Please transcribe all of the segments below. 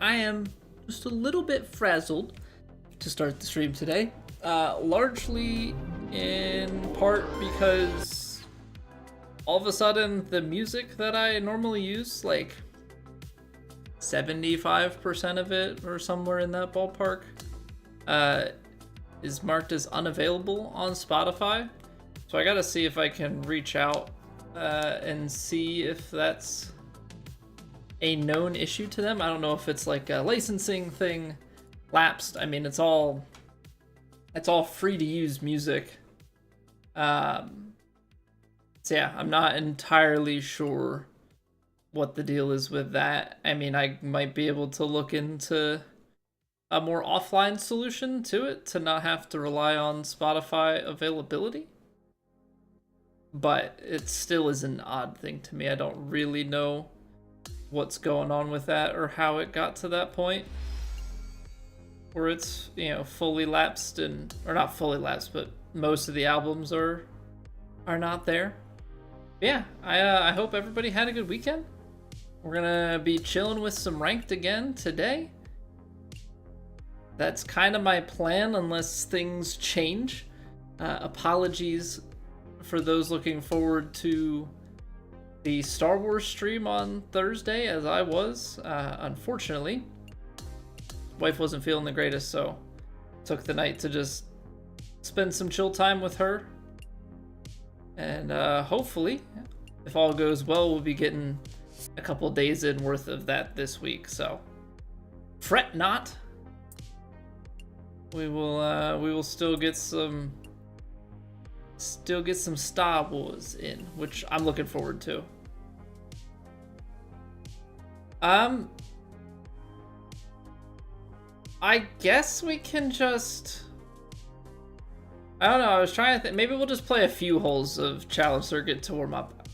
I am just a little bit frazzled to start the stream today. Largely in part because all of a sudden the music that I normally use, like 75% of it or somewhere in that ballpark, is marked as unavailable on Spotify. So I gotta see if I can reach out and see if that's a known issue to them. I don't know if it's like a licensing thing lapsed. I mean, it's all free to use music. So yeah, I'm not entirely sure what the deal is with that. I mean, I might be able to look into a more offline solution to it to not have to rely on Spotify availability. But it still is an odd thing to me. I don't really know what's going on with that or how it got to that point where it's, fully lapsed or not fully lapsed, but most of the albums are not there. But yeah, I hope everybody had a good weekend. We're gonna be chilling with some ranked again today. That's kind of my plan unless things change. Apologies for those looking forward to the Star Wars stream on Thursday, as I was. Unfortunately, wife wasn't feeling the greatest, so took the night to just spend some chill time with her. And hopefully, if all goes well, we'll be getting a couple days in worth of that this week. So fret not. We will still get some Star Wars in, which I'm looking forward to. I guess we can just, I don't know, I was trying to think, maybe we'll just play a few holes of Challenge Circuit to warm up.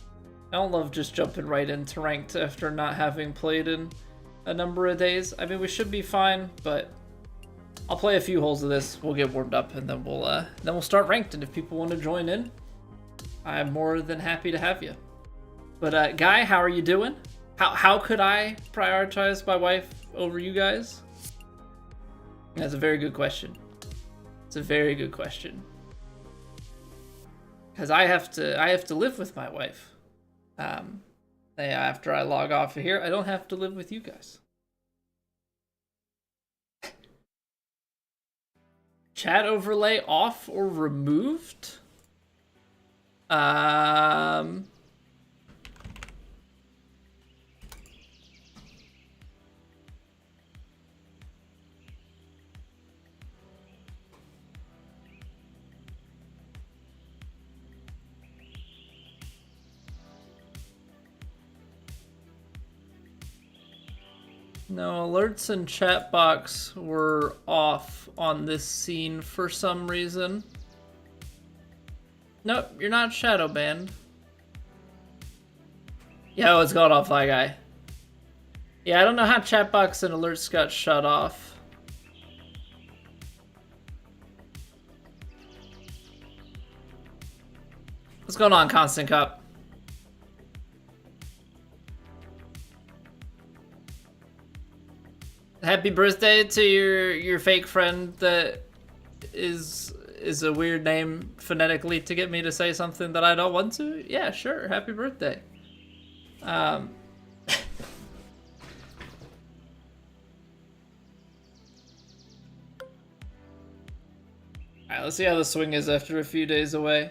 I don't love just jumping right into ranked after not having played in a number of days. I mean, we should be fine, but I'll play a few holes of this, we'll get warmed up, and then we'll start ranked. And if people want to join in, I'm more than happy to have you. But Guy, how are you doing? How could I prioritize my wife over you guys? That's a very good question. It's a very good question. Because I have to live with my wife. After I log off of here, I don't have to live with you guys. Chat overlay off or removed? No, alerts and chat box were off on this scene for some reason. Nope, you're not shadow banned. Yo, what's going on, Fly Guy? Yeah, I don't know how chat box and alerts got shut off. What's going on, Constant Cup? Happy birthday to your fake friend that is a weird name phonetically to get me to say something that I don't want to. Yeah, sure. Happy birthday. Alright, let's see how the swing is after a few days away.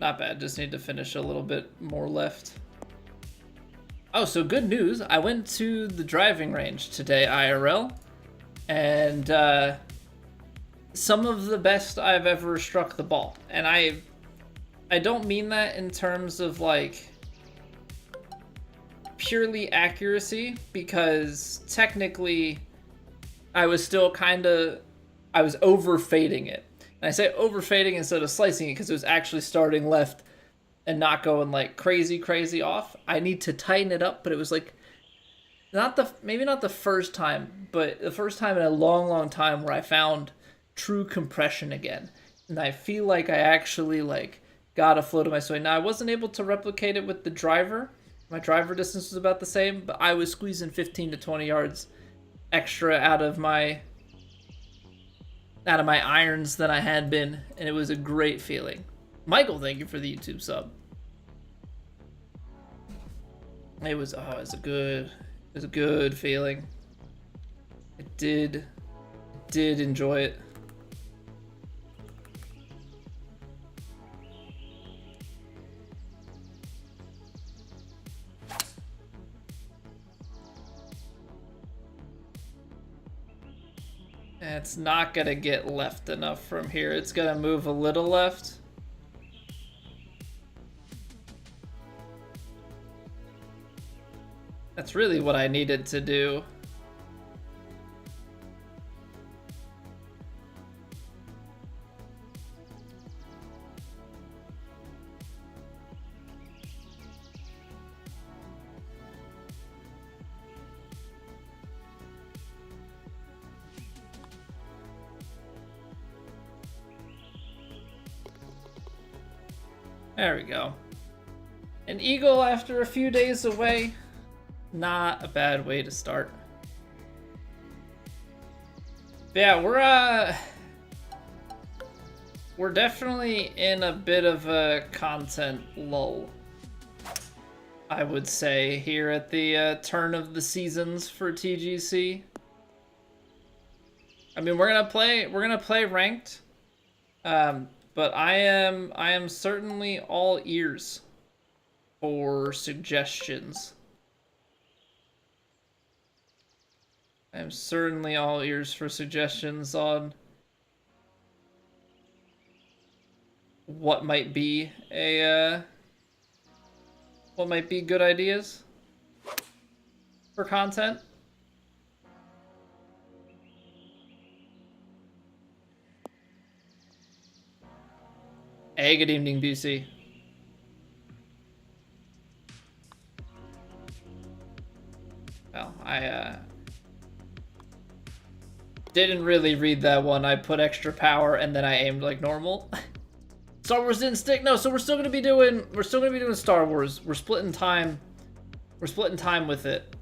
Not bad, just need to finish a little bit more left. Oh, so good news. I went to the driving range today, IRL, and some of the best I've ever struck the ball. And I don't mean that in terms of like purely accuracy, because technically I was still I was over fading it. And I say over fading instead of slicing it because it was actually starting left and not going like crazy off. I need to tighten it up, but it was like maybe not the first time, but the first time in a long time where I found true compression again. And I feel like I actually like got a flow to my swing. Now I wasn't able to replicate it with the driver. My driver distance was about the same, but I was squeezing 15 to 20 yards extra out of my irons than I had been, and it was a great feeling. Michael, thank you for the YouTube sub. It was a good feeling. I did enjoy it. It's not gonna get left enough from here. It's gonna move a little left. That's really what I needed to do. There we go. An eagle after a few days away. Not a bad way to start. But yeah, we're definitely in a bit of a content lull, I would say, here at the turn of the seasons for TGC. I mean, we're gonna play ranked. But I am certainly all ears for suggestions. I am certainly all ears for suggestions on what might be good ideas for content. Hey, good evening, BC. Well, I didn't really read that one. I put extra power and then I aimed like normal. Star Wars didn't stick. No, so we're still gonna be doing Star Wars. We're splitting time. We're splitting time with it.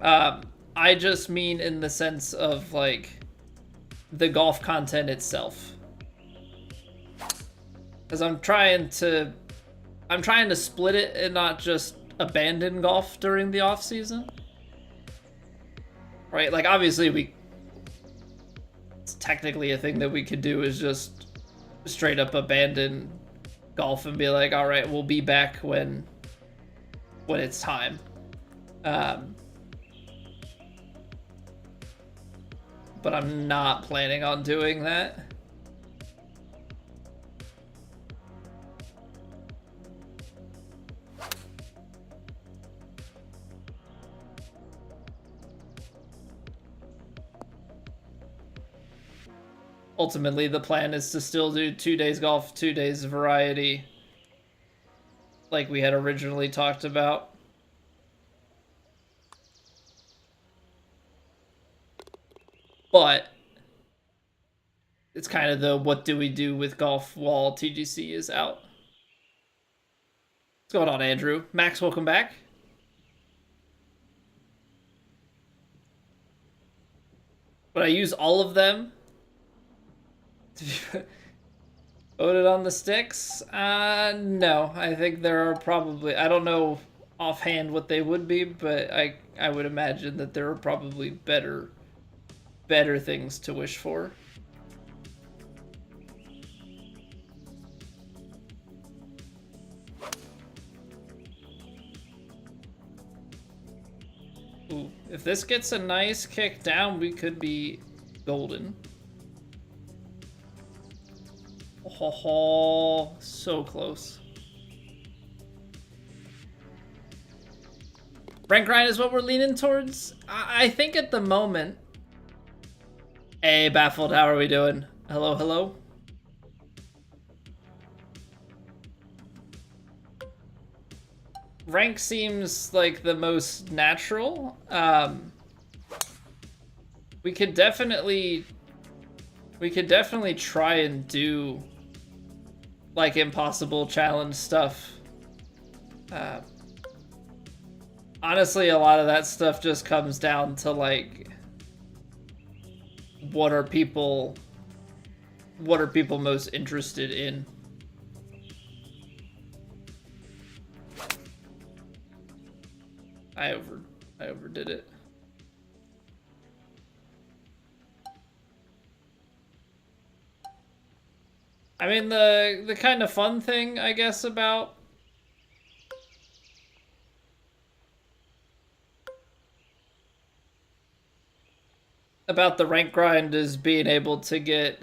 I just mean in the sense of like the golf content itself. Because I'm trying to split it and not just abandon golf during the off season. Right? Like obviously it's technically a thing that we could do is just straight up abandon golf and be like, all right, we'll be back when it's time. But I'm not planning on doing that. Ultimately, the plan is to still do 2 days golf, 2 days variety, like we had originally talked about. But it's kind of the what do we do with golf while TGC is out. What's going on, Andrew? Max, welcome back. But I use all of them. Voted on the sticks? No. I think there are probably, I don't know offhand what they would be, but I would imagine that there are probably better things to wish for. Ooh, if this gets a nice kick down, we could be golden. Oh, so close. Rank grind is what we're leaning towards. I think at the moment. Hey, Baffled, how are we doing? Hello, hello. Rank seems like the most natural. We could definitely try and do like impossible challenge stuff Honestly, a lot of that stuff just comes down to like what are people most interested in? I overdid it. I mean, the kind of fun thing, I guess, about the rank grind is being able to get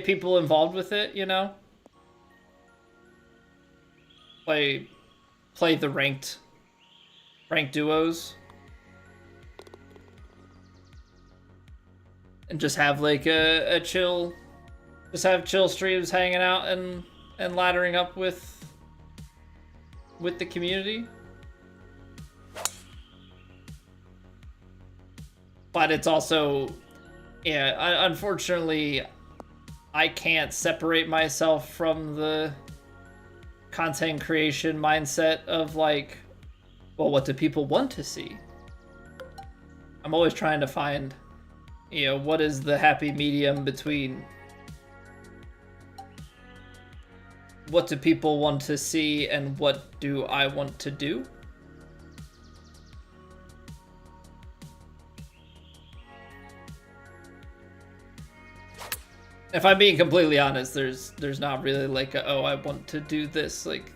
people involved with it, you know? Play the ranked duos. And just have like a chill, just have chill streams hanging out and laddering up with the community. But it's also, yeah, unfortunately, I can't separate myself from the content creation mindset of like, well, what do people want to see? I'm always trying to find, what is the happy medium between what do people want to see and what do I want to do? If I'm being completely honest, there's not really like a, oh, I want to do this. Like,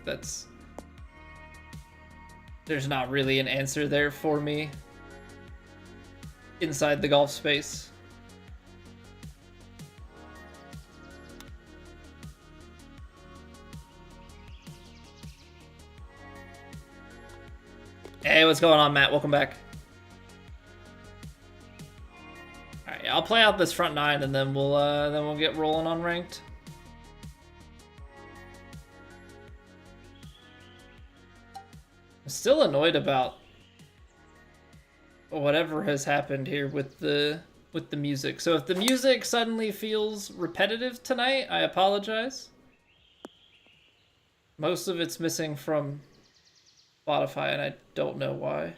there's not really an answer there for me inside the golf space. Hey, what's going on, Matt? Welcome back. Alright, I'll play out this front nine and then we'll get rolling on ranked. I'm still annoyed about whatever has happened here with the music. So if the music suddenly feels repetitive tonight, I apologize. Most of it's missing from Spotify and I don't know why.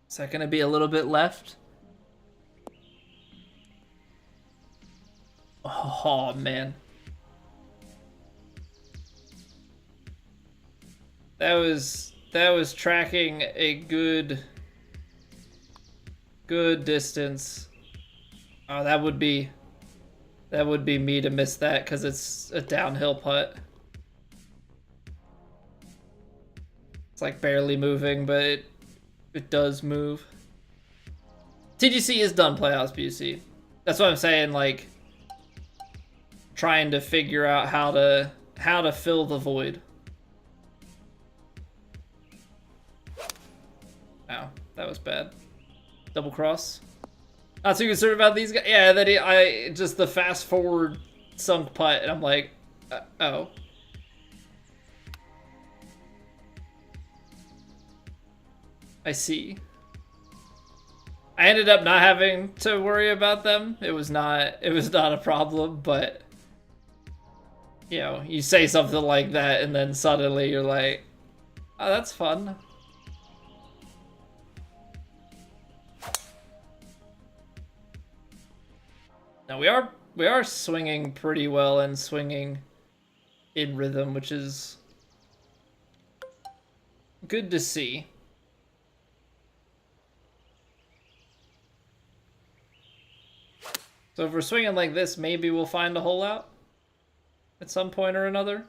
Is that gonna be a little bit left? Oh man. That was tracking a good distance. Oh, that would be me to miss that because it's a downhill putt. It's like barely moving, but it does move. TGC is done playoffs, BC. That's what I'm saying, like trying to figure out how to fill the void. Ow, that was bad. Double cross. Not too concerned about these guys. Yeah, that I just the fast forward sunk putt, and I'm like, oh. I see. I ended up not having to worry about them. It was not a problem, but you say something like that and then suddenly you're like, oh, that's fun. Now we are swinging pretty well and swinging in rhythm, which is good to see. So if we're swinging like this, maybe we'll find a hole out at some point or another.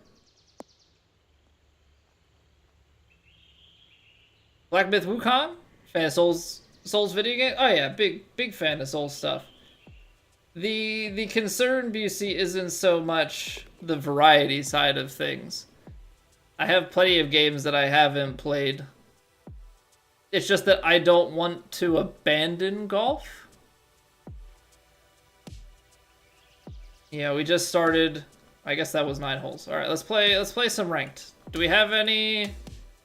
Black Myth Wukong? Fan of Souls video game? Oh yeah, big fan of Souls stuff. The concern, BC, isn't so much the variety side of things. I have plenty of games that I haven't played. It's just that I don't want to abandon golf. Yeah, we just started I guess that was 9 holes. All right, let's play some ranked. Do we have any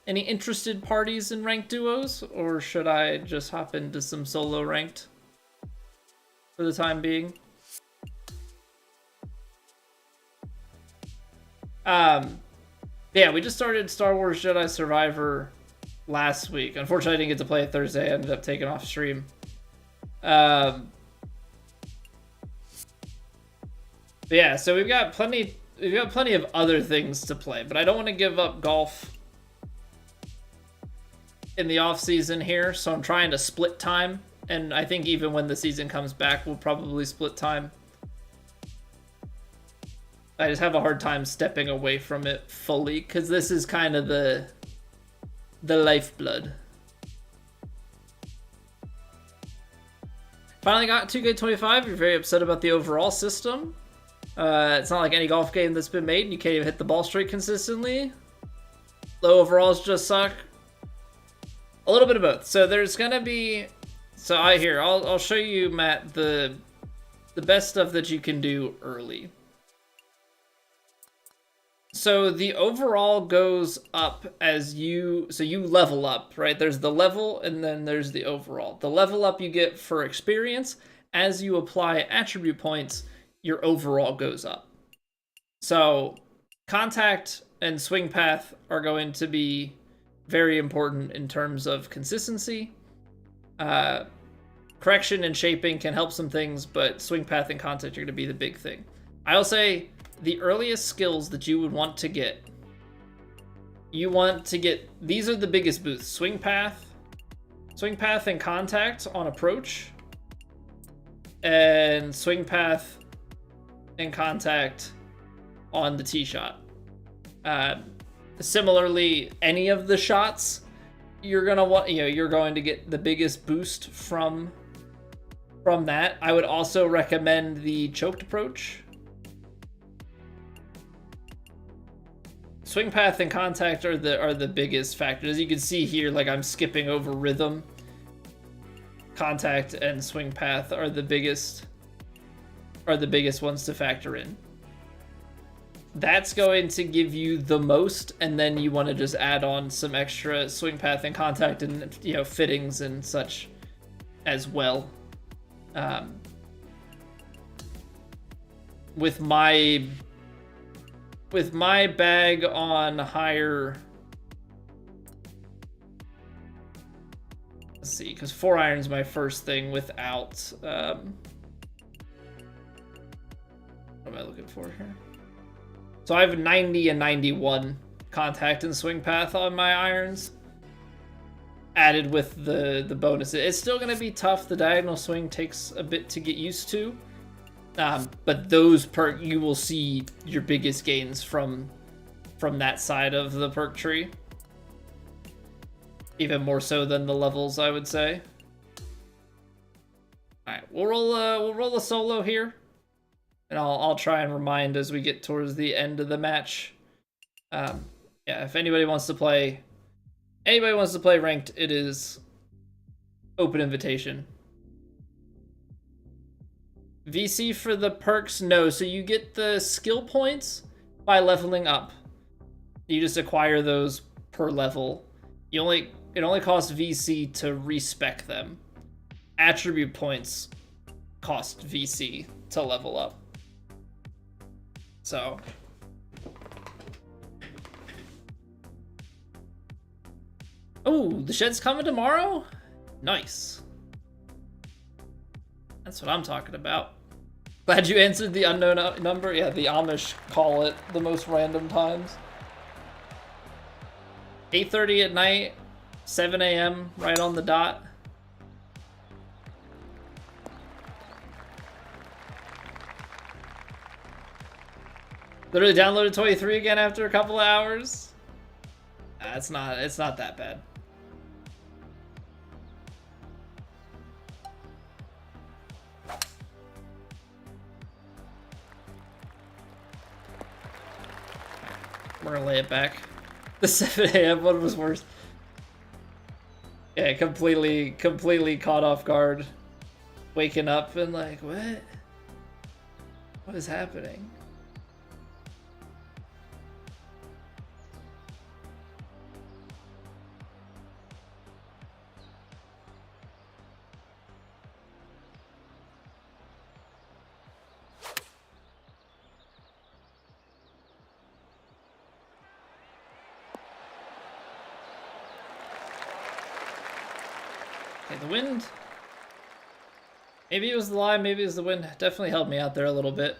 interested parties in ranked duos, or should I just hop into some solo ranked for the time being? Yeah, we just started Star Wars Jedi Survivor last week. Unfortunately, I didn't get to play it Thursday. I ended up taking off stream. But yeah, so we've got plenty of other things to play, but I don't want to give up golf in the off season here, so I'm trying to split time, and I think even when the season comes back, we'll probably split time. I just have a hard time stepping away from it fully, because this is kind of the lifeblood. Finally got 2K25. You're very upset about the overall system. It's not like any golf game that's been made. You can't even hit the ball straight consistently. Low overalls just suck. A little bit of both. So there's gonna be. So I'll show you, Matt, the best stuff that you can do early. So the overall goes up as you level up, right? There's the level and then there's the overall. The level up you get for experience. As you apply attribute points, your overall goes up. So contact and swing path are going to be very important in terms of consistency. Correction and shaping can help some things, but swing path and contact are going to be the big thing. I'll say the earliest skills that you would want to get, these are the biggest boosts. Swing path and contact on approach, and swing path and contact on the tee shot. Similarly, any of the shots, you're going to get the biggest boost from that. I would also recommend the choked approach. Swing path and contact are the biggest factors. As you can see here, like I'm skipping over rhythm. Contact and swing path are the biggest ones to factor in. That's going to give you the most, and then you want to just add on some extra swing path and contact and fittings and such as well. With my bag on higher, let's see, because 4 iron's my first thing without, what am I looking for here? So I have 90 and 91 contact and swing path on my irons, added with the bonuses. It's still going to be tough. The diagonal swing takes a bit to get used to. But those you will see your biggest gains from that side of the perk tree, even more so than the levels, I would say. All right, we'll roll a solo here, and I'll try and remind as we get towards the end of the match. Yeah, if anybody wants to play ranked, it is open invitation. VC for the perks, no. So you get the skill points by leveling up. You just acquire those per level. It only costs VC to respec them. Attribute points cost VC to level up. So oh, the shed's coming tomorrow? Nice. That's what I'm talking about. Glad you answered the unknown number. Yeah, the Amish call it the most random times. 8:30 at night, 7 a.m. right on the dot. Literally downloaded 23 again after a couple of hours. It's not that bad. We're gonna lay it back. The 7 a.m. one was worse. Yeah, completely caught off guard. Waking up and like, what? What is happening? the wind. Maybe it was the lie, maybe it was the wind. Definitely helped me out there a little bit.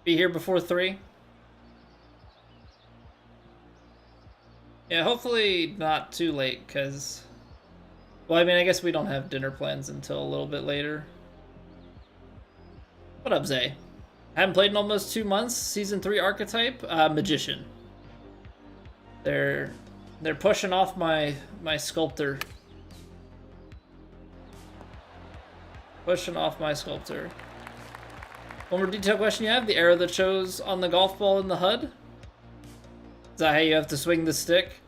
Be here before 3. Yeah, hopefully not too late, because... Well, I mean, I guess we don't have dinner plans until a little bit later. What up, Zay? Haven't played in almost 2 months. Season 3 archetype, Magician. They're pushing off my sculptor. Pushing off my sculptor. One more detailed question you have: the arrow that shows on the golf ball in the HUD? Is that how you have to swing the stick?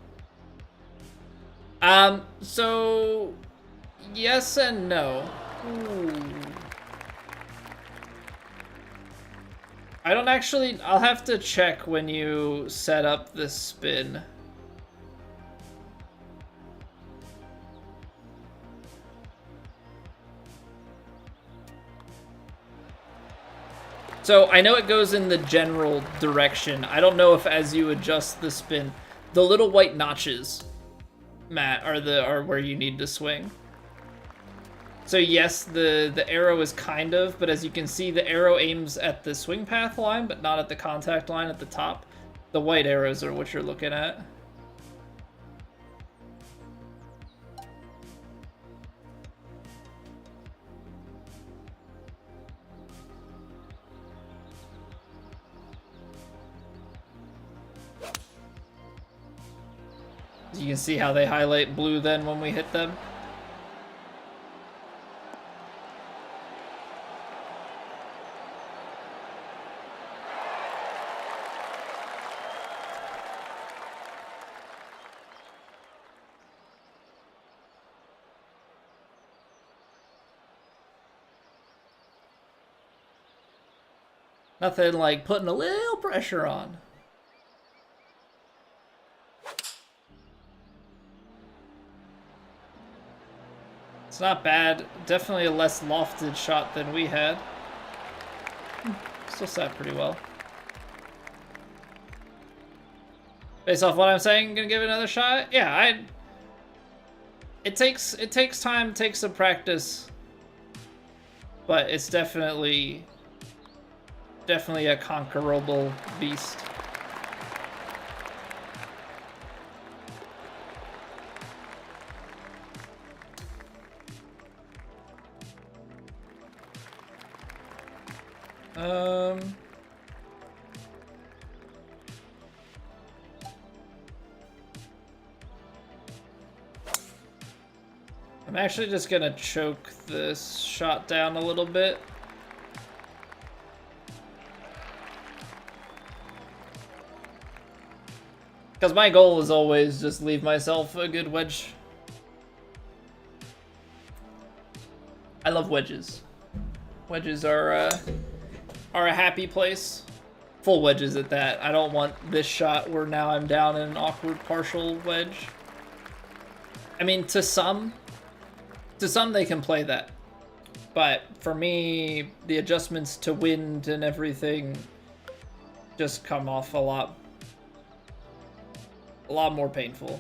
So yes and no. Ooh. I don't actually, I'll have to check when you set up the spin. So I know it goes in the general direction. I don't know if as you adjust the spin, the little white notches, Matt, are where you need to swing. So yes, the arrow is kind of, but as you can see, the arrow aims at the swing path line, but not at the contact line at the top. The white arrows are what you're looking at. You can see how they highlight blue then when we hit them. Nothing like putting a little pressure on. It's not bad. Definitely a less lofted shot than we had. Still sat pretty well. Based off what I'm saying, gonna give it another shot? Yeah, it takes time, takes some practice. But it's definitely a conquerable beast. I'm actually just gonna choke this shot down a little bit. Because my goal is always just leave myself a good wedge. I love wedges. Wedges are a happy place. Full wedges at that. I don't want this shot where now I'm down in an awkward partial wedge. I mean, to some they can play that. But for me, the adjustments to wind and everything just come off a lot more painful.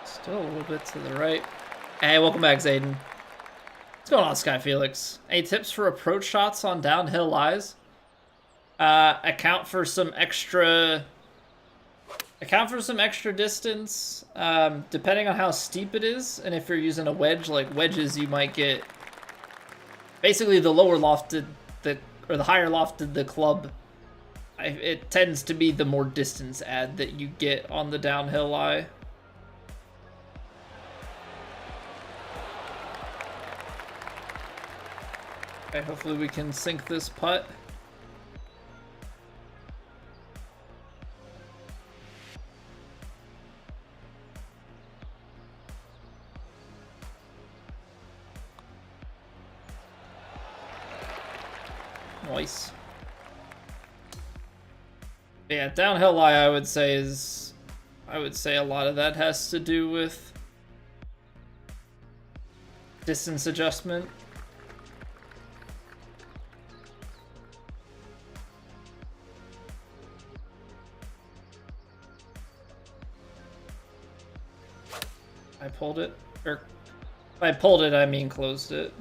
Still a little bit to the right. Hey, welcome back, Zayden. What's going on, Sky Felix? Any tips for approach shots on downhill lies? Account for some extra distance, depending on how steep it is, and if you're using a wedge, like wedges, you might get basically the lower lofted or the higher lofted the club. It tends to be the more distance add that you get on the downhill lie. Okay, hopefully we can sink this putt. Nice. Yeah, downhill lie I would say a lot of that has to do with distance adjustment. I pulled it, or by pulled it I mean closed it.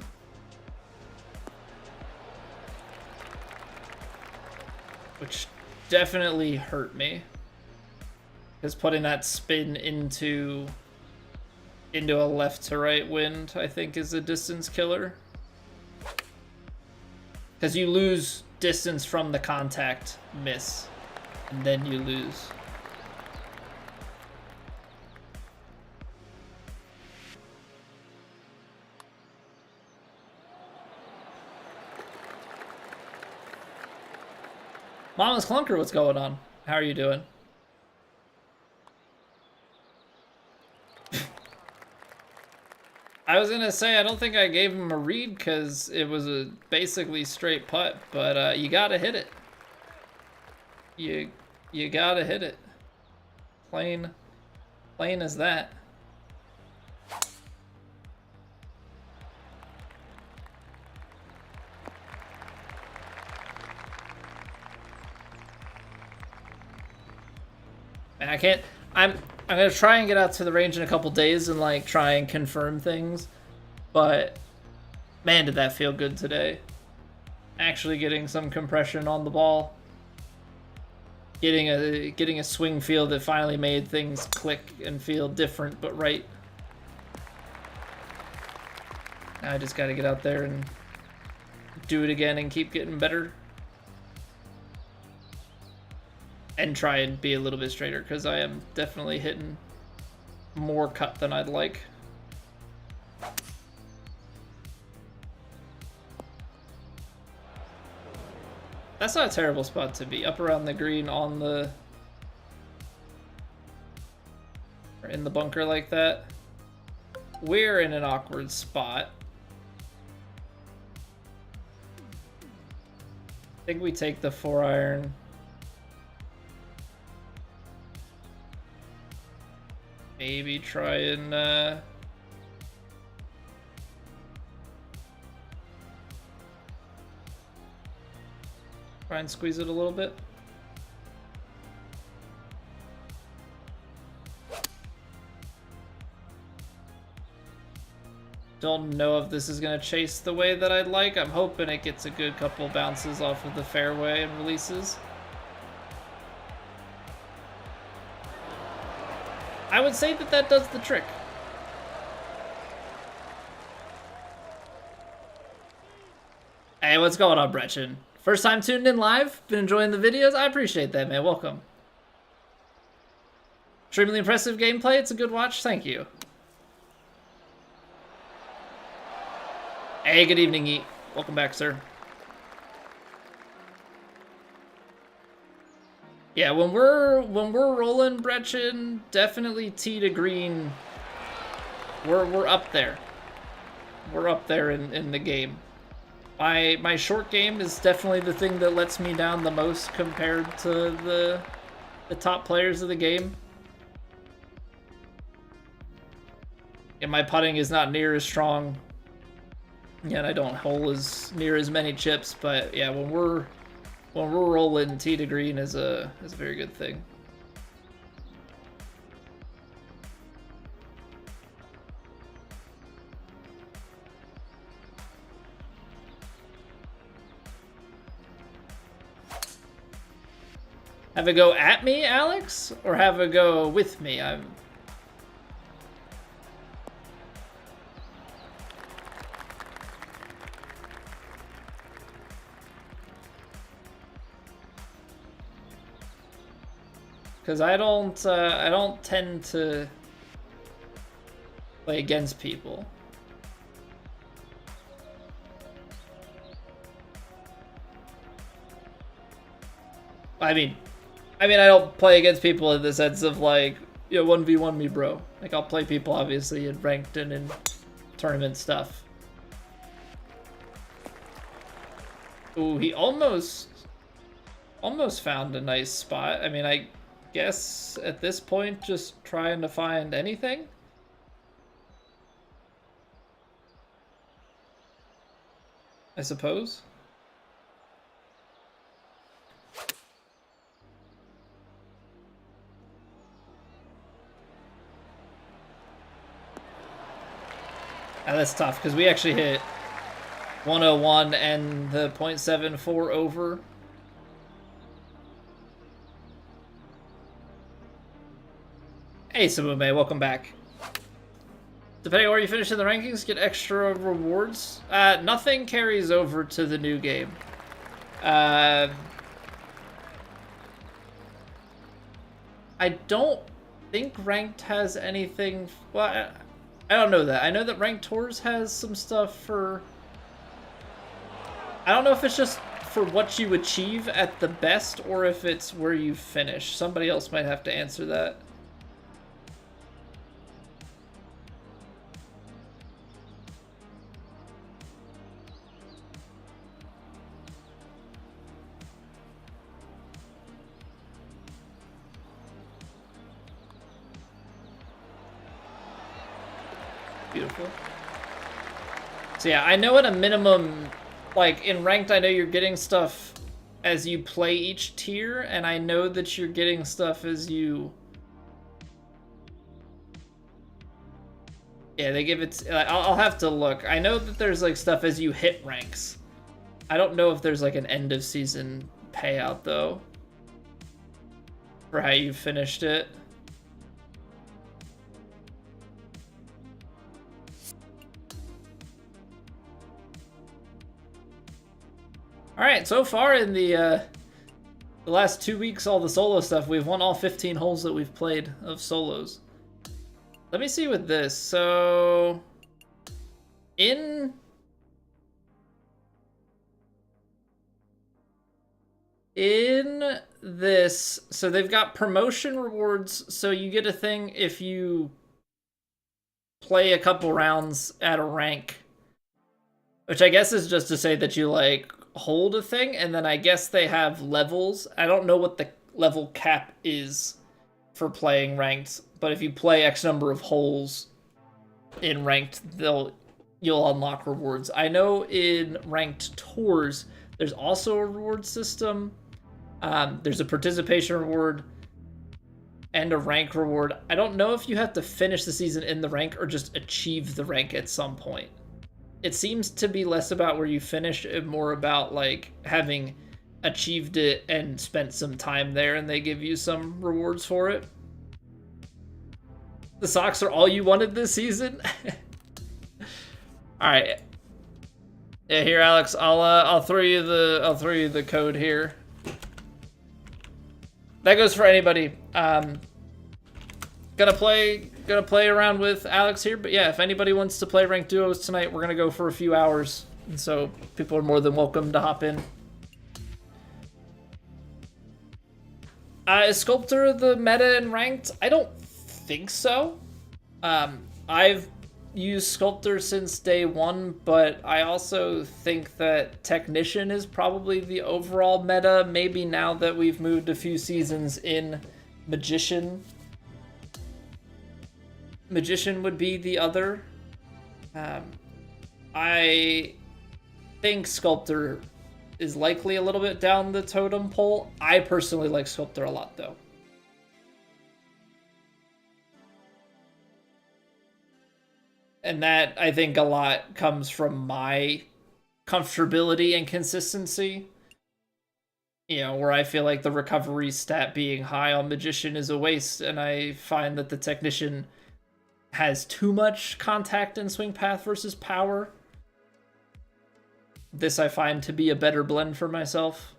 Which definitely hurt me. Because putting that spin into a left to right wind, I think, is a distance killer. Because you lose distance from the contact miss, and then you lose. Mama's Clunker, what's going on? How are you doing? I was gonna say, I don't think I gave him a read because it was a basically straight putt, but you gotta hit it. You gotta hit it. Plain as that. And I can't. I'm gonna try and get out to the range in a couple days and like try and confirm things, but man, did that feel good today. Actually getting some compression on the ball, getting a swing feel that finally made things click and feel different but right. Now I just gotta get out there and do it again and keep getting better. And try and be a little bit straighter, because I am definitely hitting more cut than I'd like. That's not a terrible spot to be. Up around the green on the... or in the bunker like that. We're in an awkward spot. I think we take the 4-iron. Maybe try and squeeze it a little bit. Don't know if this is gonna chase the way that I'd like. I'm hoping it gets a good couple bounces off of the fairway and releases. I would say that that does the trick. Hey, what's going on, Bretchen? First time tuned in live? Been enjoying the videos? I appreciate that, man. Welcome. Extremely impressive gameplay. It's a good watch. Thank you. Hey, good evening, Eat. Welcome back, sir. Yeah, when we're rolling, Bretchen, definitely tee to green. We're up there. We're up there in the game. My short game is definitely the thing that lets me down the most compared to the top players of the game. And my putting is not near as strong. Yeah, and I don't hole as near as many chips, but yeah, when we're rolling, tee to green is a very good thing. Have a go at me, Alex, or have a go with me? Because I don't tend to play against people. I mean, I don't play against people in the sense of like, you know, 1v1 me, bro. Like, I'll play people obviously in ranked and in tournament stuff. Ooh, he almost found a nice spot. I mean, I guess at this point, just trying to find anything. I suppose. That's tough because we actually hit 101 and the .74 over. Hey, Samume, welcome back. Depending on where you finish in the rankings, get extra rewards. Nothing carries over to the new game. I don't think Ranked has anything. Well, I don't know that. I know that Ranked Tours has some stuff for. I don't know if it's just for what you achieve at the best or if it's where you finish. Somebody else might have to answer that. Beautiful. So yeah, I know at a minimum, like in Ranked, I know you're getting stuff as you play each tier, and I know that you're getting stuff as you... Yeah, they give it... I'll have to look. I know that there's like stuff as you hit ranks. I don't know if there's like an end of season payout though, for how you finished it. All right, so far in the last 2 weeks, all the solo stuff, we've won all 15 holes that we've played of solos. Let me see with this. So, in this, so they've got promotion rewards. So you get a thing if you play a couple rounds at a rank, which I guess is just to say that you like hold a thing, and then I guess they have levels. I don't know what the level cap is for playing ranked, but if you play X number of holes in ranked, you'll unlock rewards. I know in Ranked Tours, there's also a reward system. There's a participation reward and a rank reward. I don't know if you have to finish the season in the rank or just achieve the rank at some point. It seems to be less about where you finish and more about like having achieved it and spent some time there, and they give you some rewards for it. The socks are all you wanted this season. All right. Yeah, here, Alex. I'll throw you the code here. That goes for anybody. Gonna play around with Alex here, but yeah, if anybody wants to play ranked duos tonight, we're gonna go for a few hours, and so people are more than welcome to hop in. Is Sculptor the meta in ranked? I don't think so. I've used Sculptor since day one, but I also think that Technician is probably the overall meta. Maybe now that we've moved a few seasons in, Magician would be the other. I think Sculptor is likely a little bit down the totem pole. I personally like Sculptor a lot, though. And that, I think, a lot comes from my comfortability and consistency. You know, where I feel like the recovery stat being high on Magician is a waste, and I find that the Technician has too much contact and swing path versus power. This I find to be a better blend for myself.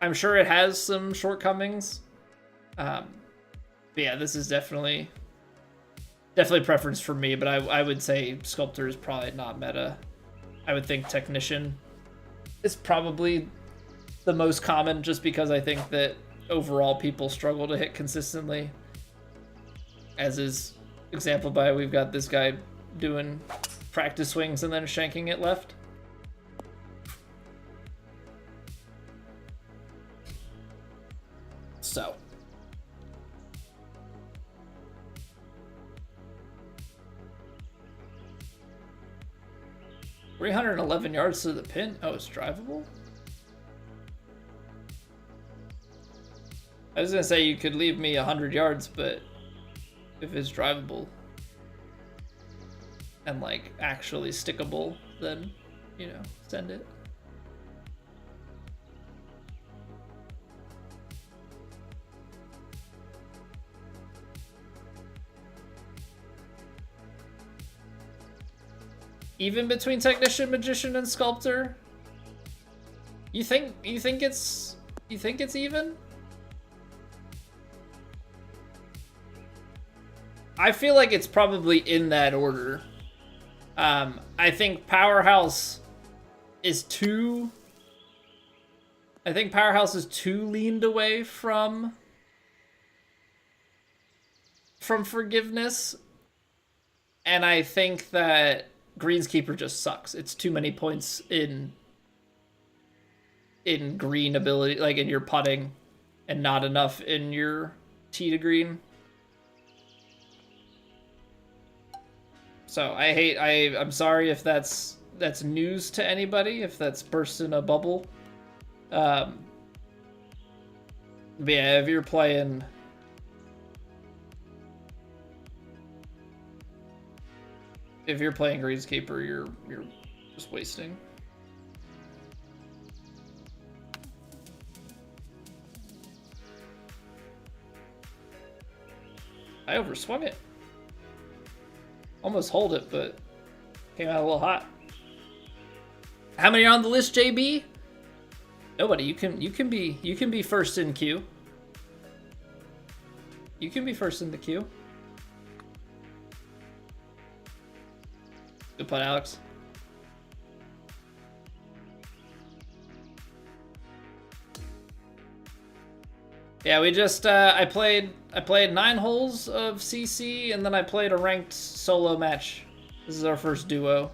I'm sure it has some shortcomings. But yeah, this is definitely preference for me, but I would say Sculptor is probably not meta. I would think Technician is probably the most common, just because I think that overall people struggle to hit consistently, as is exampled by we've got this guy doing practice swings and then shanking it left. So. $311 yards to the pin. Oh, it's drivable? I was gonna say you could leave me 100 yards, but if it's drivable and like actually stickable, then, you know, send it. Even between technician, magician, and sculptor? You think it's even? I feel like it's probably in that order. I think Powerhouse is too leaned away from forgiveness, and I think that Greenskeeper just sucks. It's too many points in green ability, like in your putting, and not enough in your tee to green. So I'm sorry if that's news to anybody, if that's burst in a bubble. But yeah, if you're playing Greenskeeper, you're just wasting. I overswung it. Almost hold it, but came out a little hot. How many are on the list, JB? Nobody. You can be first in queue. You can be first in the queue. Good putt, Alex. Yeah, we just I played 9 holes of CC, and then I played a ranked solo match. This is our first duo.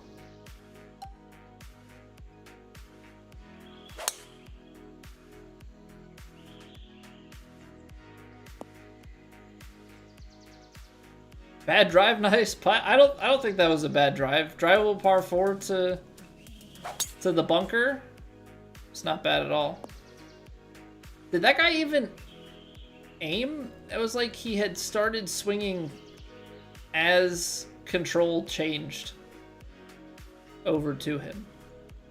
Bad drive, nice. I don't think that was a bad drive. Drivable par 4 to the bunker. It's not bad at all. Did that guy even aim? It was like he had started swinging as control changed over to him.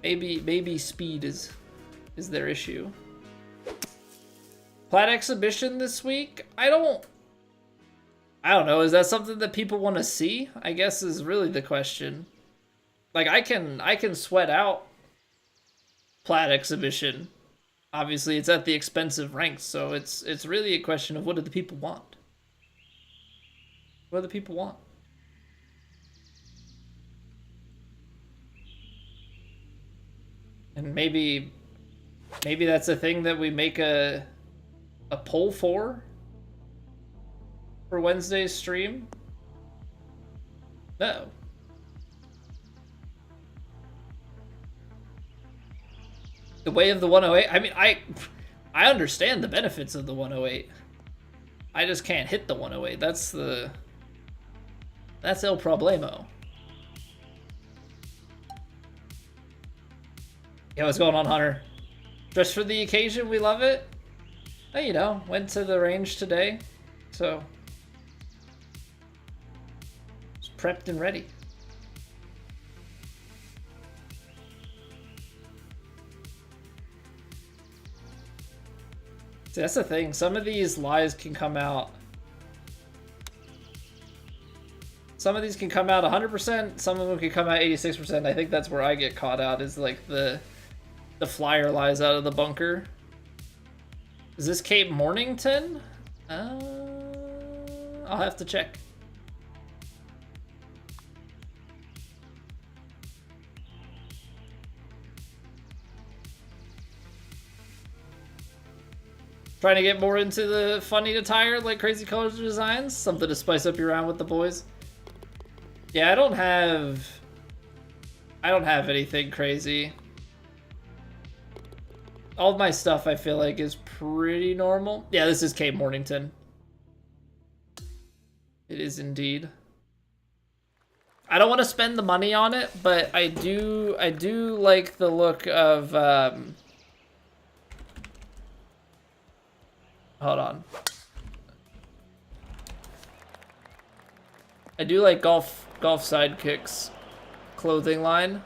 Maybe speed is their issue. Plat exhibition this week? I don't know. Is that something that people want to see? I guess is really the question. Like I can sweat out Plat exhibition. Obviously, it's at the expense of ranks, so it's really a question of what do the people want? What do the people want? And maybe that's a thing that we make a poll for Wednesday's stream? No. The way of the 108? I mean, I understand the benefits of the 108. I just can't hit the 108. That's el problemo. Yeah, what's going on, Hunter? Just for the occasion, we love it. Oh, you know, went to the range today, so just prepped and ready. See, that's the thing. Some of these lies can come out. Some of these can come out 100%. Some of them can come out 86%. I think that's where I get caught out, is like the flyer lies out of the bunker. Is this Cape Mornington? I'll have to check. Trying to get more into the funny attire, like crazy colors or designs? Something to spice up your round with the boys? Yeah, I don't have anything crazy. All of my stuff I feel like is pretty normal. Yeah, this is Cape Mornington. It is indeed. I don't want to spend the money on it, but I do like the look of hold on. I do like golf sidekicks clothing line.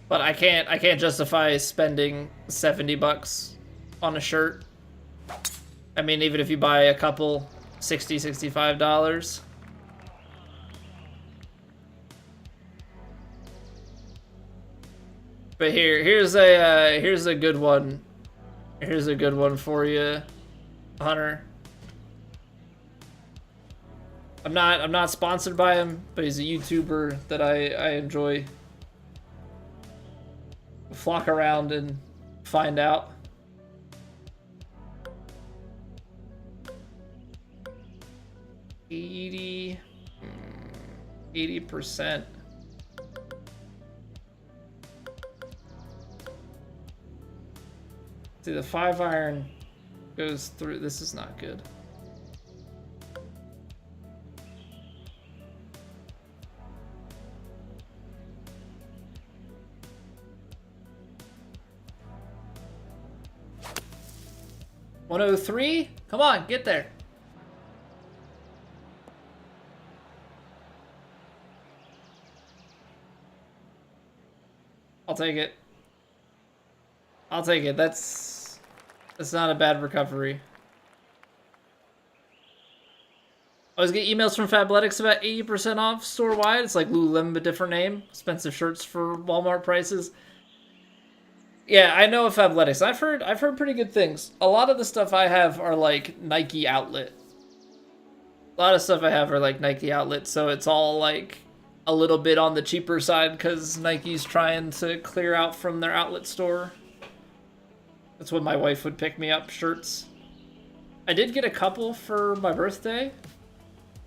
But I can't justify spending 70 bucks on a shirt. I mean, even if you buy a couple, $65. But here's a good one. Here's a good one for you, Hunter. I'm not sponsored by him, but he's a YouTuber that I enjoy. Flock around and find out. $80. See, the 5-iron goes through. This is not good. $103? Come on, get there. I'll take it. I'll take it. That's not a bad recovery. I always get emails from Fabletics about 80% off store-wide. It's like Lululemon, but different name. Expensive shirts for Walmart prices. Yeah, I know of Fabletics. I've heard pretty good things. A lot of the stuff I have are like Nike outlet. A lot of stuff I have are like Nike outlet, so it's all like a little bit on the cheaper side because Nike's trying to clear out from their outlet store. That's when my wife would pick me up shirts. I did get a couple for my birthday.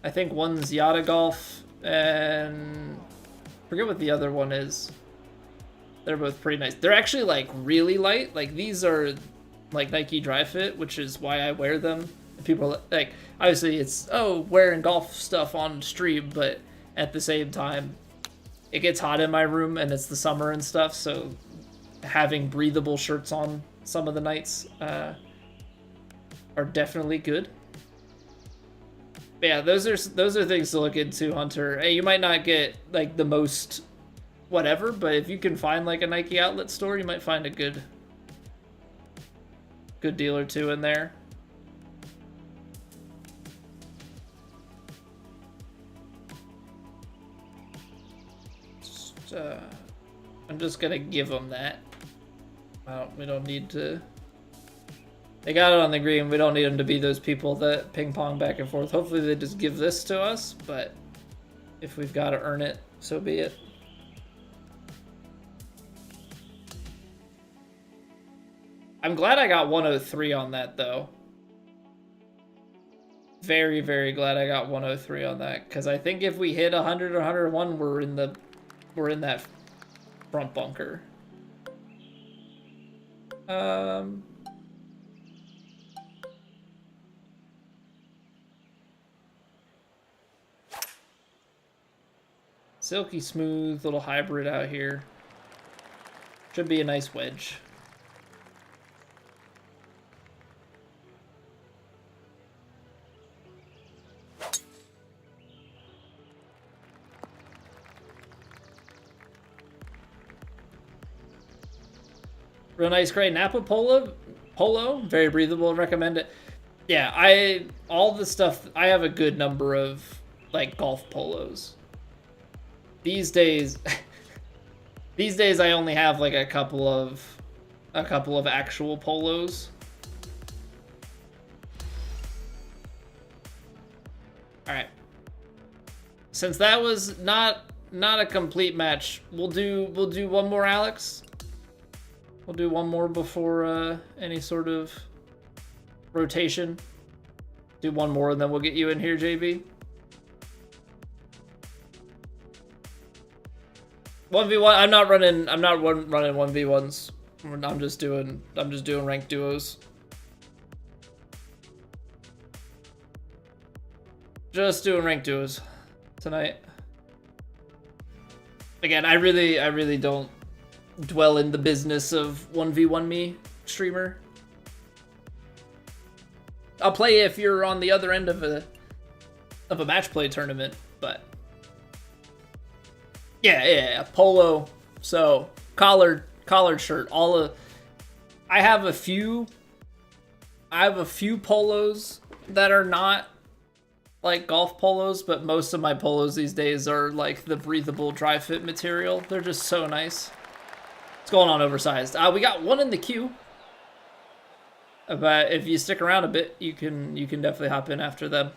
I think one's Yada Golf and I forget what the other one is. They're both pretty nice. They're actually like really light. Like these are like Nike Dry Fit, which is why I wear them. People are like, obviously it's, oh, wearing golf stuff on stream, but at the same time, it gets hot in my room and it's the summer and stuff. So having breathable shirts on some of the nights are definitely good. But yeah, those are things to look into, Hunter. Hey, you might not get like the most whatever, but if you can find like a Nike outlet store, you might find a good deal or two in there. I'm just gonna give them that. We don't need to. They got it on the green. We don't need them to be those people that ping pong back and forth. Hopefully they just give this to us, but if we've got to earn it, so be it. I'm glad I got 103 on that though. Very, very glad I got 103 on that, because I think if we hit 100 or 101, we're in that front bunker. Silky smooth little hybrid out here. Should be a nice wedge. Real nice gray Napa polo, very breathable, recommend it. Yeah, all the stuff, I have a good number of like golf polos. These days I only have like a couple of actual polos. All right. Since that was not a complete match, we'll do one more, Alex. We'll do one more before any sort of rotation. Do one more and then we'll get you in here, JB. 1v1. I'm not running 1v1s. I'm just doing ranked duos. Just doing ranked duos tonight. Again, I really don't dwell in the business of 1v1 me streamer. I'll play if you're on the other end of a match play tournament, but yeah, polo. So collared shirt. I have a few polos that are not like golf polos, but most of my polos these days are like the breathable dry fit material. They're just so nice. What's going on, oversized? We got one in the queue. But if you stick around a bit, you can definitely hop in after them.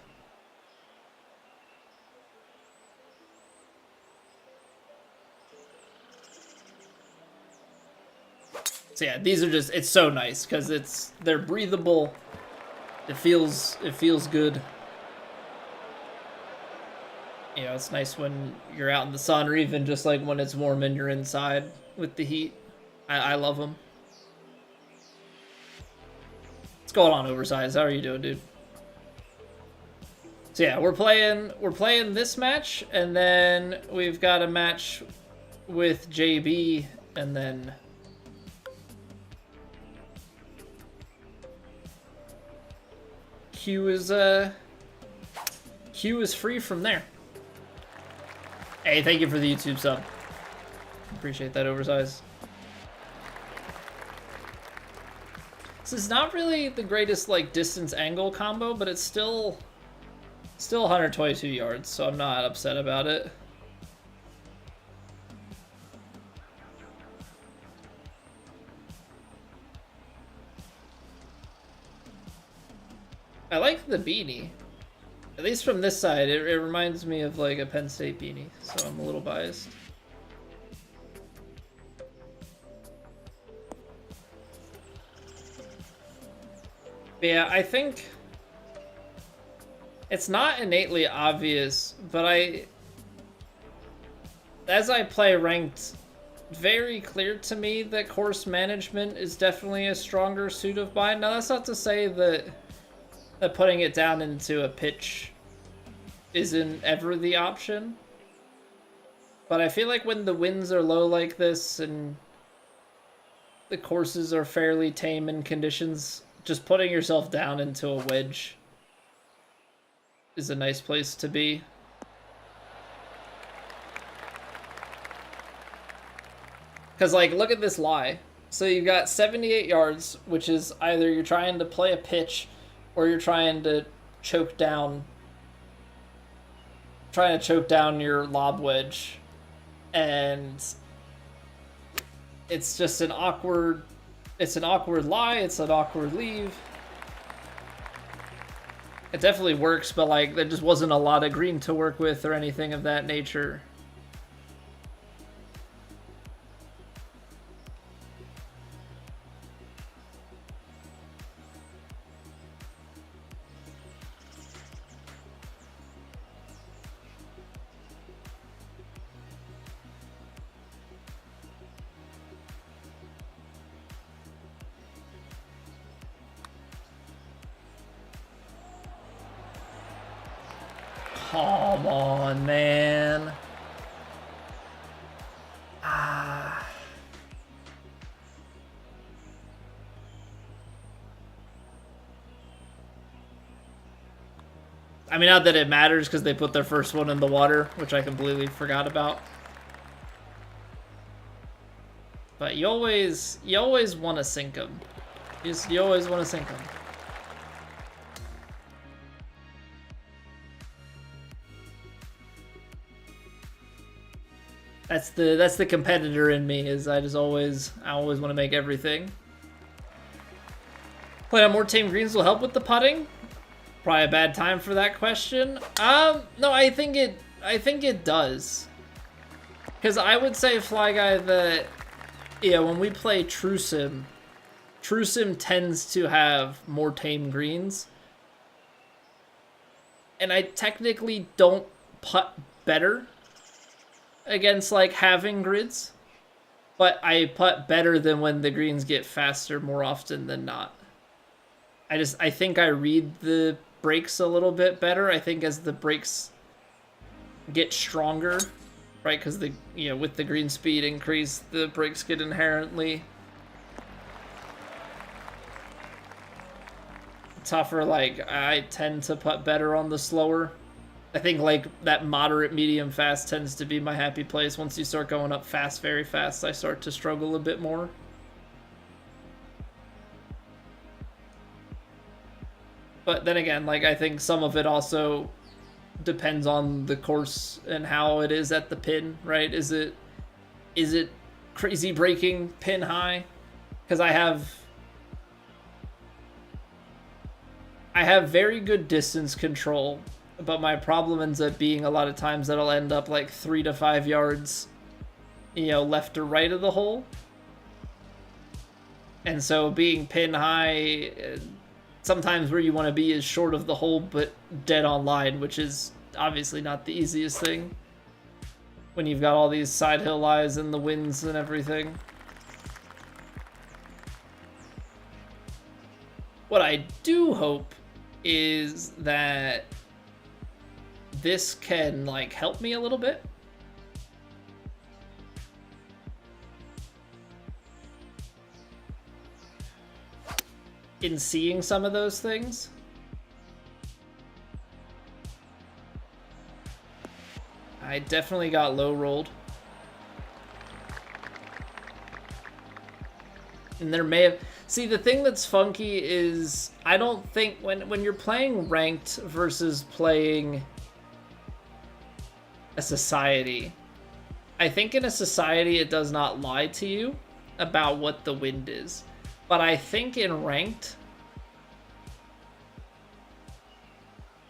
So yeah, these are just, it's so nice because they're breathable. It feels good. You know, it's nice when you're out in the sun, or even just like when it's warm and you're inside with the heat. I love them. What's going on, oversized? How are you doing, dude? So yeah, we're playing this match, and then we've got a match with JB, and then Q is free from there. Hey, thank you for the YouTube sub. Appreciate that, oversized. This is not really the greatest like distance angle combo, but it's still 122 yards, so I'm not upset about it. I like the beanie. At least from this side, it reminds me of like a Penn State beanie, so I'm a little biased. But yeah, I think it's not innately obvious, but as I play ranked, very clear to me that course management is definitely a stronger suit of mine. Now, that's not to say that putting it down into a pitch isn't ever the option. But I feel like when the winds are low like this and the courses are fairly tame in conditions, just putting yourself down into a wedge is a nice place to be. Because, like, look at this lie. So you've got 78 yards, which is either you're trying to play a pitch or you're trying to choke down your lob wedge. And it's just an awkward lie, it's an awkward leave. It definitely works, but like there just wasn't a lot of green to work with or anything of that nature. Come on, man. I mean, not that it matters because they put their first one in the water, which I completely forgot about. But you always want to sink them. You always want to sink them. That's the competitor in me, is I always want to make everything. Playing on more tame greens will help with the putting. Probably a bad time for that question. No, I think it does. Because I would say, Fly Guy, that yeah, when we play True Sim tends to have more tame greens. and I technically don't putt better against like having grids, but I putt better than when the greens get faster more often than not. I think I read the breaks a little bit better. I think as the breaks get stronger, right? Because the with the green speed increase, the breaks get inherently tougher. Like I tend to putt better on the slower. I think like that moderate, medium, fast tends to be my happy place. Once you start going up fast, very fast, I start to struggle a bit more. But then again, like I think some of it also depends on the course and how it is at the pin, right? Is it crazy breaking pin high? Because I have very good distance control, but my problem ends up being a lot of times that I'll end up like 3 to 5 yards, left or right of the hole. And so being pin high, sometimes where you want to be is short of the hole, but dead on line, which is obviously not the easiest thing when you've got all these side hill lies and the winds and everything. What I do hope is that this can like help me a little bit. In seeing some of those things. I definitely got low rolled. And there may have... See, the thing that's funky is I don't think when you're playing ranked versus playing a society, I think in a society it does not lie to you about what the wind is. But I think in ranked,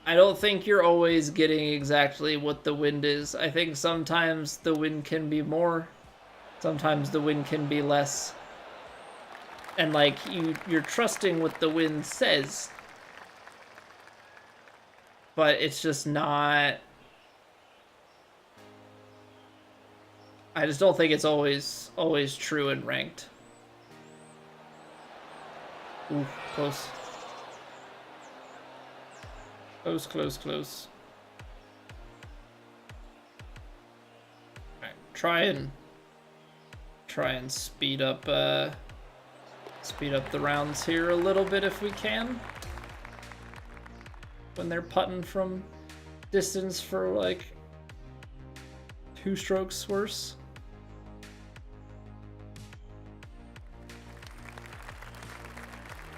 I don't think you're always getting exactly what the wind is. I think sometimes the wind can be more, sometimes the wind can be less. And like you're trusting what the wind says, but it's just not. I just don't think it's always true in ranked. Ooh, close. Close. Alright, try and speed up the rounds here a little bit if we can. When they're putting from distance for like 2 strokes worse.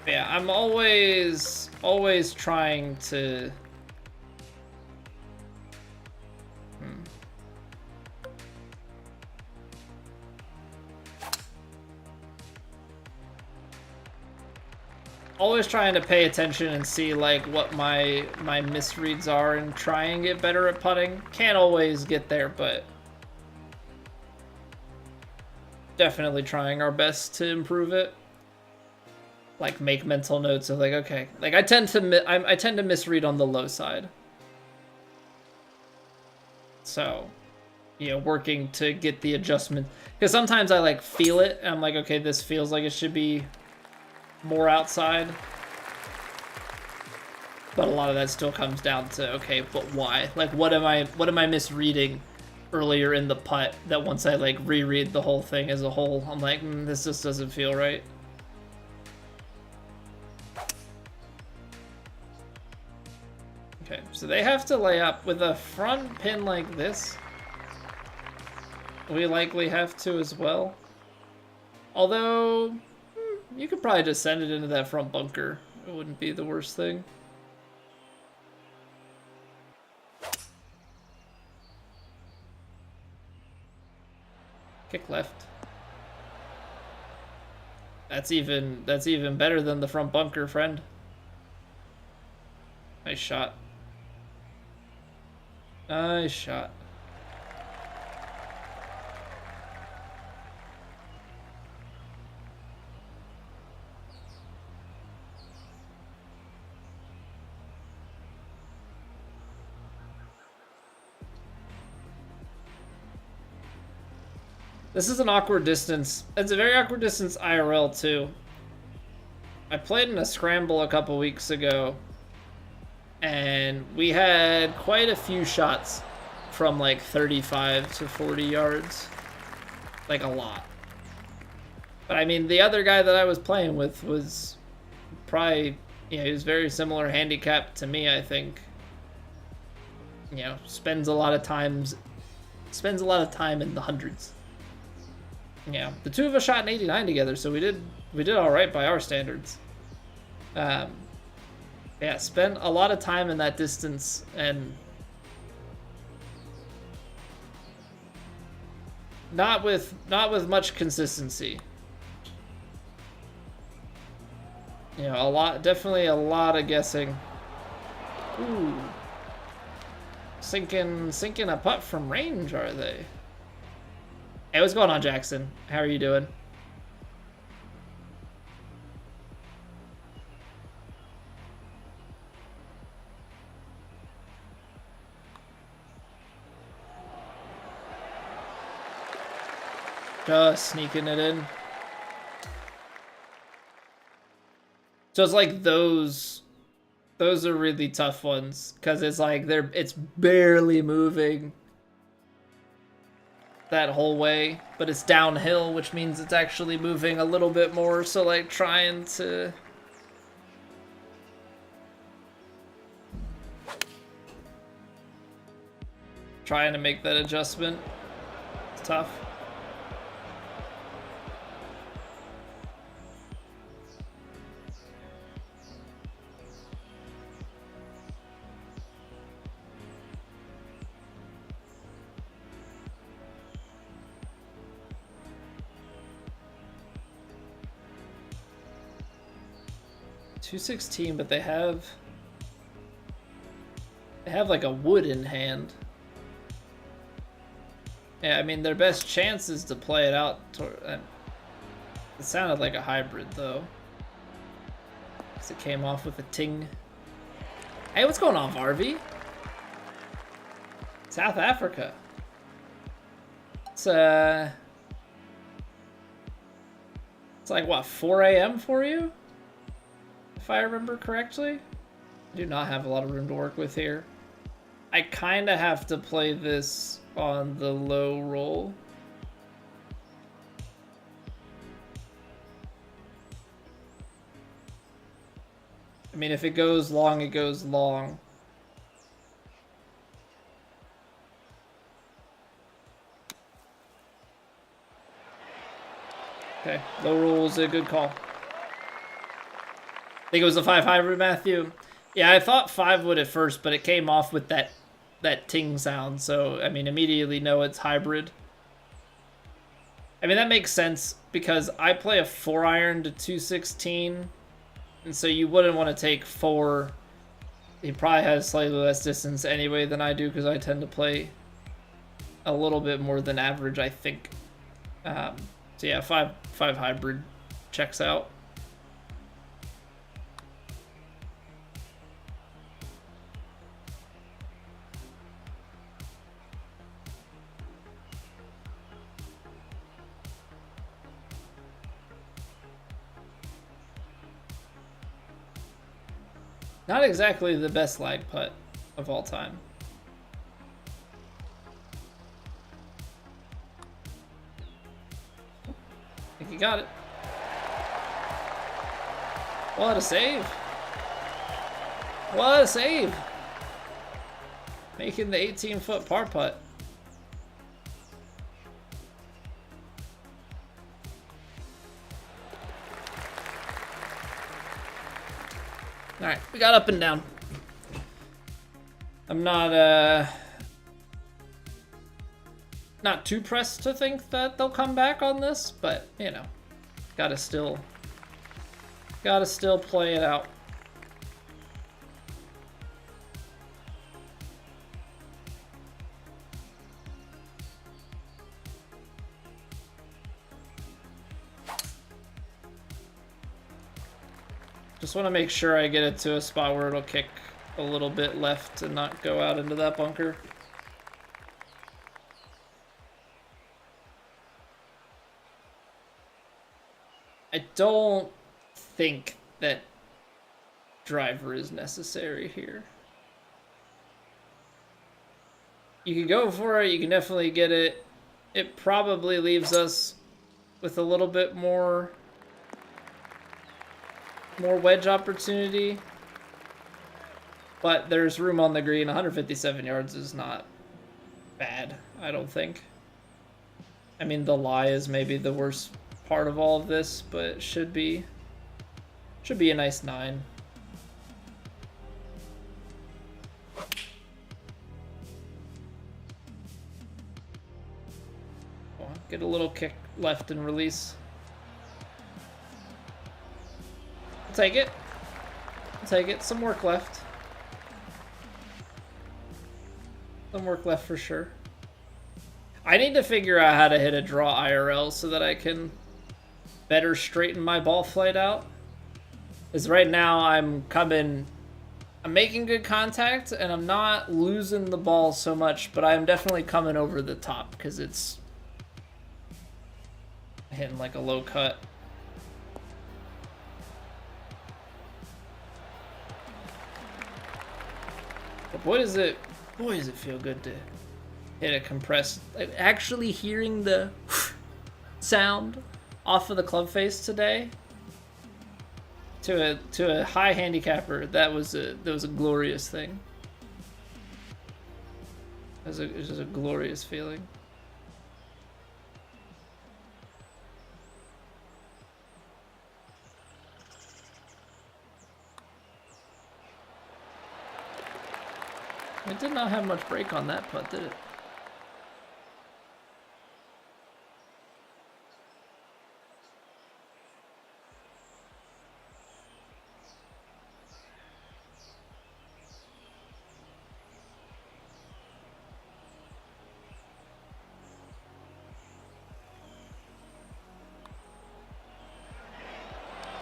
Yeah, I'm always trying to... Always trying to pay attention and see like what my misreads are and try and get better at putting. Can't always get there, but definitely trying our best to improve it. Like make mental notes of like, okay, like I tend to misread on the low side. So, working to get the adjustment, because sometimes I like feel it and I'm like, okay, this feels like it should be more outside. But a lot of that still comes down to, okay, but why? Like what am I misreading earlier in the putt that once I like reread the whole thing as a whole, I'm like, this just doesn't feel right. Okay, so they have to lay up with a front pin like this. We likely have to as well. Although, you could probably just send it into that front bunker. It wouldn't be the worst thing. Kick left. That's even better than the front bunker, friend. Nice shot. Nice shot. This is an awkward distance. It's a very awkward distance IRL too. I played in a scramble a couple weeks ago, and we had quite a few shots from like 35 to 40 yards. Like a lot. But I mean, the other guy that I was playing with was probably, you know, he was very similar handicap to me, I think. You know, spends a lot of time in the hundreds. Yeah, the two of us shot an 89 together, so we did all right by our standards. Yeah, spent a lot of time in that distance and not with much consistency. You know, definitely a lot of guessing. Ooh. Sinking a putt from range, are they? Hey, what's going on, Jackson? How are you doing? Just sneaking it in. So it's like those are really tough ones because it's like it's barely moving that whole way, but it's downhill, which means it's actually moving a little bit more. So like trying to make that adjustment, it's tough. .216, but they have like a wood in hand. Yeah, I mean their best chance is to play it out. It sounded like a hybrid though, because it came off with a ting. Hey, what's going on, Varvey? South Africa. It's like what, 4 a.m. for you? If I remember correctly. I do not have a lot of room to work with here. I kind of have to play this on the low roll. I mean, if it goes long, it goes long. Okay, low roll is a good call. I think it was a 5 hybrid, Matthew. Yeah, I thought 5 would at first, but it came off with that ting sound. So, I mean, immediately know it's hybrid. I mean, that makes sense because I play a 4-iron to 216. And so you wouldn't want to take 4. He probably has slightly less distance anyway than I do because I tend to play a little bit more than average, I think. So yeah, 5 hybrid checks out. Not exactly the best lag putt of all time. I think you got it. What a save. What a save. Making the 18-foot par putt. Alright, we got up and down. I'm not too pressed to think that they'll come back on this, but, you know, gotta still play it out. Just want to make sure I get it to a spot where it'll kick a little bit left and not go out into that bunker. I don't think that driver is necessary here. You can go for it, you can definitely get it. It probably leaves us with a little bit more wedge opportunity. But there's room on the green. 157 yards is not bad, I don't think. I mean, the lie is maybe the worst part of all of this, but it should be a nice 9. Get a little kick left and release. I'll take it. I'll take it. Some work left. Some work left for sure. I need to figure out how to hit a draw IRL so that I can better straighten my ball flight out. Because right now I'm making good contact and I'm not losing the ball so much, but I'm definitely coming over the top because it's hitting like a low cut. But boy does it feel good to hit a compressed, like actually hearing the sound off of the club face today to a high handicapper. That was a glorious thing. It was just a glorious feeling. It did not have much break on that putt, did it?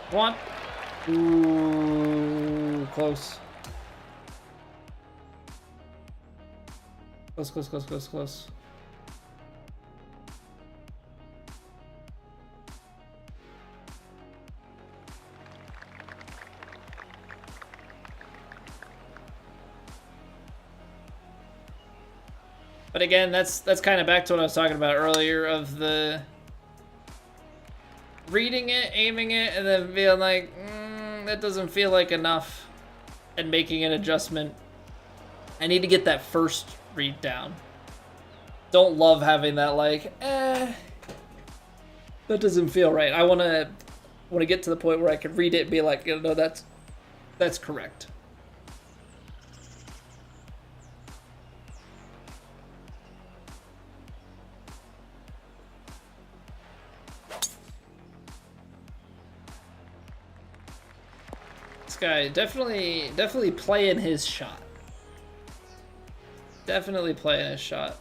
One. Ooh, close. Close. But again, that's kind of back to what I was talking about earlier of the reading it, aiming it, and then being like, that doesn't feel like enough, and making an adjustment. I need to get that first read down. Don't love having that like, that doesn't feel right. I want to get to the point where I can read it and be like, no, that's correct. This guy definitely playing his shot. Definitely playing his shot.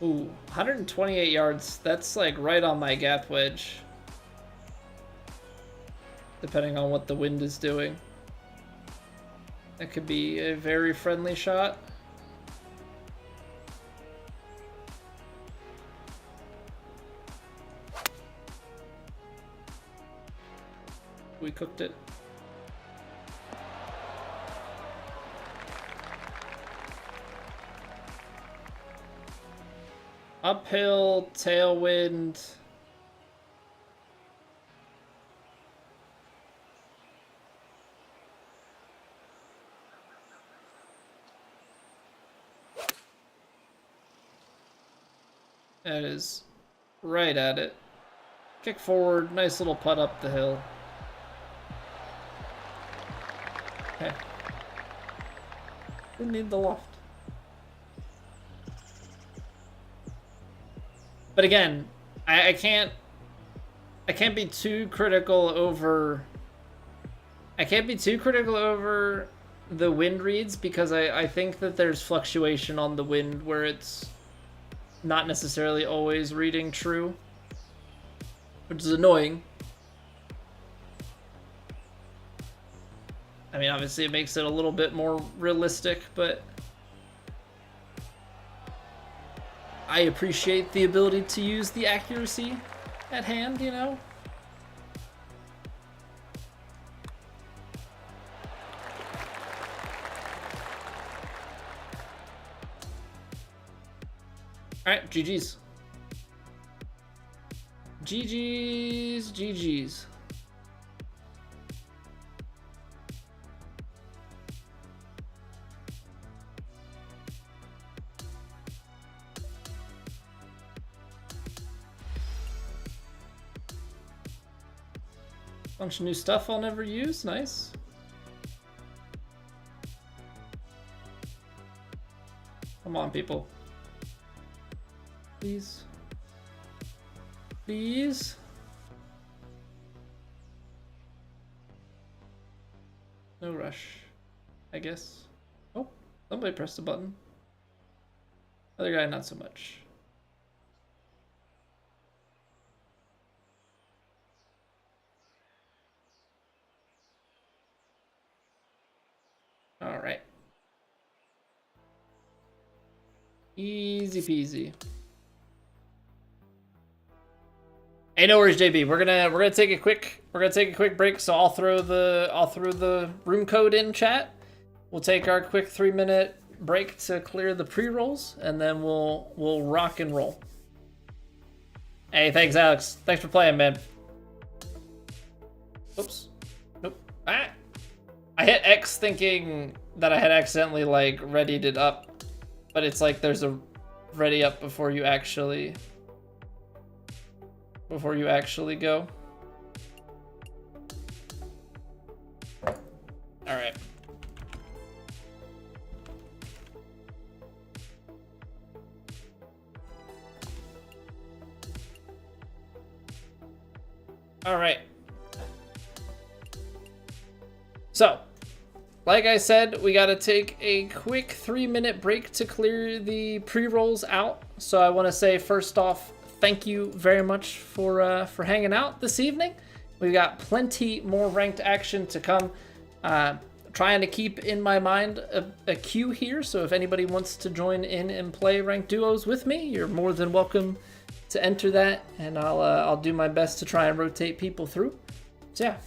Ooh, 128 yards. That's like right on my gap wedge. Depending on what the wind is doing. That could be a very friendly shot. We cooked it. Uphill, tailwind. That is right at it. Kick forward, nice little putt up the hill. Okay. Didn't need the loft. But again, I can't be too critical over the wind reads because I think that there's fluctuation on the wind where it's not necessarily always reading true, which is annoying. I mean, obviously it makes it a little bit more realistic, but I appreciate the ability to use the accuracy at hand, you know? Alright, GG's. GG's, GG's. Bunch of new stuff I'll never use, nice. Come on, people. Please. Please. No rush, I guess. Oh, somebody pressed the button. Other guy, not so much. All right. Easy peasy. Hey, no worries, JB. We're gonna take a quick break. So I'll throw the room code in chat. We'll take our quick 3-minute break to clear the pre-rolls, and then we'll rock and roll. Hey, thanks, Alex. Thanks for playing, man. Oops. Nope. Ah. I hit X thinking that I had accidentally like readied it up, but it's like there's a ready up before you actually go. All right. All right. So, like I said, we got to take a quick 3-minute break to clear the pre-rolls out. So I want to say first off, thank you very much for hanging out this evening. We've got plenty more ranked action to come. Trying to keep in my mind a queue here, so if anybody wants to join in and play ranked duos with me, you're more than welcome to enter that, and I'll do my best to try and rotate people through. So yeah,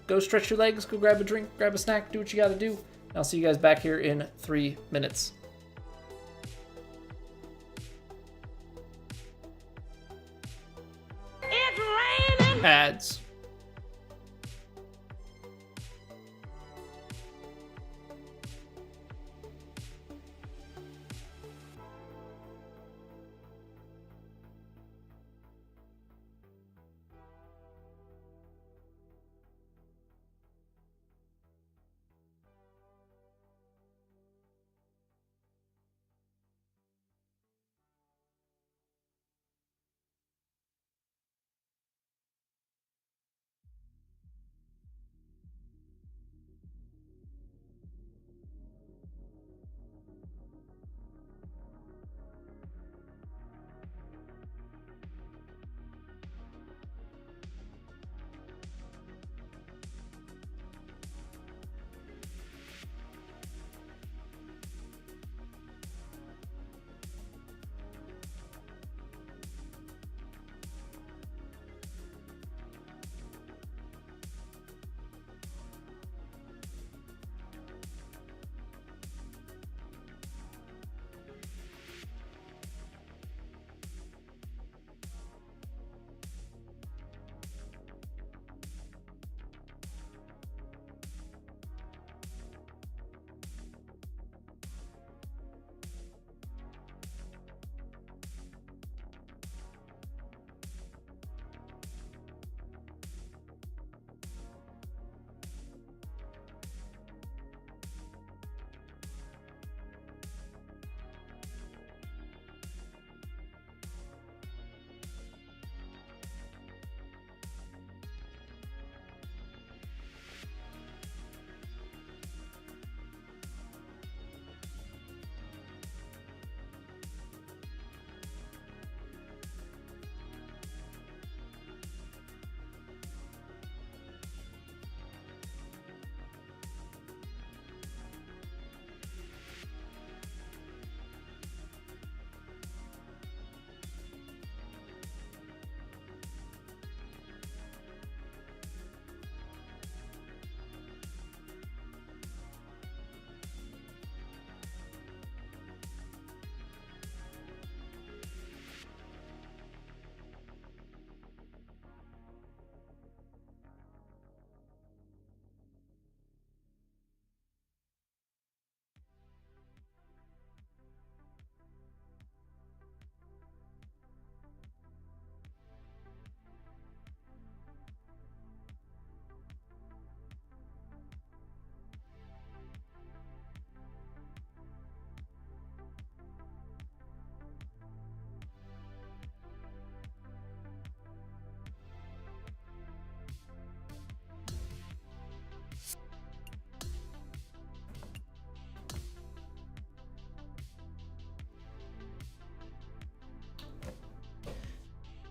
go stretch your legs, go grab a drink, grab a snack, do what you gotta do. I'll see you guys back here in 3 minutes. It's raining! Ads.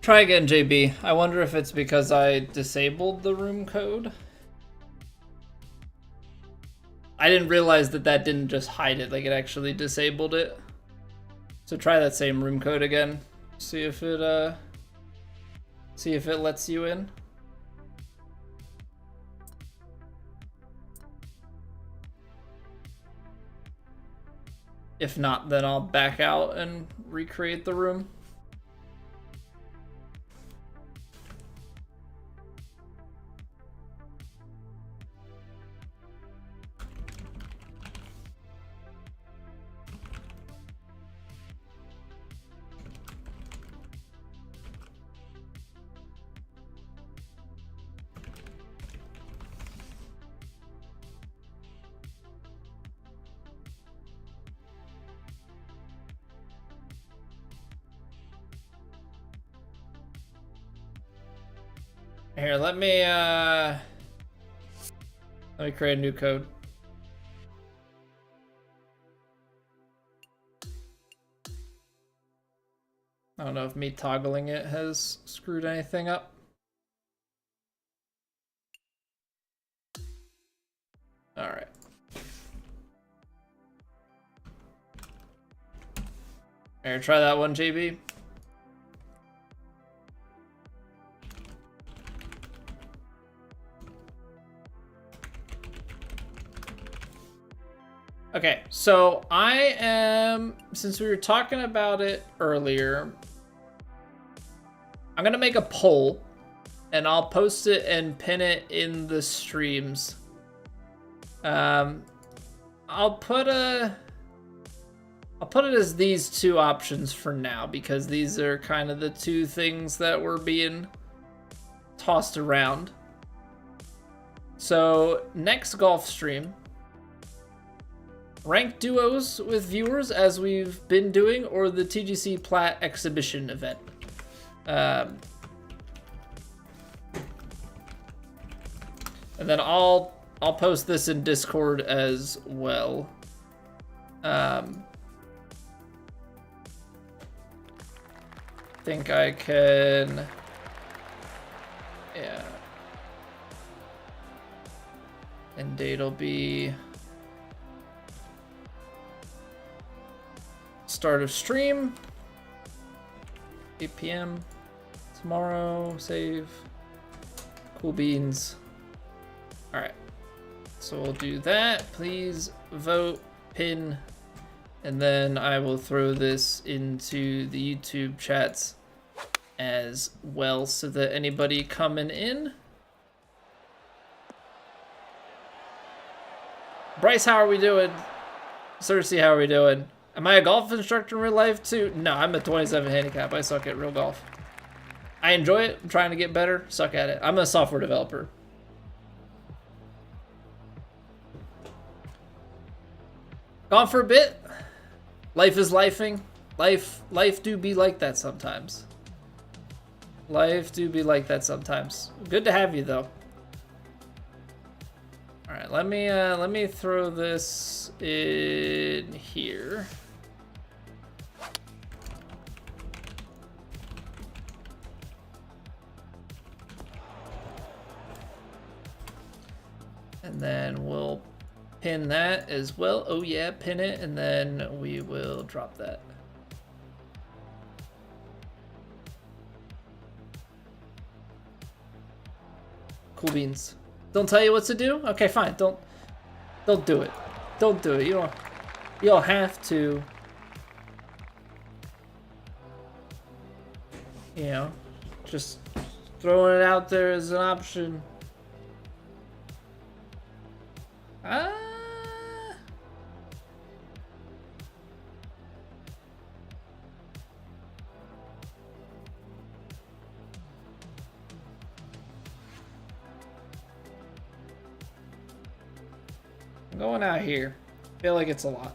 Try again, JB. I wonder if it's because I disabled the room code. I didn't realize that that didn't just hide it, like it actually disabled it. So try that same room code again. See if it lets you in. If not, then I'll back out and recreate the room. Here, let me create a new code. I don't know if me toggling it has screwed anything up. All right. Here, try that one, JB. Okay, so I am, since we were talking about it earlier, I'm gonna make a poll and I'll post it and pin it in the streams. I'll put it as these two options for now because these are kind of the two things that were being tossed around. So next golf stream, ranked duos with viewers as we've been doing, or the TGC Plat exhibition event. And then I'll post this in Discord as well. Think I can, yeah. And date'll be start of stream, 8 p.m. tomorrow, save, cool beans. All right, so we'll do that. Please vote, pin, and then I will throw this into the YouTube chats as well so that anybody coming in. Bryce, how are we doing? Cersei, how are we doing? Am I a golf instructor in real life too? No, I'm a 27 handicap. I suck at real golf. I enjoy it. I'm trying to get better. Suck at it. I'm a software developer. Gone for a bit. Life is lifing. Life do be like that sometimes. Life do be like that sometimes. Good to have you though. All right, let me throw this in here. And then we'll pin that as well. Oh yeah, pin it, and then we will drop that. Cool beans. Don't tell you what to do? Okay, fine. Don't do it. Don't do it. You don't have to. You know, just throwing it out there as an option. I'm going out here. Feel like it's a lot.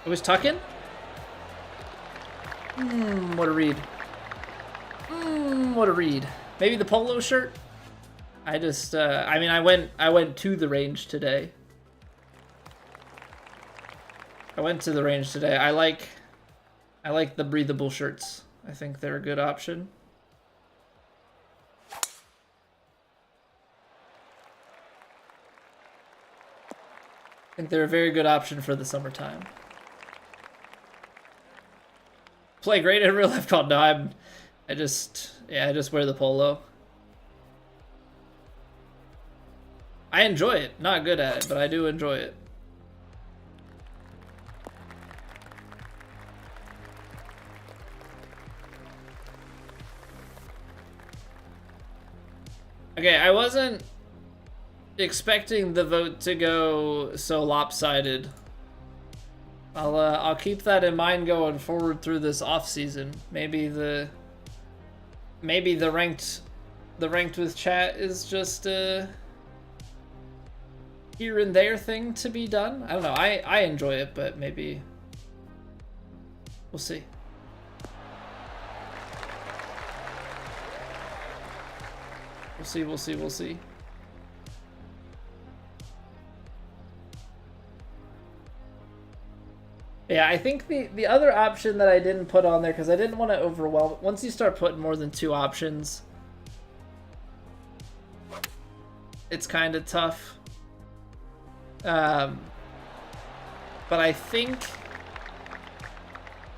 It was tucking? What a read. What a read. Maybe the polo shirt? I just, I mean, I went to the range today. I went to the range today. I like the breathable shirts. I think they're a good option. I think they're a very good option for the summertime. Play great in real life called. No, I just wear the polo. I enjoy it. Not good at it, but I do enjoy it. Okay, I wasn't expecting the vote to go so lopsided. I'll keep that in mind going forward through this off season. Maybe the ranked with chat is just a here and there thing to be done. I don't know. I enjoy it, but maybe we'll see. We'll see. Yeah, I think the other option that I didn't put on there, because I didn't want to overwhelm, once you start putting more than 2 options, it's kind of tough. But I think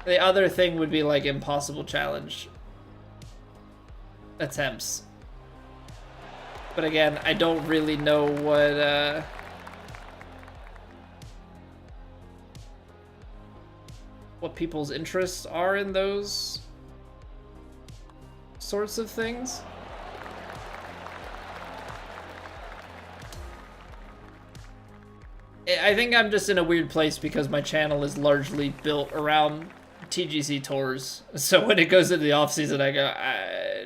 the other thing would be like impossible challenge attempts. But again, I don't really know what people's interests are in those sorts of things. I think I'm just in a weird place because my channel is largely built around TGC Tours. So when it goes into the off season, I go, I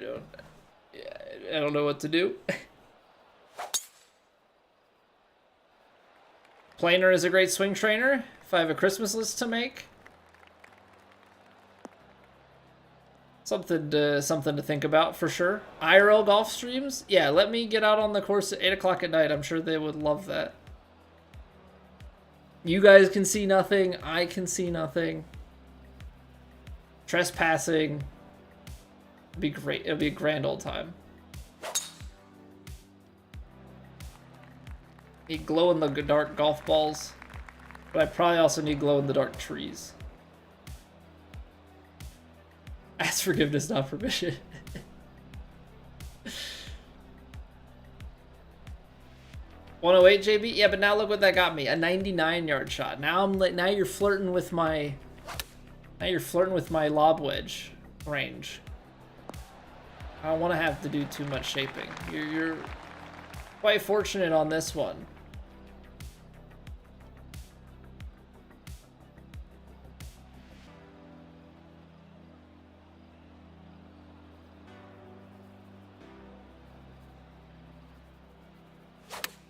don't know what to do. Planer is a great swing trainer. If I have a Christmas list to make, something to think about for sure. IRL golf streams, yeah. Let me get out on the course at 8 o'clock at night. I'm sure they would love that. You guys can see nothing. I can see nothing. Trespassing. It'd be great. It'll be a grand old time. Need glow-in-the-dark golf balls, but I probably also need glow-in-the-dark trees. Ask forgiveness, not permission. 108 JB? Yeah, but now look what that got me. A 99-yard shot. Now now you're flirting with my lob wedge range. I don't want to have to do too much shaping. You're quite fortunate on this one.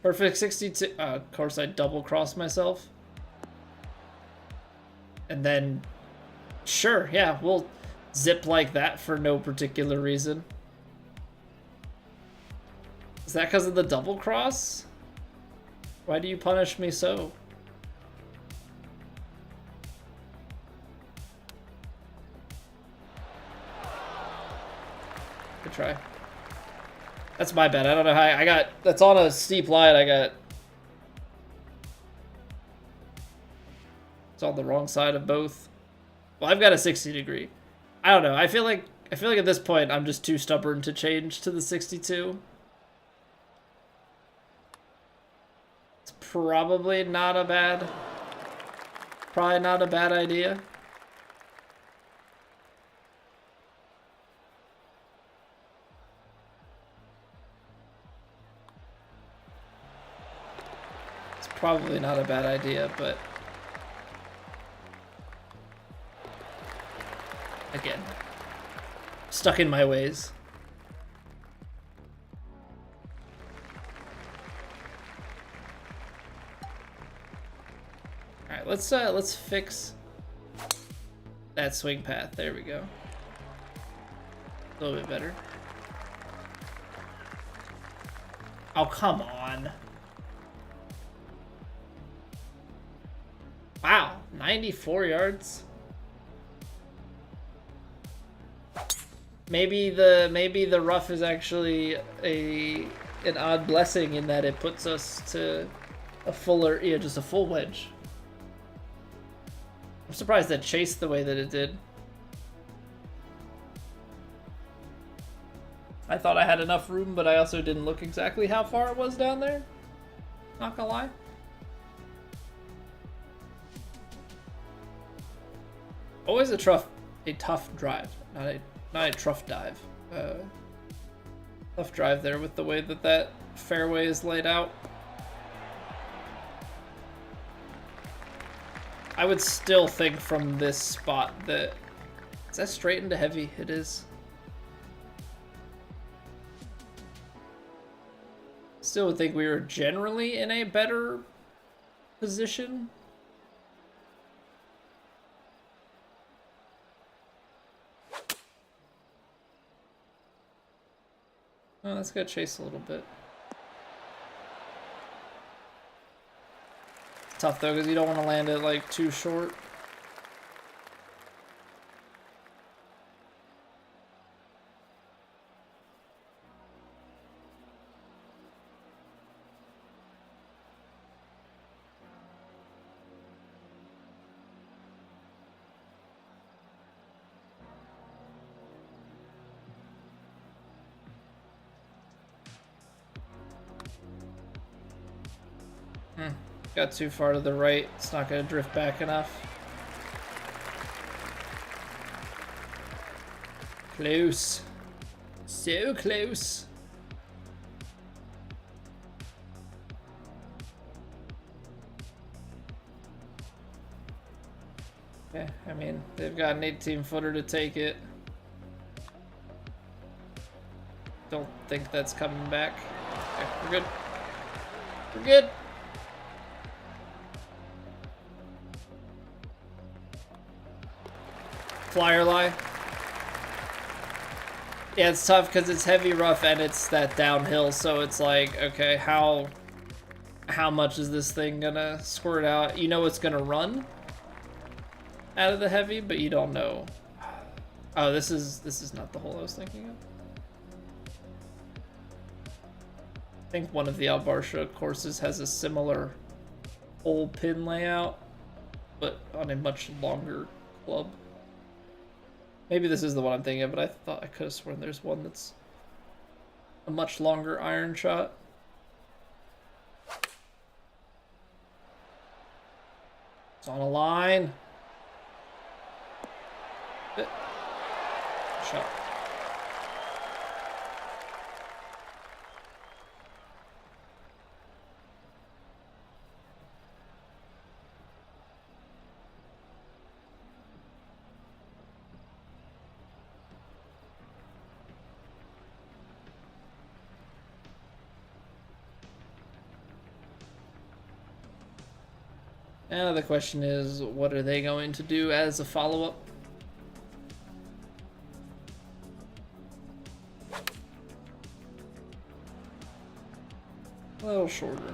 Perfect 62. Of course, I double crossed myself. And then, sure, yeah, we'll zip like that for no particular reason. Is that because of the double cross? Why do you punish me so? Good try. That's my bad. I don't know how I got... That's on a steep line. It's on the wrong side of both. Well, I've got a 60 degree. I don't know. I feel like at this point I'm just too stubborn to change to the 62. It's probably not a bad idea. Probably not a bad idea, but again, stuck in my ways. All right, let's fix that swing path. There we go. A little bit better. Oh, come on. Wow, 94 yards. Maybe the rough is actually an odd blessing in that it puts us to a fuller, yeah, just a full wedge. I'm surprised that chased the way that it did. I thought I had enough room, but I also didn't look exactly how far it was down there. Not gonna lie. Always a tough drive, not a trough dive. Tough drive there with the way that fairway is laid out. I would still think from this spot that... Is that straight into heavy? It is. Still would think we were generally in a better position. Oh, let's go chase a little bit. It's tough though, because you don't want to land it like too short. Got too far to the right. It's not going to drift back enough. Close. So close. Yeah, I mean, they've got an 18-footer to take it. Don't think that's coming back. Okay, we're good. We're good. Flyer lie. Yeah, it's tough because it's heavy rough and it's that downhill, so it's like, okay, how much is this thing gonna squirt out? You know it's gonna run out of the heavy, but you don't know. Oh, this is not the hole I was thinking of. I think one of the Albarsha courses has a similar hole pin layout, but on a much longer club. Maybe this is the one I'm thinking of, but I thought I could have sworn there's one that's a much longer iron shot. It's on a line. Shot. Now the question is, what are they going to do as a follow-up? A little shorter.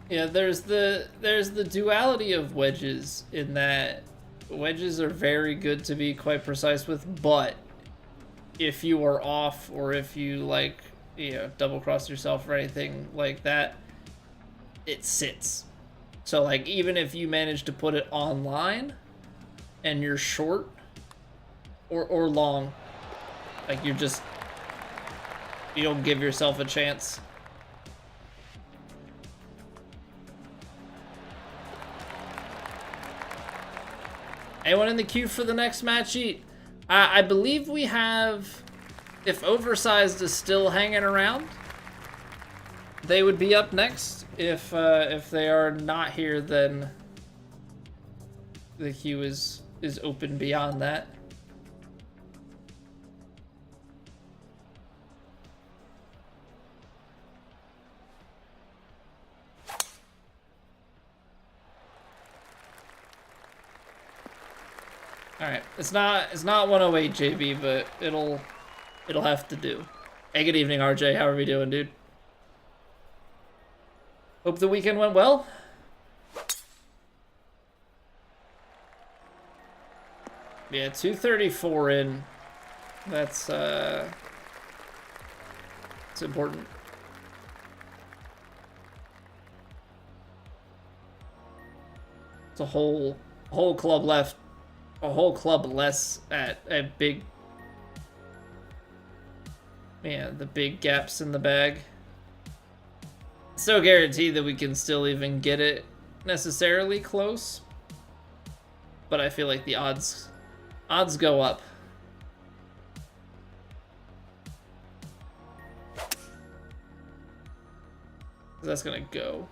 Yeah, there's the duality of wedges in that wedges are very good to be quite precise with, but if you are off or if you like, you know, double cross yourself or anything like that, it sits. So like even if you manage to put it on line and you're short or long, like you don't give yourself a chance. Anyone in the queue for the next match eat? I believe we have, if Oversized is still hanging around, they would be up next. If they are not here, then the queue is open beyond that. All right, it's not 108 JB, but it'll have to do. Hey, good evening, RJ. How are we doing, dude? Hope the weekend went well. Yeah, 234 in. That's it's important. It's a whole club left. A whole club less at a big. Yeah, the big gaps in the bag. So guaranteed that we can still even get it necessarily close. But I feel like the odds go up. That's gonna go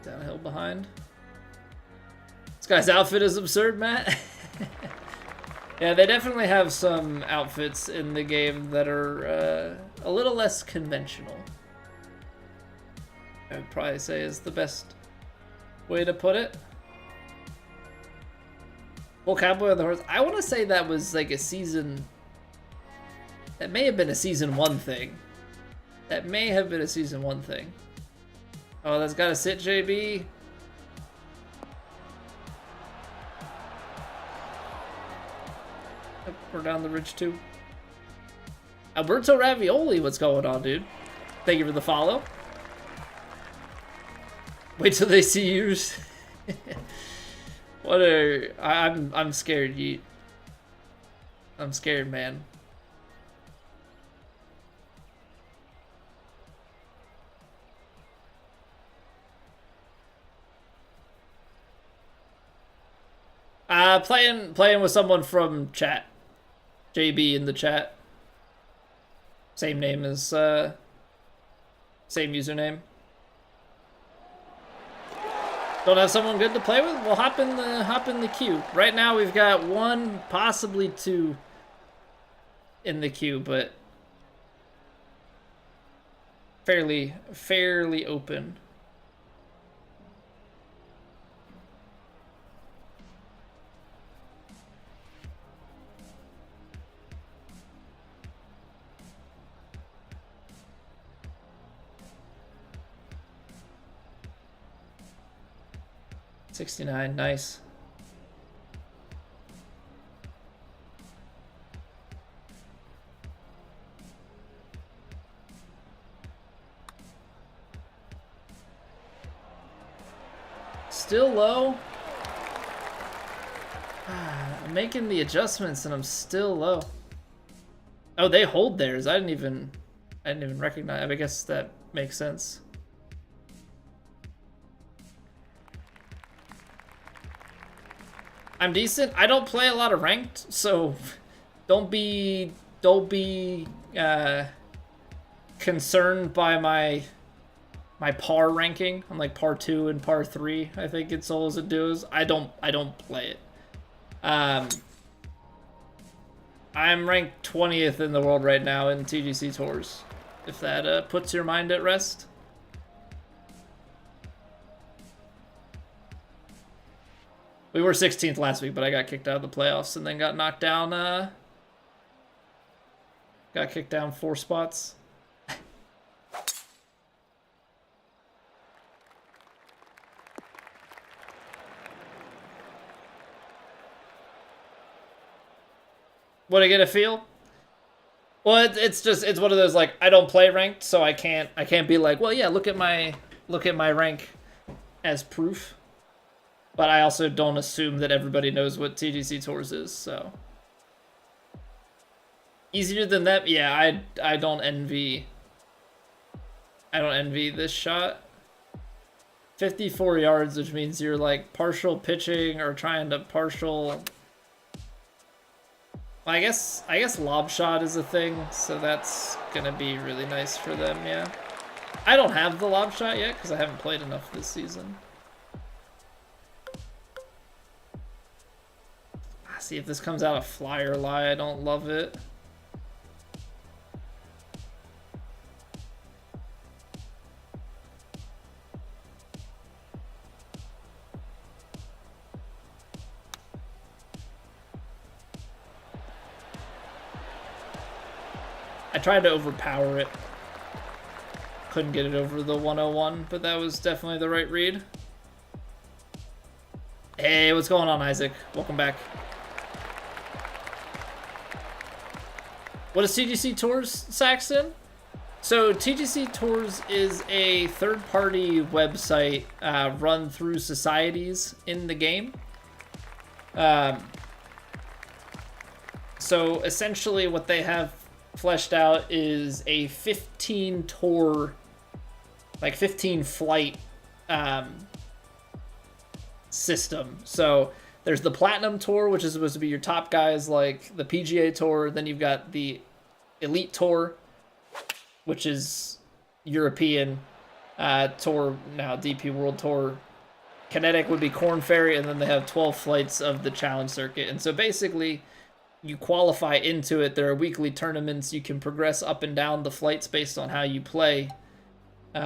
downhill behind. This guy's outfit is absurd, Matt. Yeah, they definitely have some outfits in the game that are a little less conventional. I would probably say is the best way to put it. Full cowboy on the horse. I want to say that was like a season. That may have been a season 1 thing. That may have been a season 1 thing. Oh, that's gotta sit, JB. We're down the ridge too. Alberto Ravioli, what's going on, dude? Thank you for the follow. Wait till they see yours. What are I'm scared, Yeet. I'm scared, man. Playing with someone from chat. JB in the chat. Same name as same username. Don't have someone good to play with? We'll hop in the queue. Right now we've got 1, possibly 2 in the queue, but fairly open. $69, nice. Still low. I'm making the adjustments and I'm still low. Oh, they hold theirs. I didn't even recognize. I guess that makes sense. I'm decent. I don't play a lot of ranked, so don't be concerned by my par ranking. I'm like par 2 and par 3. I think it's solos and duos. I don't play it. I'm ranked 20th in the world right now in TGC Tours. If that puts your mind at rest. We were 16th last week, but I got kicked out of the playoffs and then got knocked down. Got kicked down 4 spots. What I get a feel? Well, it's one of those, like, I don't play ranked, so I can't be like, well, yeah, look at my rank as proof. But I also don't assume that everybody knows what TGC Tours is, so. Easier than that? Yeah, I don't envy this shot. 54 yards, which means you're like partial pitching or trying to partial. Well, I guess lob shot is a thing, so that's gonna be really nice for them, yeah. I don't have the lob shot yet because I haven't played enough this season. See if this comes out a fly or lie. I don't love it. I tried to overpower it. Couldn't get it over the 101, but that was definitely the right read. Hey, what's going on, Isaac? Welcome back. What is TGC Tours, Saxon? So TGC Tours is a third-party website run through societies in the game. So essentially what they have fleshed out is a 15 tour, like 15 flight system. So there's the Platinum Tour, which is supposed to be your top guys like the PGA Tour. Then you've got the Elite Tour, which is European Tour, now DP World Tour. Kinetic would be Corn Ferry, and then they have 12 flights of the Challenge Circuit. And so basically, you qualify into it. There are weekly tournaments. You can progress up and down the flights based on how you play. You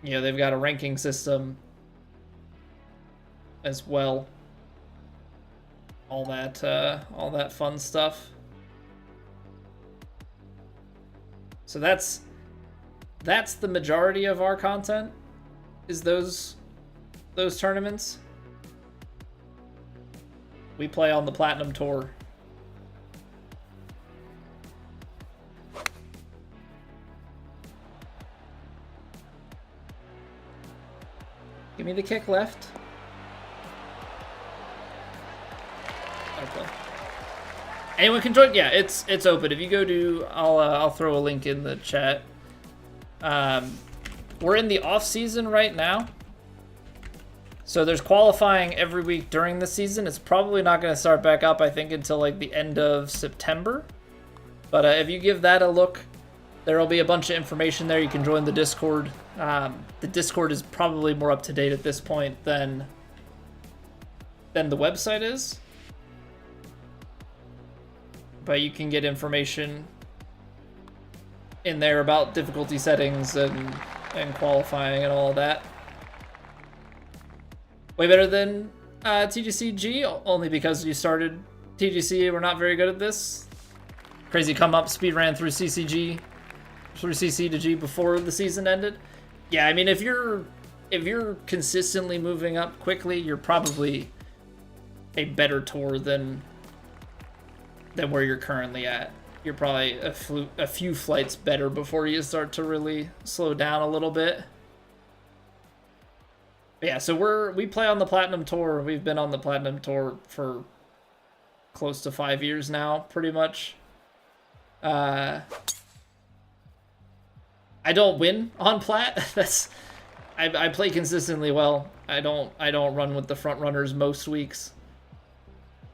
know, they've got a ranking system as well. All that fun stuff. So that's the majority of our content, is those tournaments. We play on the Platinum Tour. Give me the kick left. Okay. Anyone can join. Yeah, it's open. If you go to, I'll throw a link in the chat. We're in the off season right now, so there's qualifying every week during the season. It's probably not going to start back up, I think, until like the end of September. But if you give that a look, there'll be a bunch of information there. You can join the Discord. The Discord is probably more up to date at this point than the website is. But you can get information in there about difficulty settings and qualifying and all of that. Way better than TGC only because you started TGC. We're not very good at this. Crazy come up, speed ran through CCG, through CC to G before the season ended. Yeah, I mean, if you're consistently moving up quickly, you're probably a better tour than where you're currently at. You're probably a few flights better before you start to really slow down a little bit. But yeah, so we play on the Platinum Tour. We've been on the Platinum Tour for close to 5 years now, pretty much. I don't win on Plat. I play consistently well. I don't run with the front runners most weeks.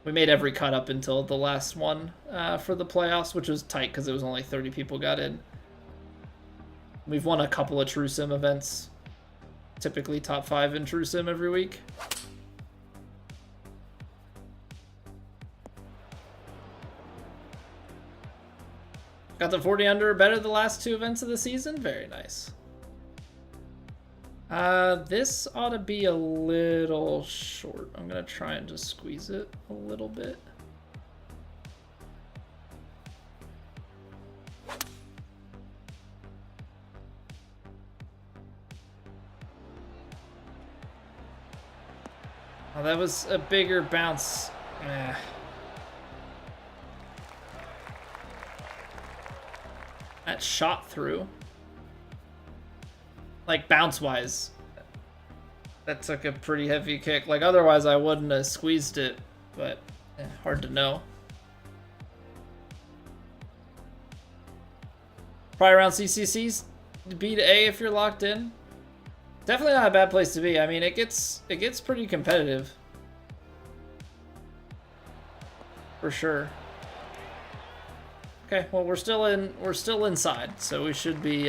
We made every cut up until the last one for the playoffs, which was tight because it was only 30 people got in. We've won a couple of True Sim events. Typically top 5 in True Sim every week. Got the 40 under, better the last 2 events of the season. Very nice. This ought to be a little short. I'm gonna try and just squeeze it a little bit. Oh, that was a bigger bounce. That shot through. Like, bounce-wise, that took a pretty heavy kick. Like, otherwise I wouldn't have squeezed it, but hard to know. Probably around CCC's B to A if you're locked in. Definitely not a bad place to be. I mean, it gets pretty competitive. For sure. Okay, well, we're still inside, so we should be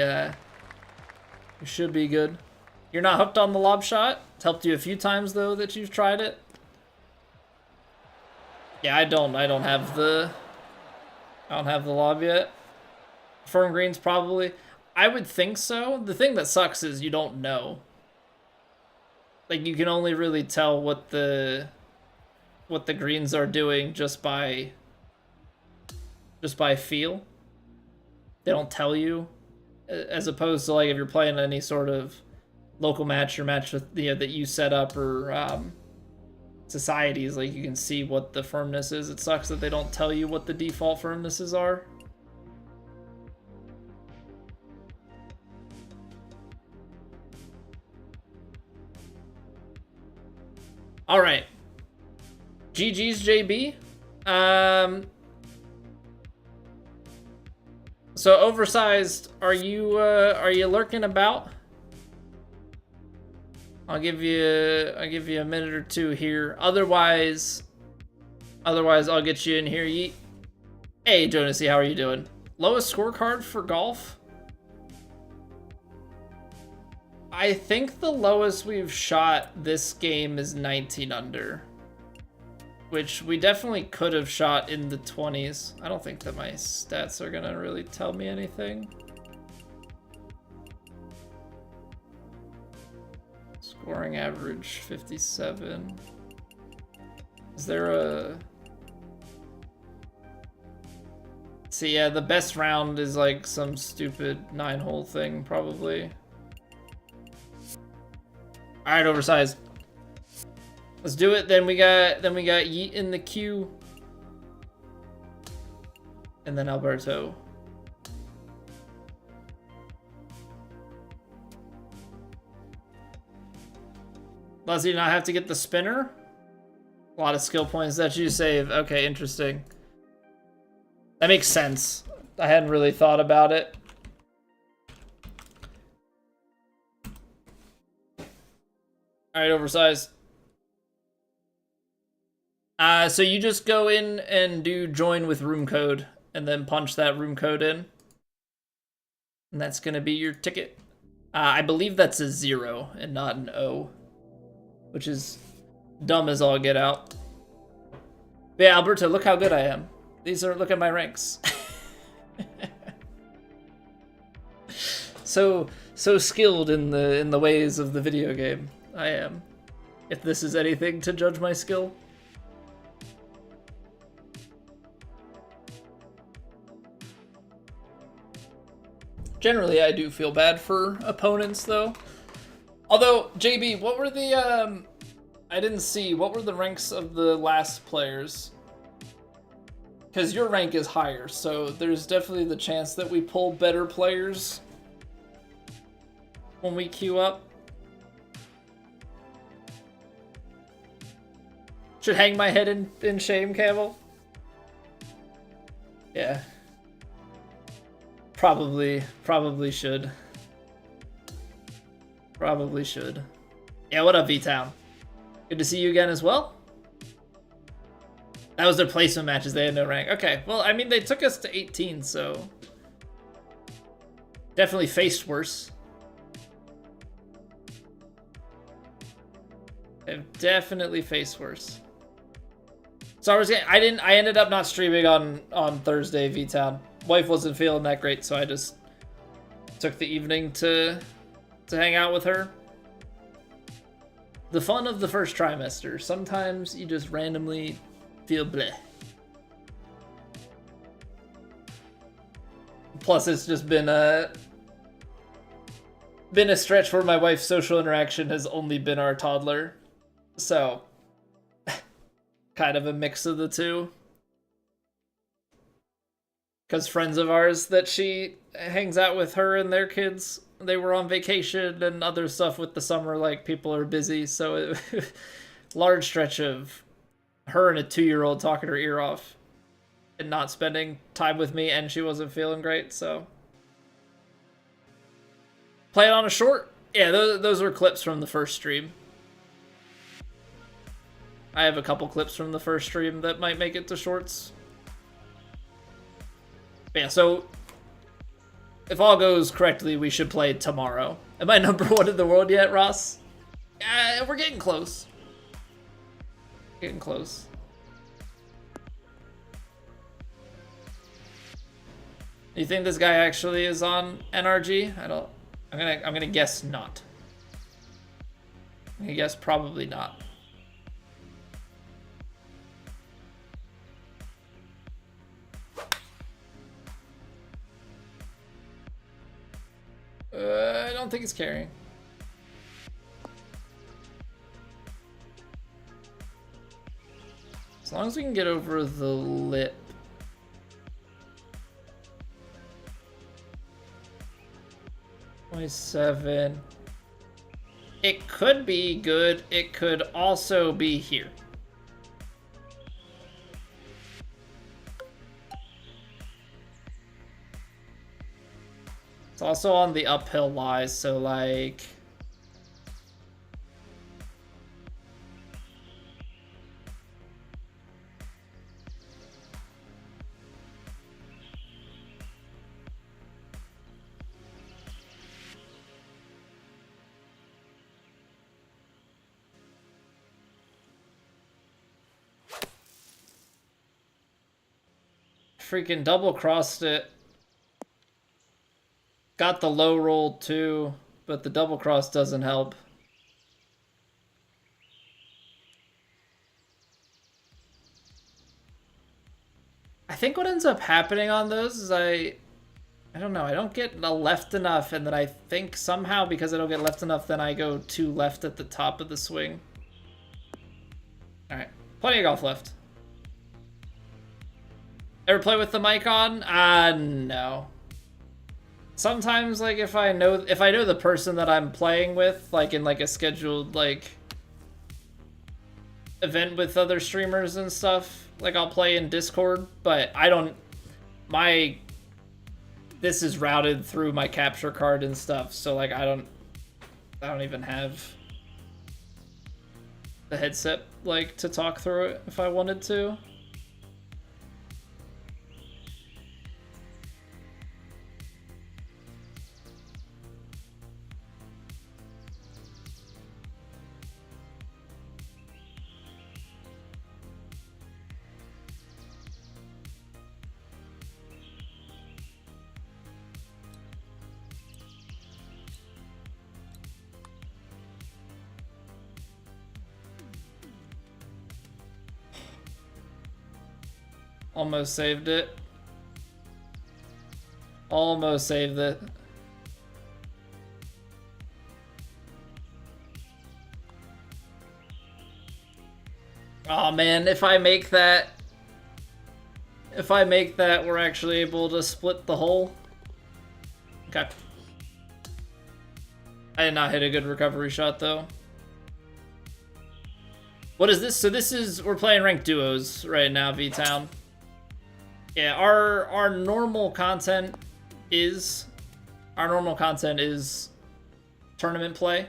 good. You're not hooked on the lob shot? It's helped you a few times though that you've tried it. Yeah, I don't have the lob yet. Firm greens probably. I would think so. The thing that sucks is you don't know. Like, you can only really tell what the greens are doing just by feel. They don't tell you as opposed to like if you're playing any sort of local match or match with that you set up or societies, like you can see what the firmness is. It sucks that they don't tell you what the default firmnesses are. All right, GG's JB. So oversized, are you lurking about? I'll give you a minute or two here. Otherwise I'll get you in here. Yeet. Hey Jonasy, how are you doing? Lowest scorecard for golf? I think the lowest we've shot this game is 19 under. Which we definitely could have shot in the 20s. I don't think that my stats are gonna really tell me anything. Scoring average 57. Is there a... See, yeah, the best round is like some stupid 9-hole thing, probably. Alright, oversized. Let's do it. Then we got Yeet in the queue. And then Alberto. Does he not have to get the spinner? A lot of skill points that you save. Okay, interesting. That makes sense. I hadn't really thought about it. Alright, oversized. So you just go in and do join with room code and then punch that room code in. And that's gonna be your ticket. I believe that's a 0 and not an O, which is dumb as all get out. But yeah, Alberto, look how good I am. Look at my ranks. so skilled in the ways of the video game. I am. If this is anything to judge my skill. Generally, I do feel bad for opponents, though. Although, JB, what were the, I didn't see, what were the ranks of the last players? Because your rank is higher, so there's definitely the chance that we pull better players when we queue up. Should hang my head in shame, Camel? Yeah. Probably should. Probably should. Yeah, what up, V-Town? Good to see you again as well. That was their placement matches. They had no rank. Okay, well, I mean, they took us to 18, so... Definitely faced worse. They've definitely faced worse. So I ended up not streaming on Thursday, V-Town. Wife wasn't feeling that great, so I just took the evening to hang out with her. The fun of the first trimester. Sometimes you just randomly feel bleh. Plus, it's just been a stretch where my wife's social interaction has only been our toddler. So, kind of a mix of the two. Because friends of ours that she hangs out with, her and their kids, they were on vacation and other stuff with the summer, like people are busy. So large stretch of her and a 2-year-old talking her ear off and not spending time with me, and she wasn't feeling great, so. Play it on a short? Yeah, those were clips from the first stream. I have a couple clips from the first stream that might make it to shorts. Yeah, so if all goes correctly, we should play tomorrow. Am I number 1 in the world yet, Ross? We're getting close. Getting close. You think this guy actually is on NRG? I'm gonna guess not. I'm gonna guess probably not. I don't think it's carrying. As long as we can get over the lip. .7. It could be good. It could also be here. It's also on the uphill lie, so like... Freaking double crossed it. Got the low roll too, but the double cross doesn't help. I think what ends up happening on those is I don't know, I don't get a left enough, and then I think somehow because I don't get left enough, then I go too left at the top of the swing. Alright, plenty of golf left. Ever play with the mic on? No. Sometimes, like, if I know the person that I'm playing with, like in like a scheduled like event with other streamers and stuff, like I'll play in Discord, but I don't. This is routed through my capture card and stuff, so like I don't even have the headset like to talk through it if I wanted to. Almost saved it. Almost saved it. Oh man, if I make that, we're actually able to split the hole. Okay. I did not hit a good recovery shot though. What is this? So this is, we're playing ranked duos right now, V-Town. Yeah, our normal content is tournament play.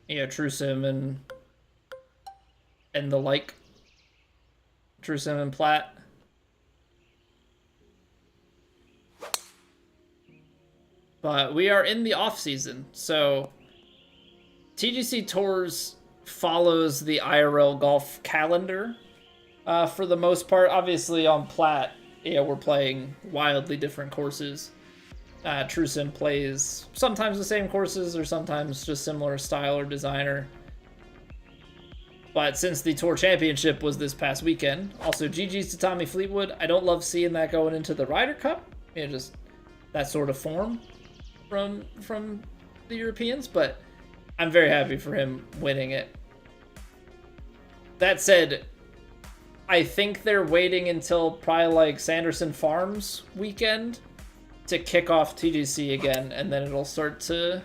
Yeah, True Sim and the like. True Sim and Plat. But we are in the off season, so TGC Tours follows the IRL golf calendar. For the most part, obviously on Plat, yeah, we're playing wildly different courses. True Sim plays sometimes the same courses or sometimes just similar style or designer. But since the Tour Championship was this past weekend, also GG's to Tommy Fleetwood. I don't love seeing that going into the Ryder Cup. You know, just that sort of form from the Europeans, but I'm very happy for him winning it. That said, I think they're waiting until probably like Sanderson Farms weekend to kick off TGC again, and then it'll start to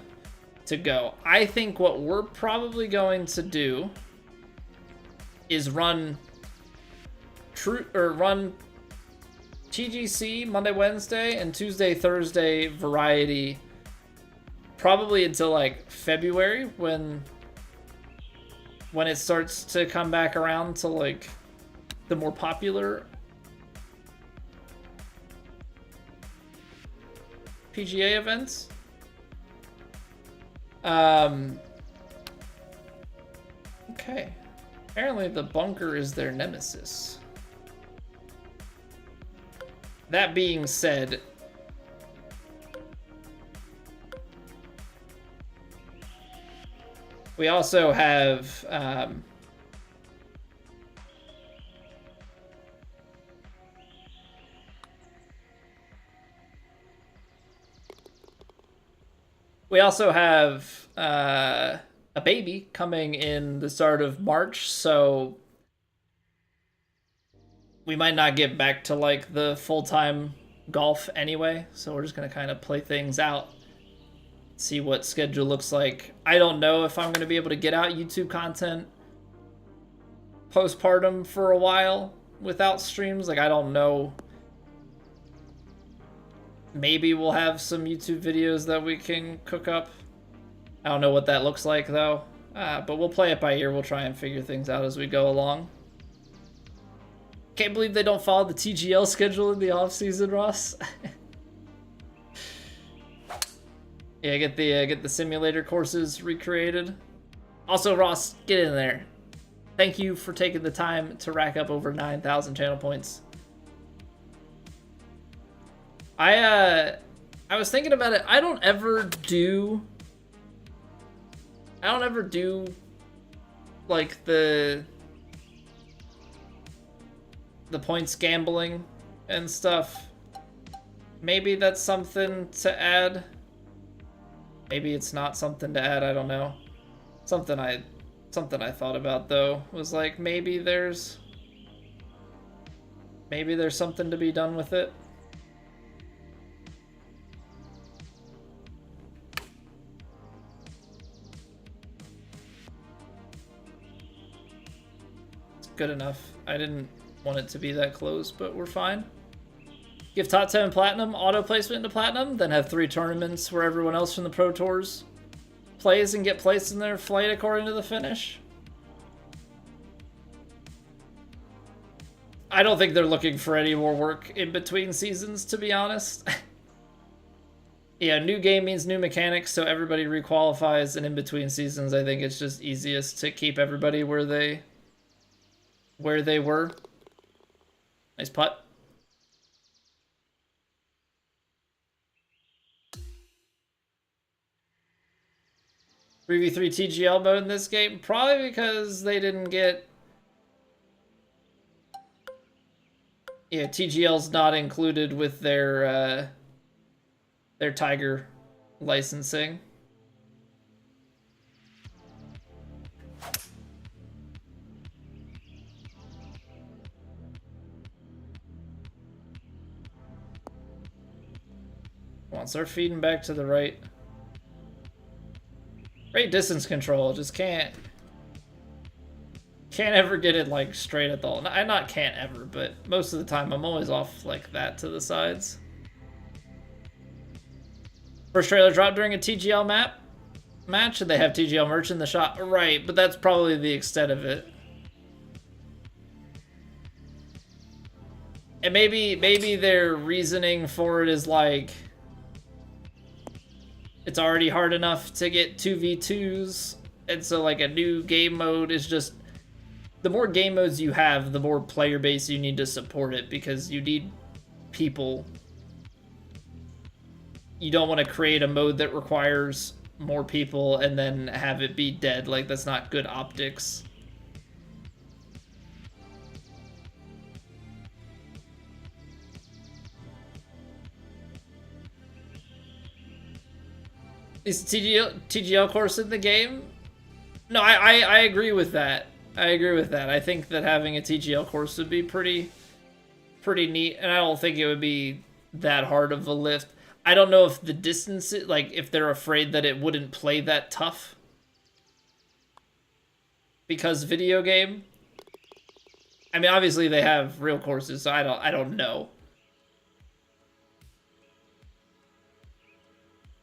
go. I think what we're probably going to do is run TGC Monday, Wednesday, and Tuesday, Thursday variety, probably until like February when it starts to come back around to like the more popular PGA events. Okay. Apparently the bunker is their nemesis. That being said, we also have We also have a baby coming in the start of March, so we might not get back to like the full-time golf anyway. So we're just gonna kind of play things out, see what schedule looks like. I don't know if I'm gonna be able to get out YouTube content postpartum for a while without streams. Like, I don't know. Maybe we'll have some YouTube videos that we can cook up. I don't know what that looks like, though. But we'll play it by ear. We'll try and figure things out as we go along. Can't believe they don't follow the TGL schedule in the off-season, Ross. Yeah, get the simulator courses recreated. Also, Ross, get in there. Thank you for taking the time to rack up over 9,000 channel points. I was thinking about it. I don't ever do like the points gambling and stuff. Maybe that's something to add. Maybe it's not something to add, I don't know. Something I thought about though was like maybe there's something to be done with it. Good enough. I didn't want it to be that close, but we're fine. Give top 10 platinum, auto placement into platinum, then have 3 tournaments where everyone else from the Pro Tours plays and get placed in their flight according to the finish. I don't think they're looking for any more work in between seasons, to be honest. Yeah, new game means new mechanics, so everybody requalifies, and in between seasons, I think it's just easiest to keep everybody where they were. Nice putt. Three 3 TGL mode in this game, probably because they didn't get. Yeah, TGL's not included with their Tiger licensing. Come on, start feeding back to the right. Great distance control, just can't ever get it like straight at the hole. I not can't ever, but most of the time I'm always off like that to the sides. First trailer dropped during a TGL match, and they have TGL merch in the shop. Right, but that's probably the extent of it. And maybe their reasoning for it is like, it's already hard enough to get 2v2s, and so like a new game mode is just, the more game modes you have, the more player base you need to support it, because you need people. You don't want to create a mode that requires more people and then have it be dead. Like, that's not good optics. Is TGL course in the game? No, I agree with that. I agree with that. I think that having a TGL course would be pretty neat, and I don't think it would be that hard of a lift. I don't know if the distance, like, if they're afraid that it wouldn't play that tough because video game. I mean, obviously they have real courses, so I don't know.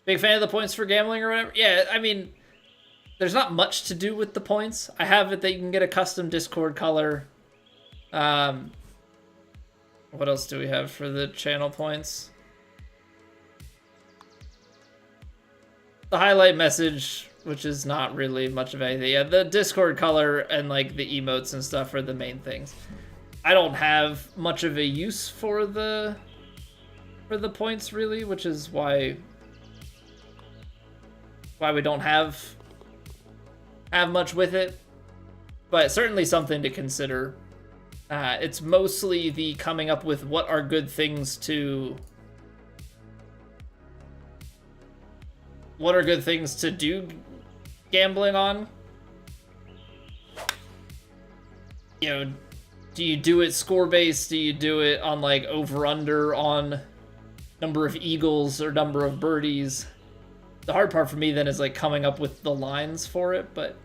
Big fan of the points for gambling or whatever? Yeah, I mean, there's not much to do with the points. I have it that you can get a custom Discord color. What else do we have for the channel points? The highlight message, which is not really much of anything. Yeah, the Discord color and like the emotes and stuff are the main things. I don't have much of a use for the points really, which is why we don't have much with it, but certainly something to consider. It's mostly the coming up with what are good things to what are good things to do gambling on? You know, do you do it score-based? Do you do it on, like, over-under on number of eagles or number of birdies? The hard part for me then is, like, coming up with the lines for it, but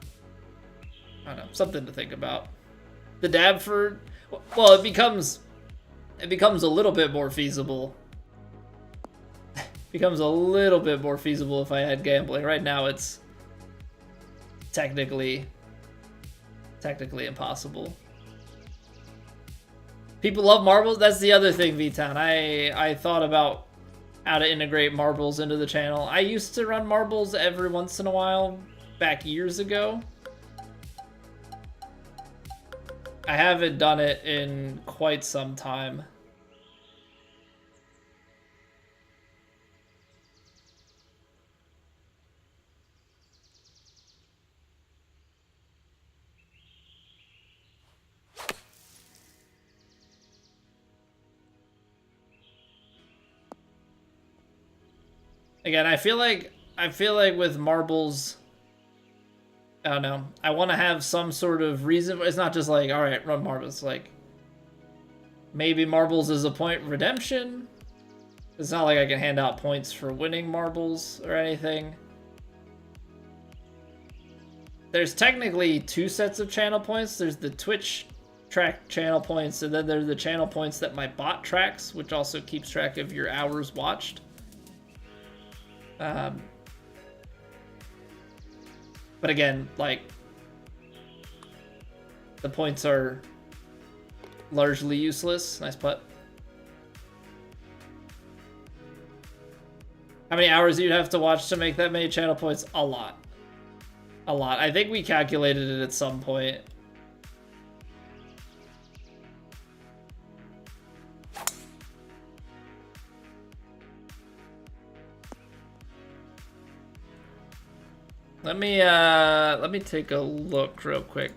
I don't know, something to think about. The dab for, well, it becomes a little bit more feasible. Becomes a little bit more feasible if I had gambling. Right now it's technically impossible. People love marbles. That's the other thing, V-Town. I thought about how to integrate marbles into the channel. I used to run marbles every once in a while back years ago. I haven't done it in quite some time. Again, I feel like with marbles, I don't know, I want to have some sort of reason. It's not just like, all right, run marbles. Like, maybe marbles is a point redemption. It's not like I can hand out points for winning marbles or anything. There's technically two sets of channel points. There's the Twitch track channel points, and then there's the channel points that my bot tracks, which also keeps track of your hours watched. But again, like, the points are largely useless. Nice putt. How many hours do you have to watch to make that many channel points? A lot. A lot. I think we calculated it at some point. Let me take a look real quick.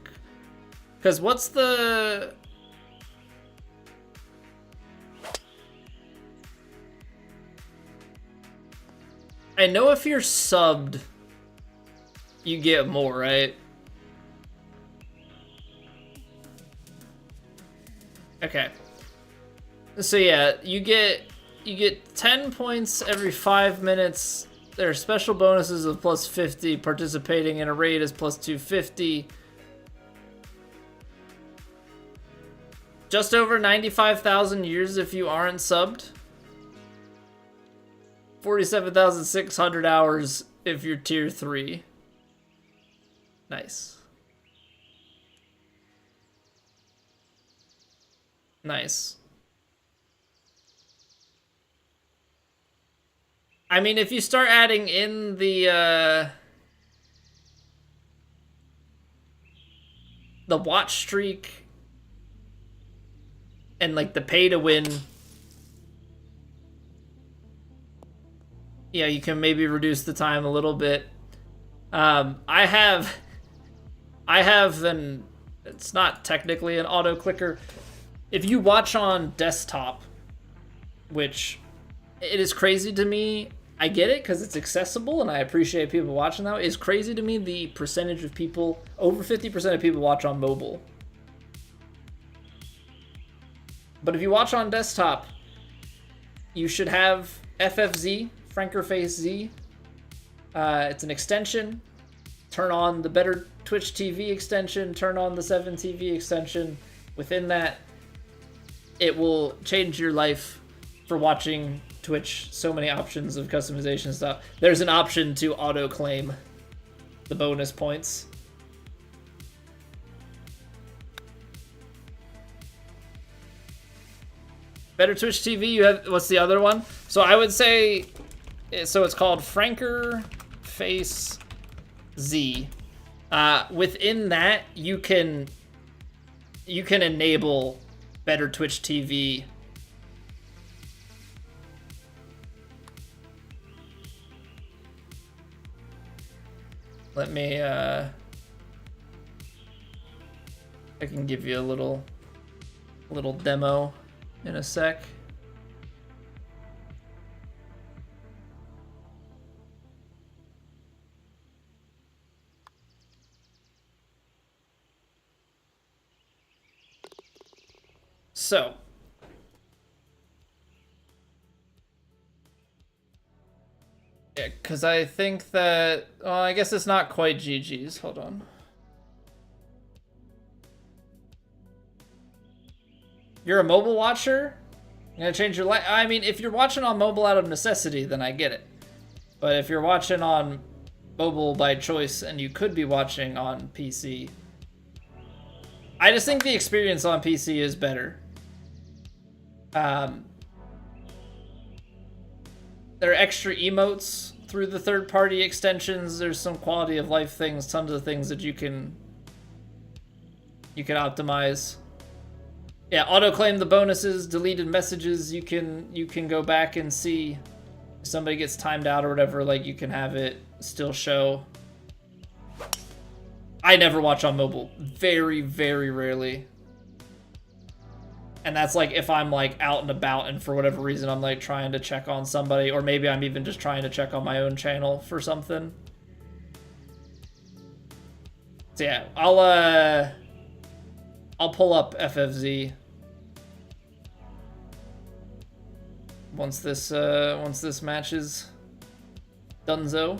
Cause what's the I know if you're subbed, you get more, right? Okay. So yeah, you get 10 points every 5 minutes. There are special bonuses of plus 50. Participating in a raid is plus 250. Just over 95,000 years if you aren't subbed. 47,600 hours if you're tier 3. Nice. Nice. I mean, if you start adding in the watch streak and like the pay to win, yeah, you can maybe reduce the time a little bit. I have an, it's not technically an auto clicker. If you watch on desktop, which it is crazy to me, I get it because it's accessible and I appreciate people watching that. It's crazy to me the percentage of people, over 50% of people watch on mobile. But if you watch on desktop, you should have FFZ, Frankerface Z. It's an extension. Turn on the Better Twitch TV extension, turn on the 7 TV extension. Within that, it will change your life for watching Twitch. So many options of customization stuff. There's an option to auto claim the bonus points. Better Twitch TV, you have, what's the other one? So I would say, so it's called Frankerface Z. Within that, you can enable Better Twitch TV. Let me, I can give you a little demo in a sec. So, yeah, because I think that, well, I guess it's not quite GG's. Hold on. You're a mobile watcher? You're gonna change your life? I mean, if you're watching on mobile out of necessity, then I get it. But if you're watching on mobile by choice and you could be watching on PC, I just think the experience on PC is better. There are extra emotes through the third-party extensions. There's some quality of life things, tons of things that you can optimize. Yeah, auto-claim the bonuses, deleted messages. You can go back and see if somebody gets timed out or whatever. Like, you can have it still show. I never watch on mobile. Very, very rarely. And that's like if I'm like out and about and for whatever reason I'm like trying to check on somebody, or maybe I'm even just trying to check on my own channel for something. So yeah, I'll pull up FFZ once this match is donezo.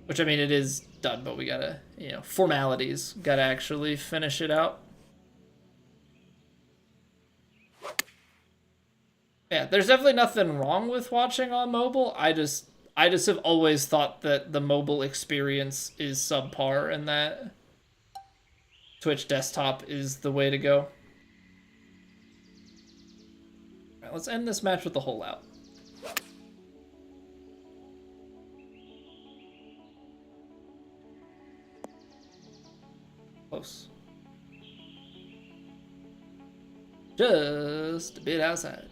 Which, I mean, it is done, but we gotta, you know, formalities. Gotta actually finish it out. Yeah, there's definitely nothing wrong with watching on mobile. I just have always thought that the mobile experience is subpar and that Twitch desktop is the way to go. All right, let's end this match with the hole out. Close. Just a bit outside.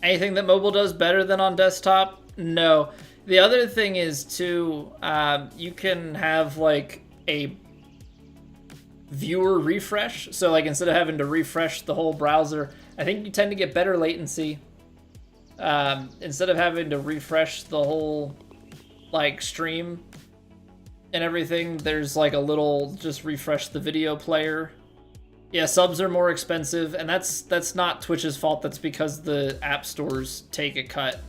Anything that mobile does better than on desktop? No. The other thing is too, you can have like a viewer refresh. So like instead of having to refresh the whole browser, I think you tend to get better latency. Instead of having to refresh the whole like stream and everything, there's like a little just refresh the video player. Yeah, subs are more expensive, and that's not Twitch's fault. That's because the app stores take a cut.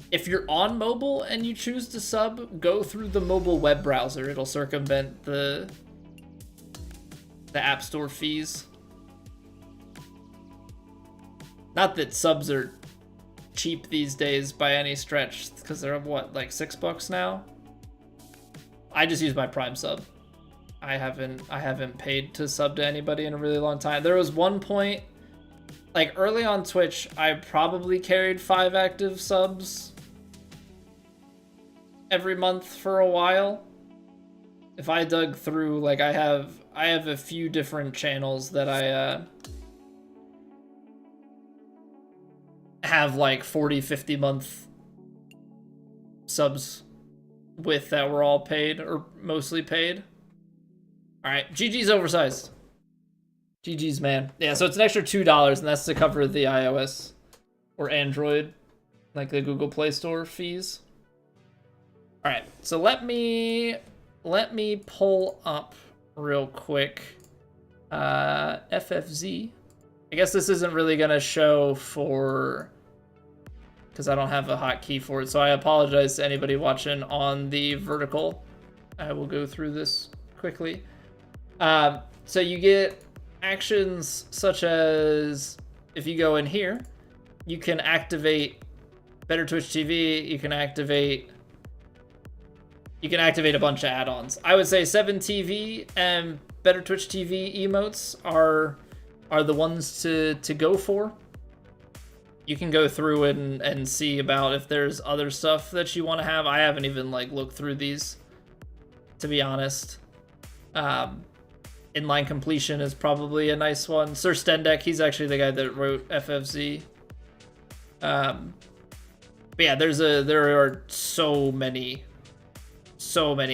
If you're on mobile and you choose to sub, go through the mobile web browser. It'll circumvent the app store fees. Not that subs are cheap these days by any stretch, because they're what, like $6 now? I just use my Prime sub. I haven't paid to sub to anybody in a really long time. There was one point, like early on Twitch, I probably carried 5 active subs every month for a while. If I dug through, like I have a few different channels that I have like 40, 50 month subs with that were all paid or mostly paid. All right, GG's oversized. GG's, man. Yeah, so it's an extra $2, and that's to cover the iOS or Android, like the Google Play Store fees. All right, so let me pull up real quick FFZ. I guess this isn't really gonna show for, because I don't have a hotkey for it, so I apologize to anybody watching on the vertical. I will go through this quickly. So you get actions such as, if you go in here, you can activate Better Twitch TV, you can activate a bunch of add-ons. I would say 7TV and Better Twitch TV emotes are the ones to go for. You can go through and see about if there's other stuff that you want to have. I haven't even like looked through these, to be honest. Inline completion is probably a nice one. Sir Stendek, he's actually the guy that wrote FFZ. But yeah, there are so many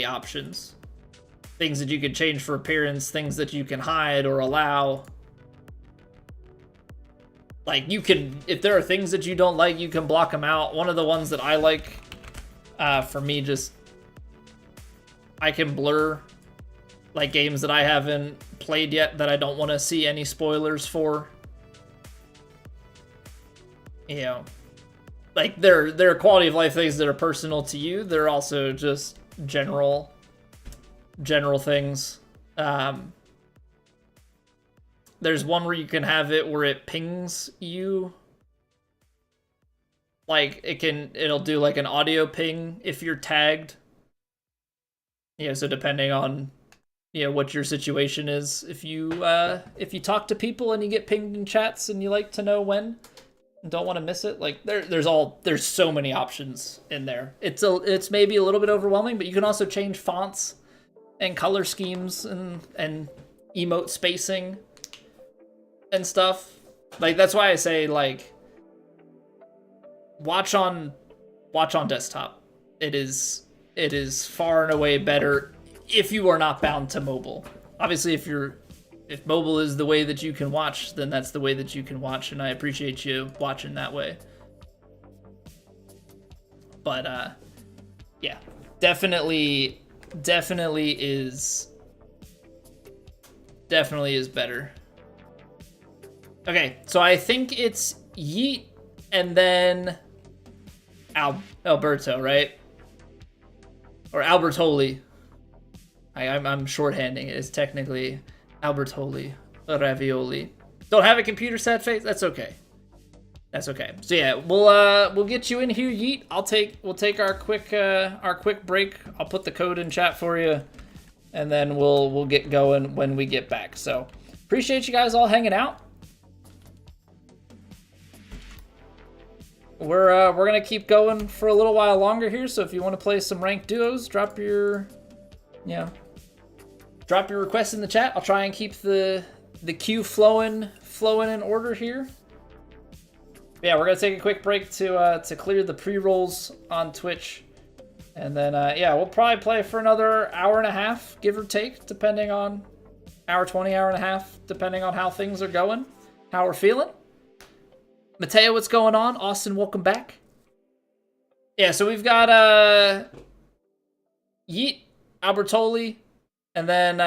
options. Things that you can change for appearance, things that you can hide or allow. Like, you can, if there are things that you don't like, you can block them out. One of the ones that I like, for me, just, I can blur, like, games that I haven't played yet that I don't want to see any spoilers for. You know, like, there are quality of life things that are personal to you. They're also just general things. There's one where you can have it where it pings you. Like, it'll do like an audio ping if you're tagged. Yeah, so depending on, you know, what your situation is, if you talk to people and you get pinged in chats and you like to know when and don't want to miss it, like, there's so many options in there. It's maybe a little bit overwhelming, but you can also change fonts and color schemes and emote spacing and stuff. Like, that's why I say, like, watch on desktop. It is far and away better if you are not bound to mobile. Obviously, if mobile is the way that you can watch, then that's the way that you can watch, and I appreciate you watching that way. But yeah, definitely is better. Okay, so I think it's Yeet and then Alberto, right? Or Albertoli. I'm shorthanding it. It's technically Albertoli Ravioli. Don't have a computer sad face? That's okay. That's okay. So yeah, we'll get you in here, Yeet. We'll take our quick break. I'll put the code in chat for you, and then we'll get going when we get back. So appreciate you guys all hanging out. We're gonna keep going for a little while longer here, so if you want to play some ranked duos, drop your requests in the chat. I'll try and keep the queue flowing in order here. But yeah, we're gonna take a quick break to clear the pre-rolls on Twitch, and then yeah, we'll probably play for another hour and a half, give or take, depending on hour 20, hour and a half, depending on how things are going, how we're feeling. Mateo, what's going on? Austin, welcome back. Yeah, so we've got Yeet, Albertoli, and then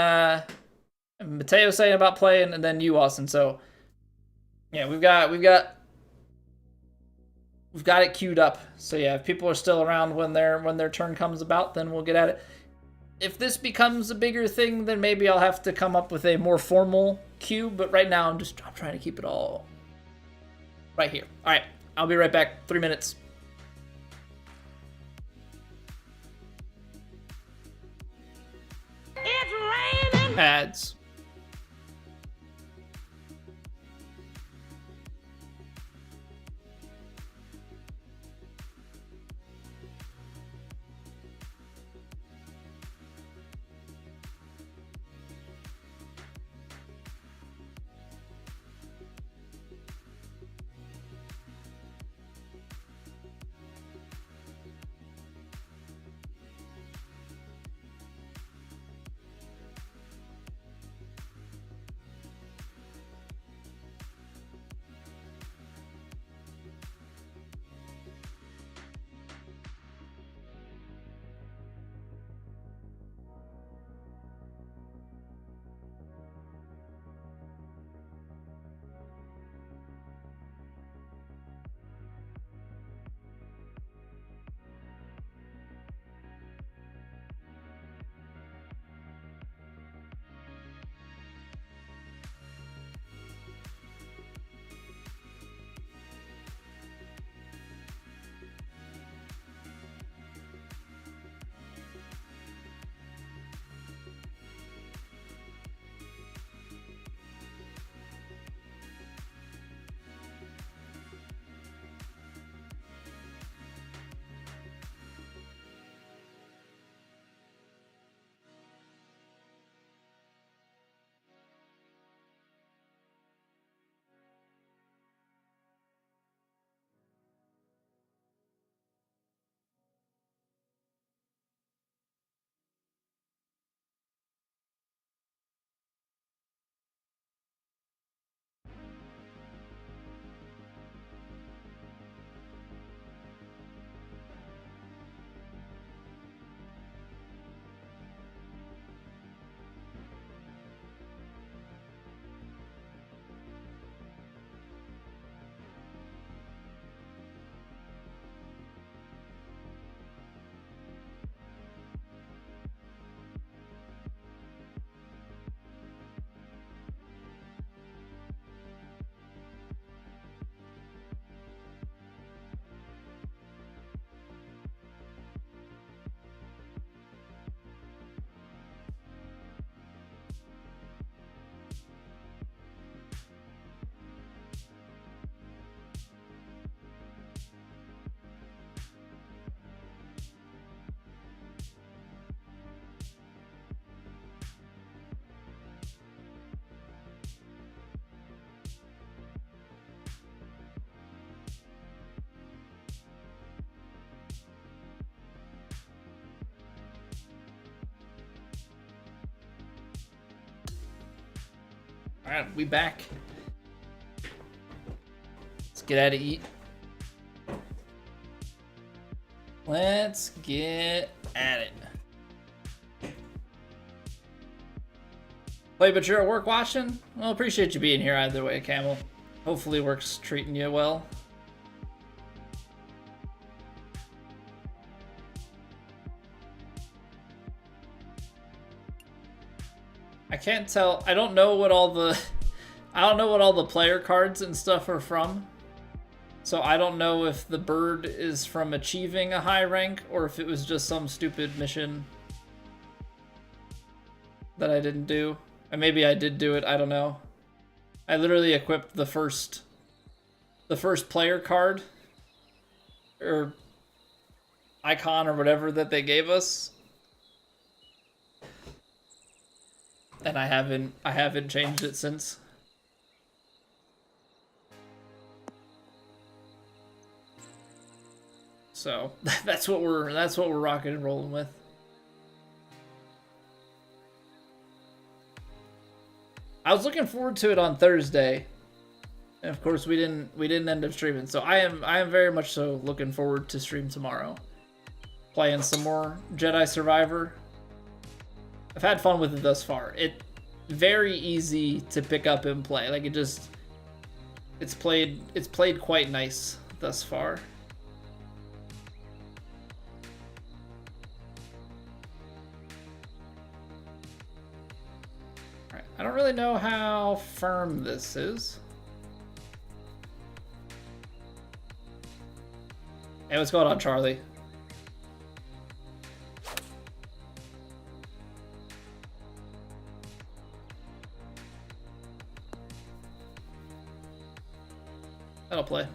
Mateo saying about playing, and then you, Austin. So yeah, we've got it queued up. So yeah, if people are still around when their turn comes about, then we'll get at it. If this becomes a bigger thing, then maybe I'll have to come up with a more formal queue. But right now, I'm trying to keep it all right here. All right, I'll be right back. 3 minutes. It's raining. Ads. Alright, we back. Let's get at it, eat. Let's get at it. Play, but you're at work watching? Well, appreciate you being here either way, Camel. Hopefully work's treating you well. I can't tell. I don't know what all the player cards and stuff are from. So I don't know if the bird is from achieving a high rank or if it was just some stupid mission that I didn't do. Or maybe I did do it, I don't know. I literally equipped the first player card or icon or whatever that they gave us. And I haven't changed it since. So that's what we're rocking and rolling with. I was looking forward to it on Thursday, and of course we didn't end up streaming. So I am very much so looking forward to stream tomorrow, playing some more Jedi Survivor. I've had fun with it thus far. It's very easy to pick up and play. Like it's played quite nice thus far. All right, I don't really know how firm this is. Hey, what's going on, Charlie? That'll play.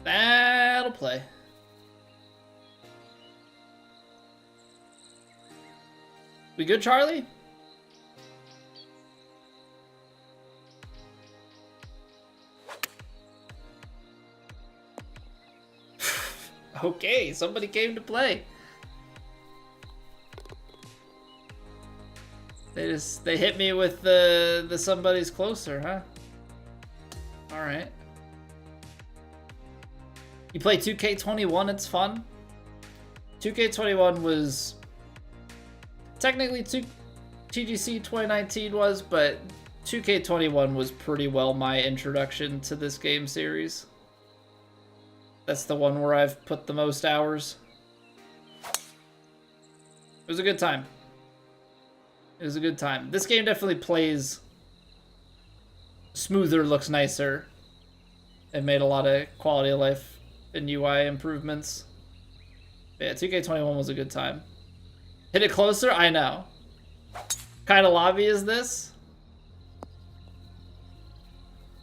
That'll play. We good, Charlie? Okay, somebody came to play. They hit me with the somebody's closer, huh? All right. You play 2K21, it's fun. 2K21 was technically TGC 2019 was, but 2K21 was pretty well my introduction to this game series. That's the one where I've put the most hours. It was a good time. It was a good time. This game definitely plays smoother, looks nicer. It made a lot of quality of life and UI improvements. Yeah, 2K21 was a good time. Hit it closer? I know. Kind of lobby is this?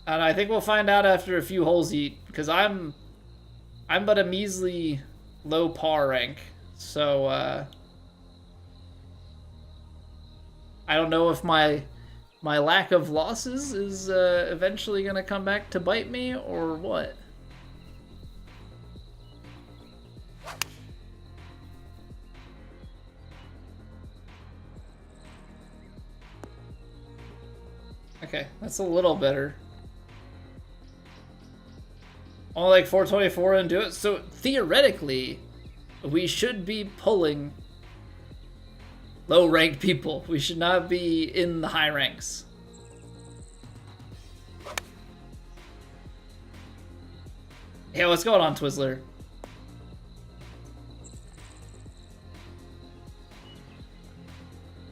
And I think we'll find out after a few holes eat, because I'm but a measly low par rank. So I don't know if my lack of losses is eventually gonna come back to bite me or what. Okay, that's a little better. Only like 424 and do it. So theoretically, we should be pulling low-ranked people. We should not be in the high ranks. Yeah, what's going on, Twizzler?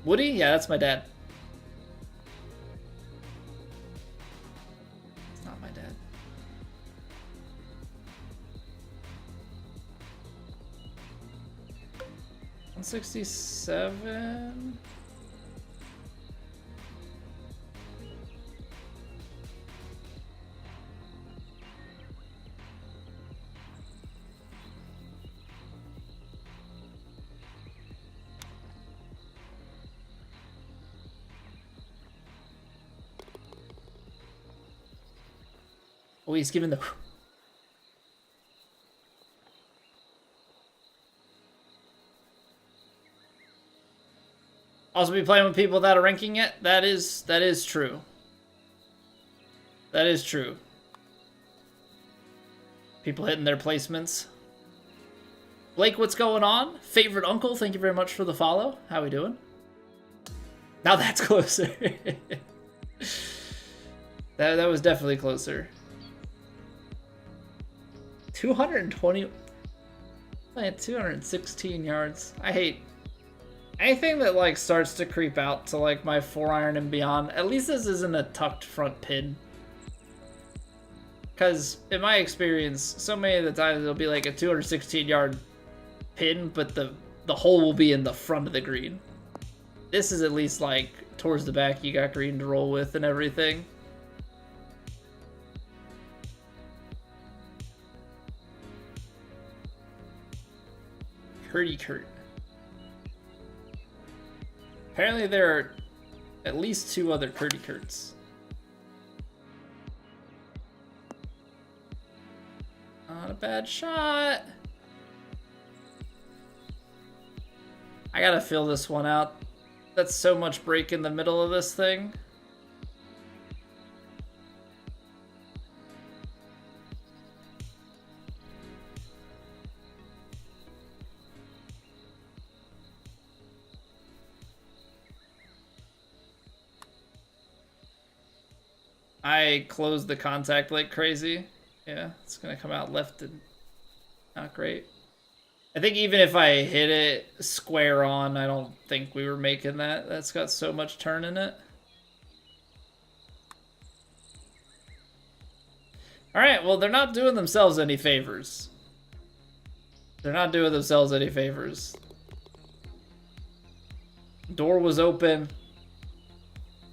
Woody? Yeah, that's my dad. It's not my dad. $167. Oh, he's giving the... Also be playing with people that are ranking it. That is true. That is true. People hitting their placements. Blake, what's going on? Favorite uncle, thank you very much for the follow. How we doing? Now that's closer. that was definitely closer. 220. 216 yards. I hate anything that like starts to creep out to like my 4-iron and beyond. At least this isn't a tucked front pin. Because in my experience, so many of the times it'll be like a 216-yard pin, but the hole will be in the front of the green. This is at least like towards the back. You got green to roll with and everything. Curdy Kurt. Apparently there are at least 2 other Curdy Kurts. Not a bad shot. I gotta fill this one out. That's so much break in the middle of this thing. I closed the contact like crazy. Yeah, it's gonna come out left and not great. I think even if I hit it square on, I don't think we were making that. That's got so much turn in it. Alright, well, they're not doing themselves any favors. They're not doing themselves any favors. Door was open.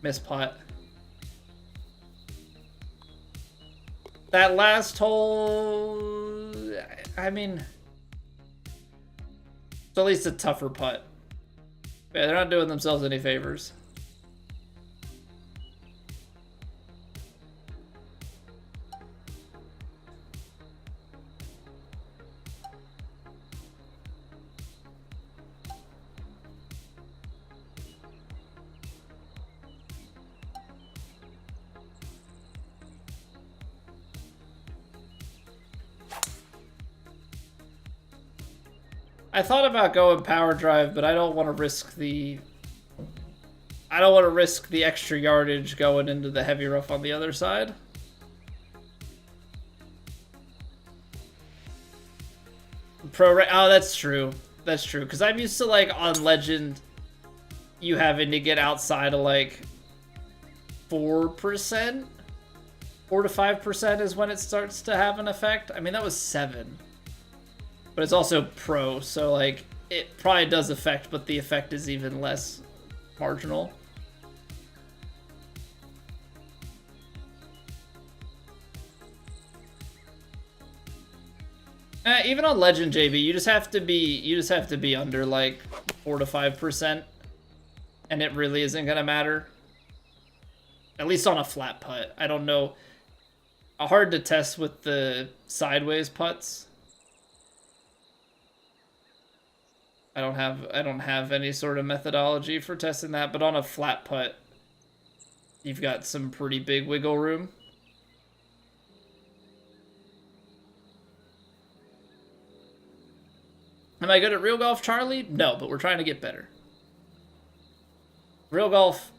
Miss putt. That last hole, I mean, it's at least a tougher putt. Yeah, they're not doing themselves any favors. I thought about going power drive, but I don't want to risk the extra yardage going into the heavy rough on the other side. Oh, that's true. That's true. Because I'm used to, like, on Legend, you having to get outside of, like, 4%? 4 to 5% is when it starts to have an effect. I mean, that was 7. But it's also pro, so, like, it probably does affect, but the effect is even less marginal. Even on Legend, JB, you just have to be under like 4 to 5%, and it really isn't gonna matter. At least on a flat putt. I don't know. Hard to test with the sideways putts. I don't have any sort of methodology for testing that, but on a flat putt, you've got some pretty big wiggle room. Am I good at real golf, Charlie? No, but we're trying to get better. Real golf,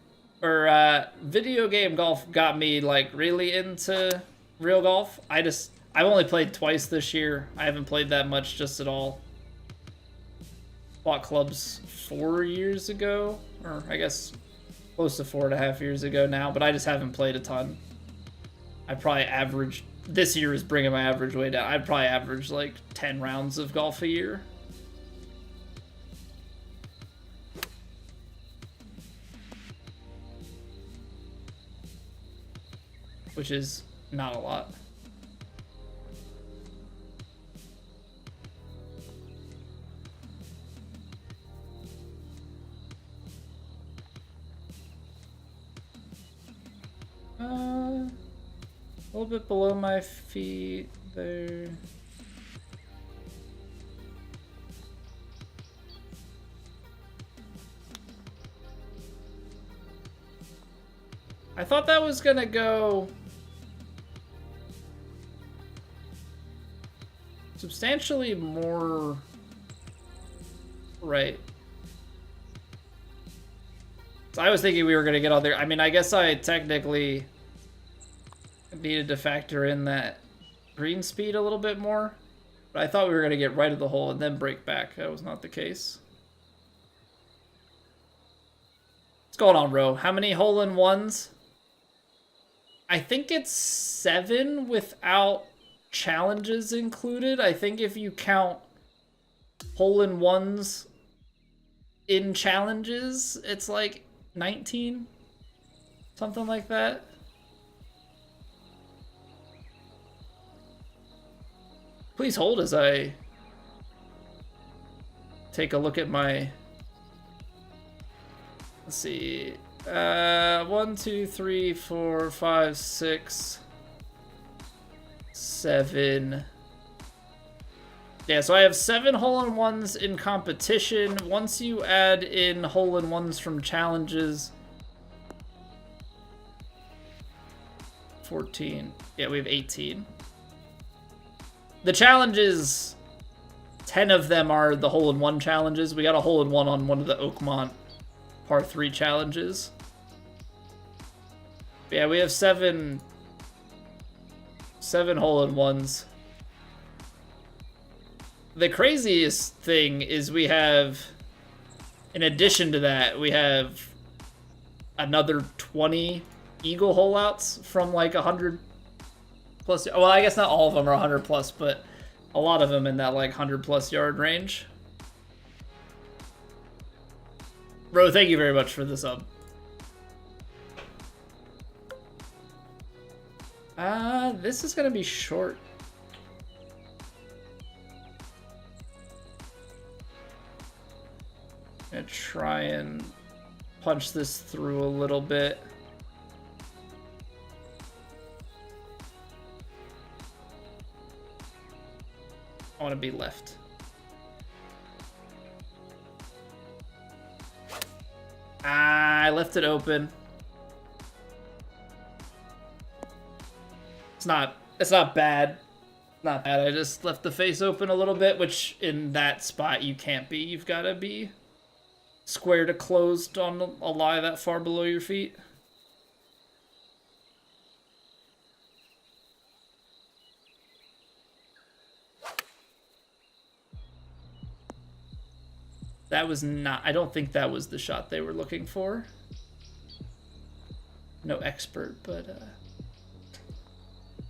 or video game golf got me, like, really into real golf. I've only played twice this year. I haven't played that much just at all. Bought clubs 4 years ago, or I guess close to 4.5 years ago now, but I just haven't played a ton. I probably averaged, this year is bringing my average way down. I'd probably average like 10 rounds of golf a year. Which is not a lot. A little bit below my feet there. I thought that was gonna go substantially more right. So I was thinking we were gonna get all there. I mean, I guess I technically needed to factor in that green speed a little bit more, but I thought we were gonna get right of the hole and then break back. That was not the case. What's going on, Ro? How many hole-in-ones? I think it's 7 without challenges included. I think if you count hole-in-ones in challenges, it's like 19, something like that. Please hold as I take a look at my, let's see, 1, 2, 3, 4, 5, 6, 7. Yeah, so I have 7 hole-in-ones in competition. Once you add in hole-in-ones from challenges, 14. Yeah, we have 18. The challenges, 10 of them are the hole-in-one challenges. We got a hole-in-one on one of the Oakmont par 3 challenges. Yeah, we have 7 hole-in-ones. The craziest thing is we have, in addition to that, we have another 20 eagle hole-outs from like 100 plus. Well, I guess not all of them are 100 plus, but a lot of them in that like 100 plus yard range. Bro, thank you very much for the sub. This is gonna be short. I'm gonna try and punch this through a little bit. I want to be left. I left it open. It's not bad. Not bad. I just left the face open a little bit, which in that spot you can't be. You've got to be square to closed on a lie that far below your feet. That was not, I don't think that was the shot they were looking for. No expert, but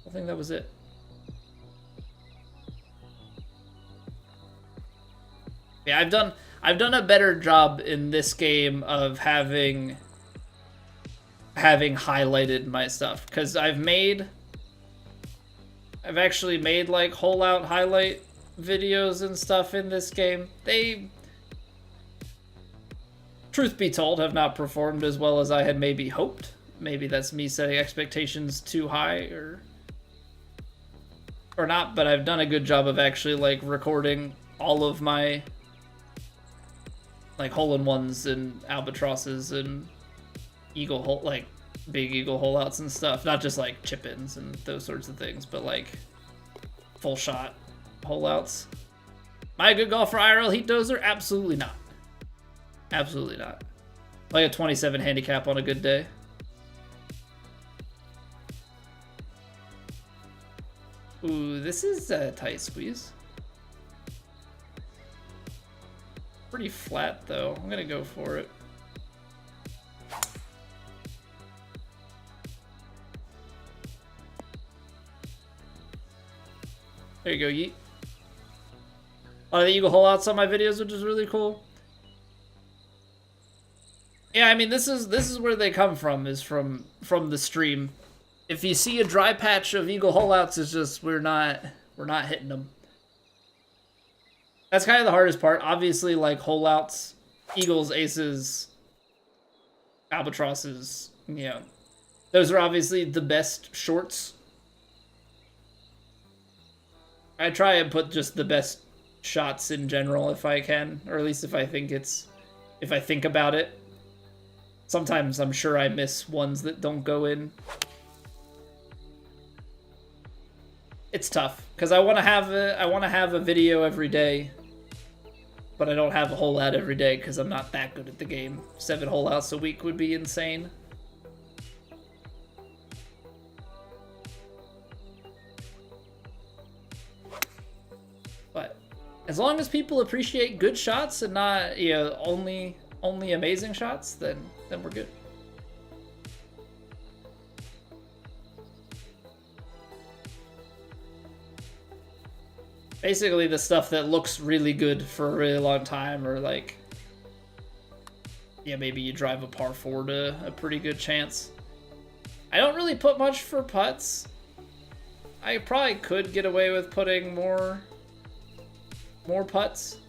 I think that was it. Yeah, I've done a better job in this game of having highlighted my stuff, because I've actually made like hole out highlight videos and stuff in this game. They, truth be told, have not performed as well as I had maybe hoped. Maybe that's me setting expectations too high or not, but I've done a good job of actually like recording all of my like hole-in-ones and albatrosses and eagle hole, like big eagle hole outs and stuff. Not just like chip-ins and those sorts of things, but like full shot hole outs. Am I a good golfer IRL heat dozer? Absolutely not. Absolutely not. Like a 27 handicap on a good day. Ooh, this is a tight squeeze. Pretty flat though. I'm gonna go for it. There you go, yeet. A lot of the eagle hole outs on my videos, which is really cool. Yeah, I mean, this is where they come from, is from the stream. If you see a dry patch of eagle hole outs, it's just we're not hitting them. That's kind of the hardest part. Obviously, like hole outs, eagles, aces, albatrosses, you know, those are obviously the best shorts. I try and put just the best shots in general if I can, or at least if I think about it. Sometimes I'm sure I miss ones that don't go in. It's tough because I want to have a video every day, but I don't have a hole out every day because I'm not that good at the game. 7 hole outs a week would be insane. But as long as people appreciate good shots and not, you know, only amazing shots, then we're good. Basically the stuff that looks really good for a really long time, or like, yeah, maybe you drive a par 4 to a pretty good chance. I don't really put much for putts. I probably could get away with putting more putts.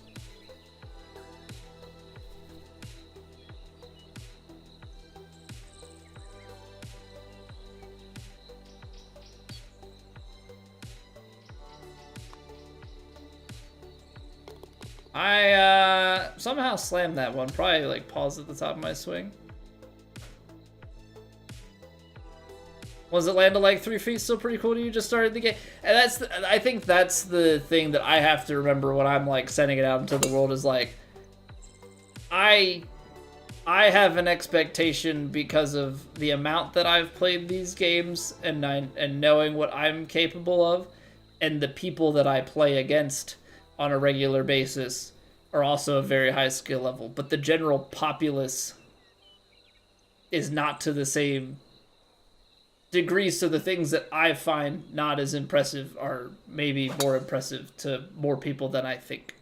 I somehow slammed that one. Probably like paused at the top of my swing. Was it landed like 3 feet? Still pretty cool to you. Just started the game, and I think that's the thing that I have to remember when I'm like sending it out into the world is like, I have an expectation because of the amount that I've played these games and knowing what I'm capable of, and the people that I play against on a regular basis are also a very high skill level, but the general populace is not to the same degree, so the things that I find not as impressive are maybe more impressive to more people than I think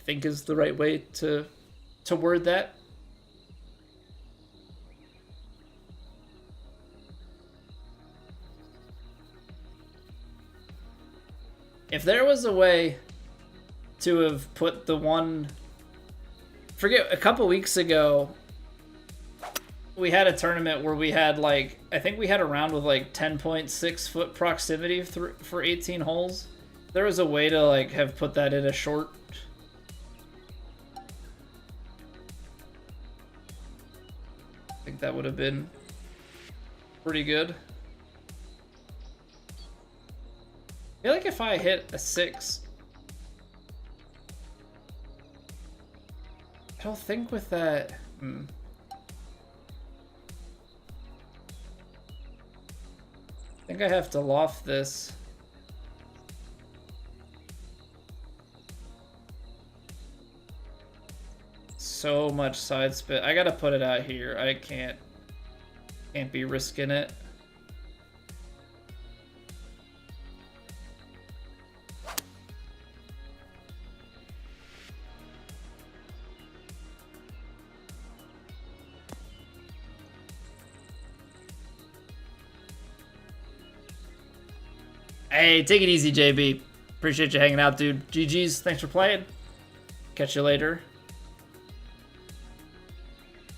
is the right way to word that. If there was a way to have put the one... Forget, a couple weeks ago, we had a tournament where we had like... I think we had a round with like 10.6 foot proximity for 18 holes. There was a way to like have put that in a short... I think that would have been pretty good. I feel like if I hit a 6, I don't think with that. I think I have to loft this. So much side spit. I gotta put it out here. I can't be risking it. Hey, take it easy, JB. Appreciate you hanging out, dude. GG's. Thanks for playing. Catch you later.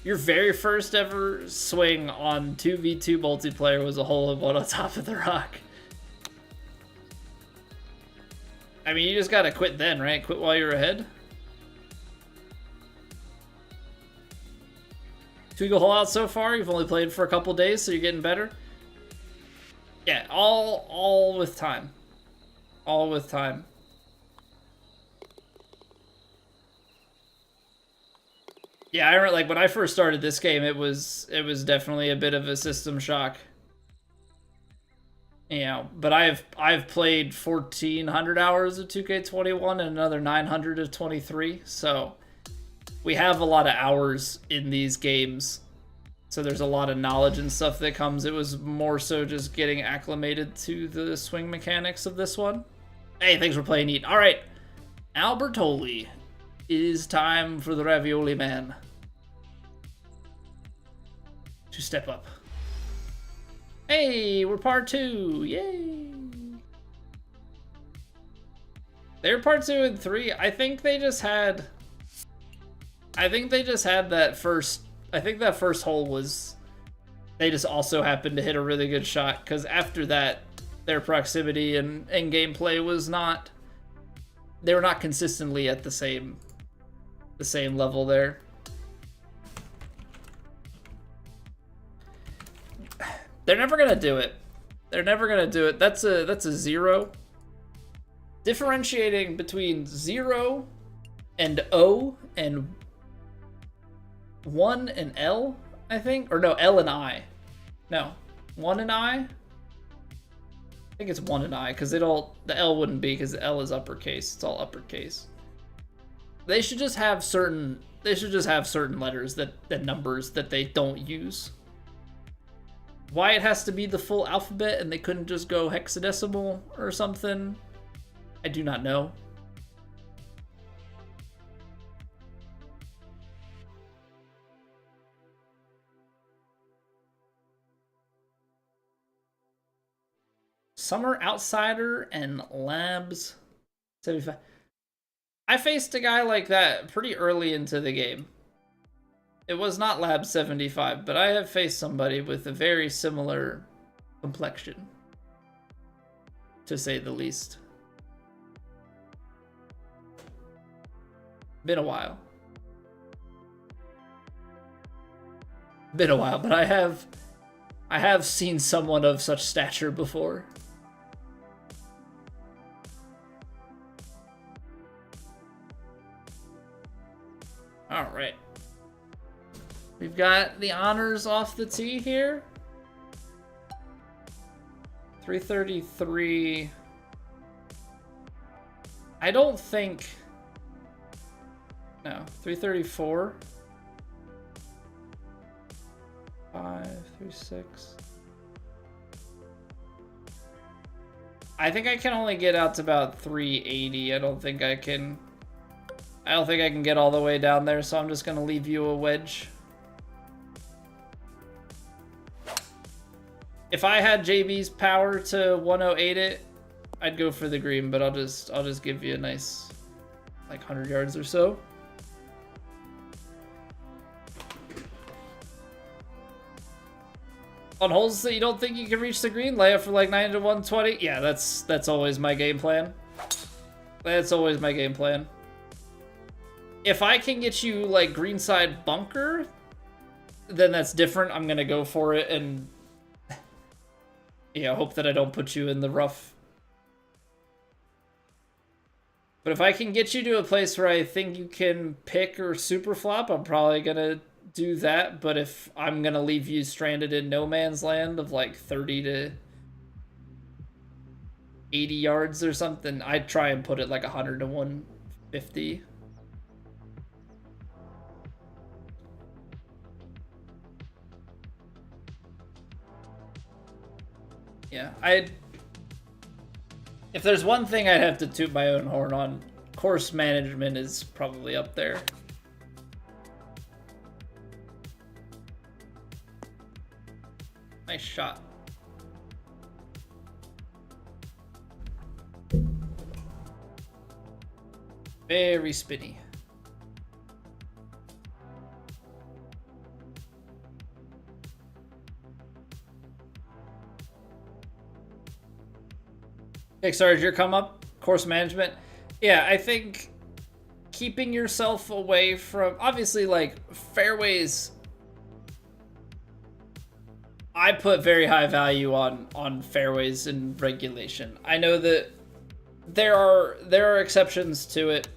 Your very first ever swing on 2v2 multiplayer was a hole-in-one on top of the rock. I mean, you just gotta quit then, right? Quit while you're ahead. 2 go hole out so far. You've only played for a couple days, so you're getting better. Yeah, all with time. All with time. Yeah, I remember like when I first started this game, it was definitely a bit of a system shock. You know, but I've played 1,400 hours of 2K21 and another 900 of 23, so we have a lot of hours in these games. So there's a lot of knowledge and stuff that comes. It was more so just getting acclimated to the swing mechanics of this one. Hey, thanks for playing, Eat. All right, Albertoli, it is time for the Ravioli Man to step up. Hey, we're part 2. Yay. They're part 2 and 3. I think they just had that first... I think that first hole was... They just also happened to hit a really good shot, because after that, their proximity and gameplay was not... They were not consistently at the same level there. They're never gonna do it. They're never gonna do it. That's a 0. Differentiating between 0 and O and 1 and L, I think, or no, L and I. No, 1 and I think it's 1 and I, because the L wouldn't be, because the L is uppercase. It's all uppercase. They should just have certain letters that numbers that they don't use. Why it has to be the full alphabet and they couldn't just go hexadecimal or something, I do not know. Summer Outsider and Labs 75. I faced a guy like that pretty early into the game. It was not Lab 75, but I have faced somebody with a very similar complexion, to say the least. Been a while. Been a while, but I have seen someone of such stature before. All right. We've got the honors off the tee here. 333. I don't think... No, 334. 536. I think I can only get out to about 380. I don't think I can get all the way down there, so I'm just gonna leave you a wedge. If I had JB's power to 108 it, I'd go for the green, but I'll just give you a nice like 100 yards or so. On holes that you don't think you can reach the green, lay up for like 90 to 120. Yeah, that's always my game plan. That's always my game plan. If I can get you like greenside bunker, then that's different. I'm gonna go for it and hope that I don't put you in the rough. But if I can get you to a place where I think you can pick or super flop, I'm probably gonna do that. But if I'm gonna leave you stranded in no man's land of like 30 to 80 yards or something, I'd try and put it like 100 to 150. Yeah, if there's one thing I'd have to toot my own horn on, course management is probably up there. Nice shot. Very spinny. Sarge, your come up, course management. Yeah, I think keeping yourself away from, obviously, like, fairways. I put very high value on fairways in regulation. I know that there are exceptions to it.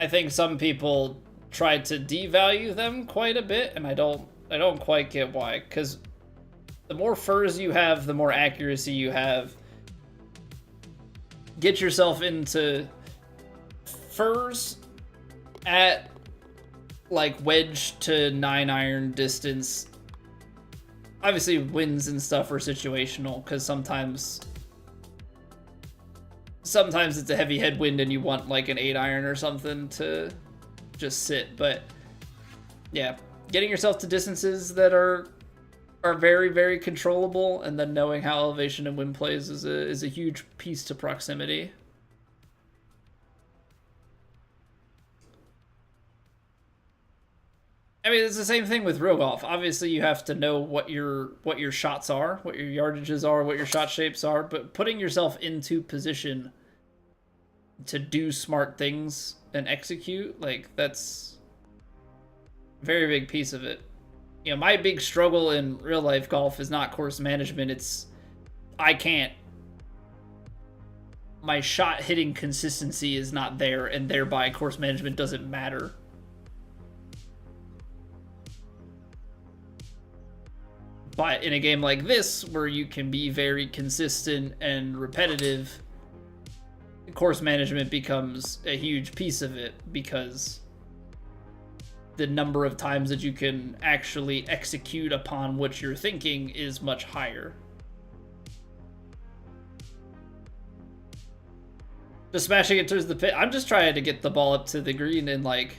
I think some people try to devalue them quite a bit, and I don't quite get why. Because the more furs you have, the more accuracy you have. Get yourself into furs at like wedge to 9-iron distance. Obviously winds and stuff are situational because sometimes it's a heavy headwind and you want like an 8-iron or something to just sit. But yeah, getting yourself to distances that are very, very controllable, and then knowing how elevation and wind plays is a huge piece to proximity. I mean, it's the same thing with real golf. Obviously, you have to know what your shots are, what your yardages are, what your shot shapes are, but putting yourself into position to do smart things and execute, like, that's a very big piece of it. You know, my big struggle in real life golf is not course management. It's I can't. My shot hitting consistency is not there, and thereby course management doesn't matter. But in a game like this, where you can be very consistent and repetitive, course management becomes a huge piece of it, because the number of times that you can actually execute upon what you're thinking is much higher. Just smashing it towards the pit. I'm just trying to get the ball up to the green and like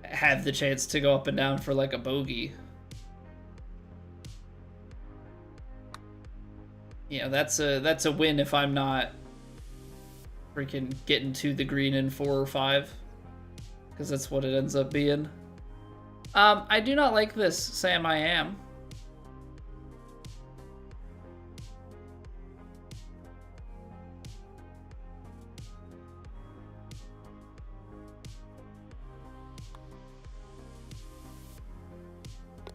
have the chance to go up and down for like a bogey. You know, that's a win if I'm not freaking getting to the green in 4 or 5, because that's what it ends up being. I do not like this, Sam. I am.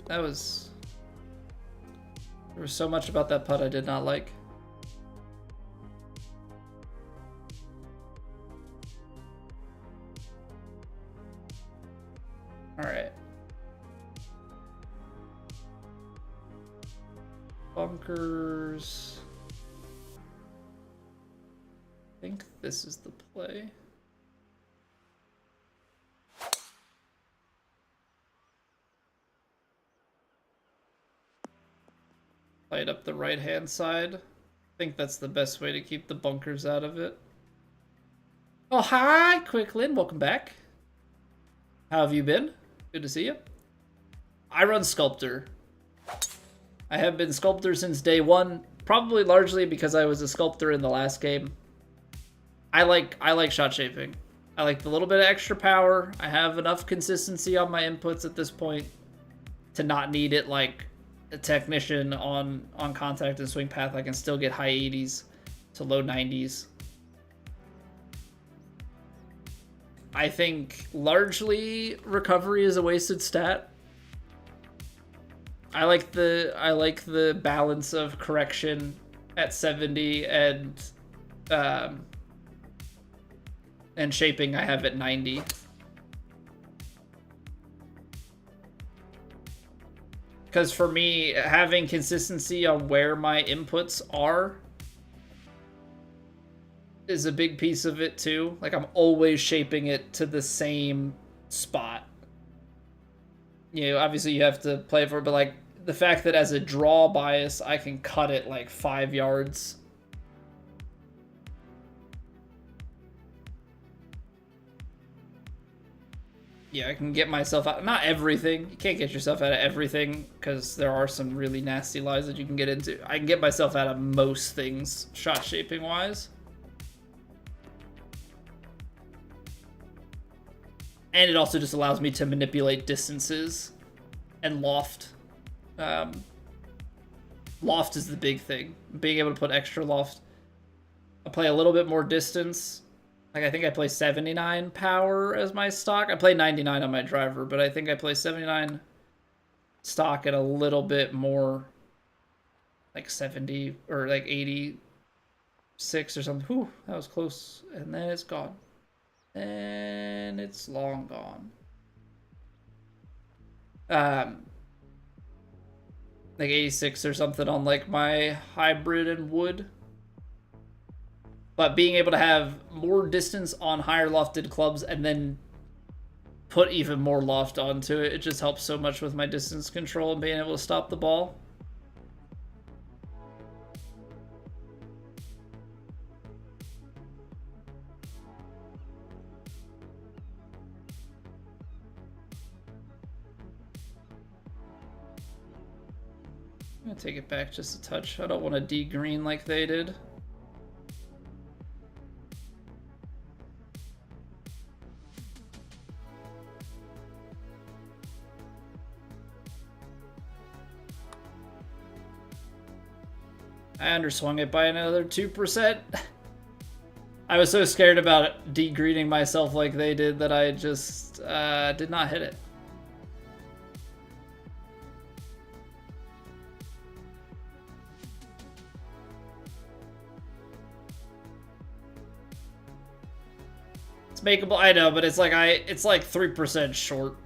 There was so much about that putt I did not like. All right. Bunkers. I think this is the play. Play it up the right-hand side. I think that's the best way to keep the bunkers out of it. Oh, hi, Quicklin. Welcome back. How have you been? Good to see you. I run Sculptor. I have been Sculptor since day one, probably largely because I was a Sculptor in the last game. I like shot shaping. I like the little bit of extra power. I have enough consistency on my inputs at this point to not need it like a technician on contact and swing path. I can still get high 80s to low 90s. I think largely recovery is a wasted stat. I like the balance of correction at 70 and shaping I have at 90. Because for me, having consistency on where my inputs are is a big piece of it too. Like, I'm always shaping it to the same spot. You know, obviously you have to play for it, but like the fact that as a draw bias, I can cut it like 5 yards. Yeah, I can get myself out. Not everything. You can't get yourself out of everything because there are some really nasty lies that you can get into. I can get myself out of most things, shot shaping wise. And it also just allows me to manipulate distances and loft. Loft is the big thing. Being able to put extra loft. I'll play a little bit more distance. Like, I think I play 79 power as my stock. I play 99 on my driver, but I think I play 79 stock and a little bit more, like 70 or like 86 or something. Whew, that was close. And then it's gone. And it's long gone. Like 86 or something on like my hybrid and wood. But being able to have more distance on higher lofted clubs and then put even more loft onto it, it just helps so much with my distance control and being able to stop the ball. I'm gonna take it back just a touch. I don't want to de-green like they did. I underswung it by another 2%. I was so scared about de-greening myself like they did that I just did not hit it. It's makeable, I know, but it's like it's like 3% short.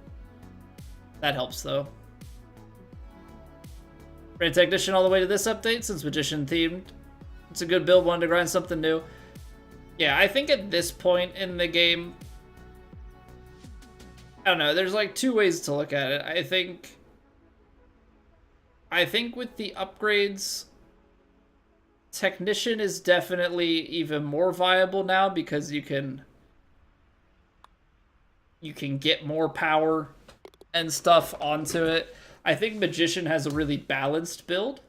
That helps though. Rain Technician all the way to this update since Magician themed. It's a good build, wanted to grind something new. Yeah, I think at this point in the game, I don't know, there's like two ways to look at it. I think with the upgrades, Technician is definitely even more viable now because you can get more power and stuff onto it. I think Magician has a really balanced build.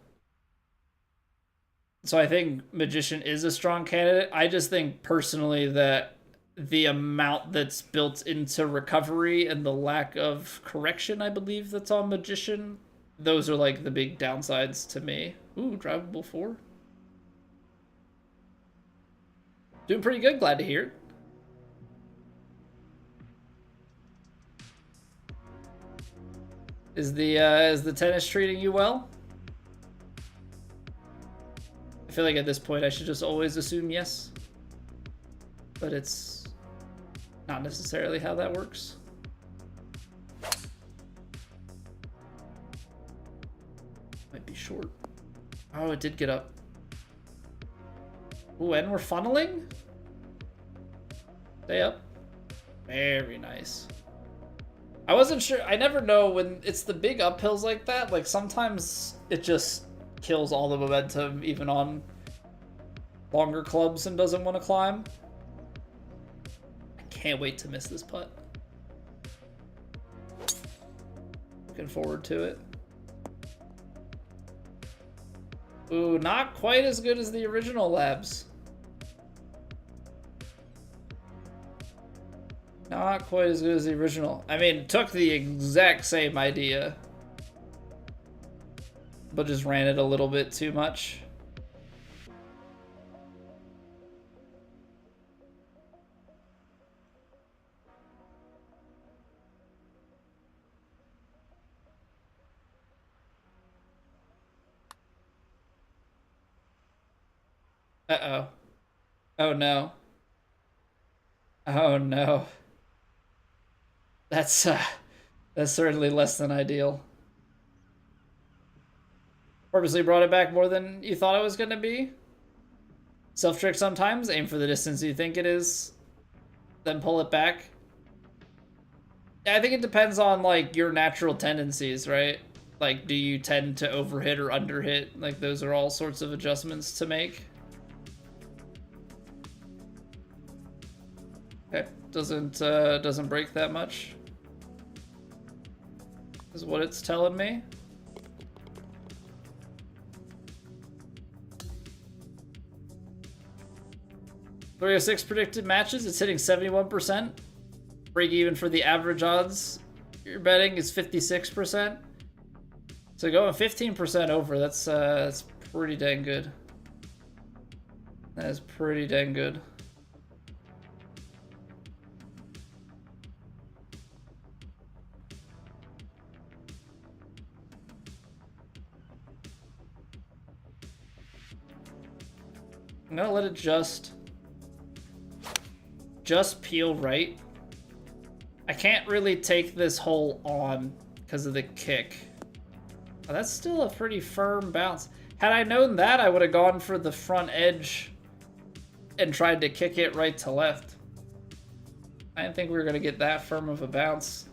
So I think Magician is a strong candidate. I just think personally that the amount that's built into recovery and the lack of correction, I believe, that's on Magician, those are like the big downsides to me. Ooh, drivable 4. Doing pretty good, glad to hear it. Is the tennis treating you well? I feel like at this point I should just always assume yes. But it's not necessarily how that works. Might be short. Oh, it did get up. Ooh, and we're funneling? Stay up. Very nice. I wasn't sure. I never know when it's the big uphills like that. Like sometimes it just kills all the momentum even on longer clubs and doesn't want to climb. I can't wait to miss this putt. Looking forward to it. Ooh, not quite as good as the original labs. Not quite as good as the original. I mean, took the exact same idea, but just ran it a little bit too much. Uh-oh. Oh no. Oh no. That's certainly less than ideal. Purposely brought it back more than you thought it was gonna be. Self-trick sometimes, aim for the distance you think it is, then pull it back. Yeah, I think it depends on like your natural tendencies, right? Like, do you tend to overhit or underhit? Like, those are all sorts of adjustments to make. Okay, doesn't break that much, is what it's telling me. .306 predicted matches. It's hitting 71%. Break even for the average odds you're betting is 56%. So going 15% over, that's pretty dang good. That is pretty dang good. I'm gonna let it just peel right. I can't really take this hole on because of the kick. Oh, that's still a pretty firm bounce. Had I known that, I would have gone for the front edge and tried to kick it right to left. I didn't think we were gonna get that firm of a bounce.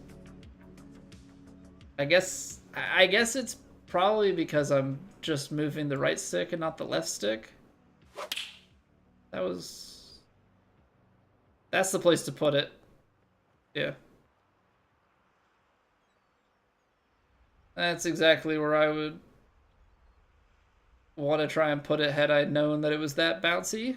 I guess it's probably because I'm just moving the right stick and not the left stick. That's the place to put it. Yeah. That's exactly where I would want to try and put it had I known that it was that bouncy.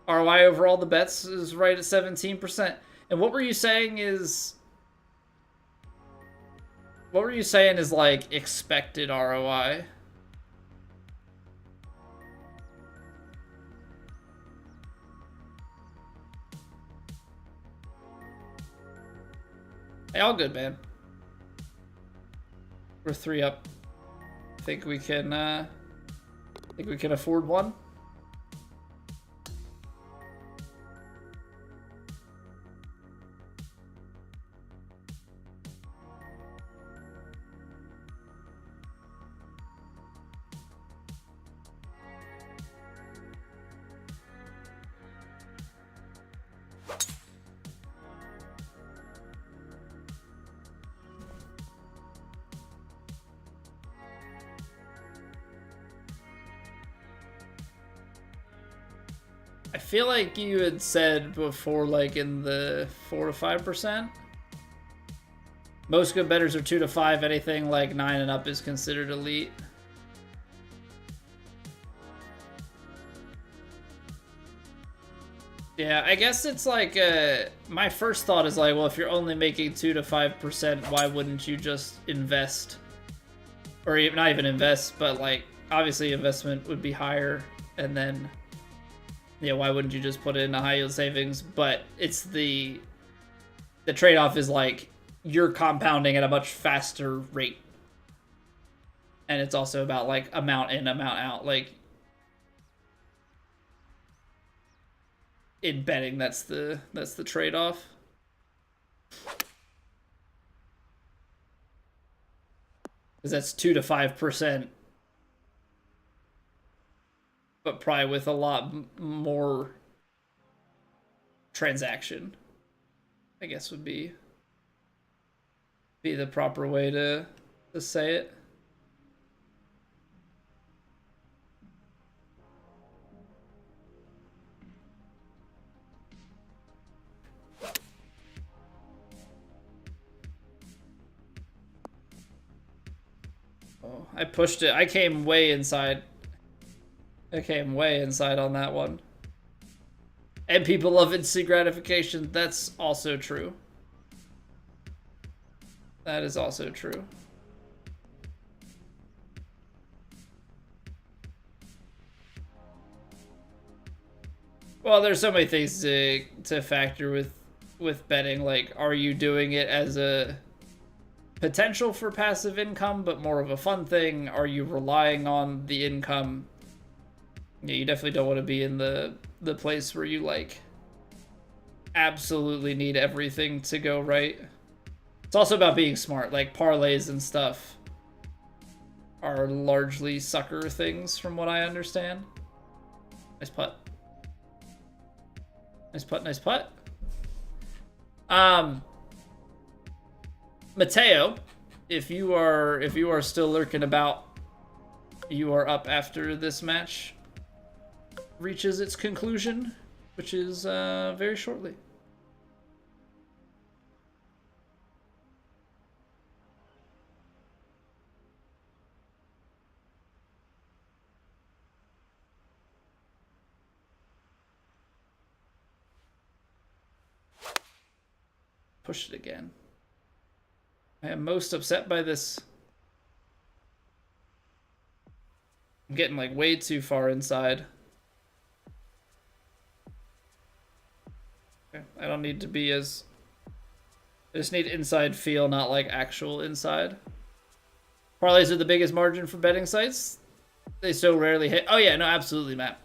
ROI over all the bets is right at 17%. And what were you saying is... What were you saying is like expected ROI? Hey, all good, man. We're 3 up. Think we can afford one? I feel like you had said before, like in the 4 to 5%. Most good bettors are 2 to 5. Anything like 9 and up is considered elite. Yeah, I guess it's like, my first thought is like, well, if you're only making 2 to 5%, why wouldn't you just invest? Or not even invest, but like, obviously investment would be higher, and then, yeah, why wouldn't you just put it in a high yield savings? But it's the trade-off is like, you're compounding at a much faster rate. And it's also about like amount in, amount out. Like, in betting, that's the trade-off. Because that's 2 to 5%, but probably with a lot more transaction, I guess would be the proper way to say it. Oh, I pushed it. I came way inside. I came way inside on that one. And people love instant gratification. That's also true. That is also true. Well, there's so many things to factor with betting. Like, are you doing it as a potential for passive income, but more of a fun thing? Are you relying on the income? Yeah, you definitely don't want to be in the place where you like absolutely need everything to go right. It's also about being smart. Like, parlays and stuff are largely sucker things from what I understand. Nice putt. Nice putt, nice putt. Mateo, if you are still lurking about, you are up after this match reaches its conclusion, which is very shortly. Push it again. I am most upset by this. I'm getting like way too far inside. Okay, I don't need to be as... I just need inside feel, not like actual inside. Parlays are the biggest margin for betting sites. They so rarely hit. Oh yeah, no, absolutely, Matt.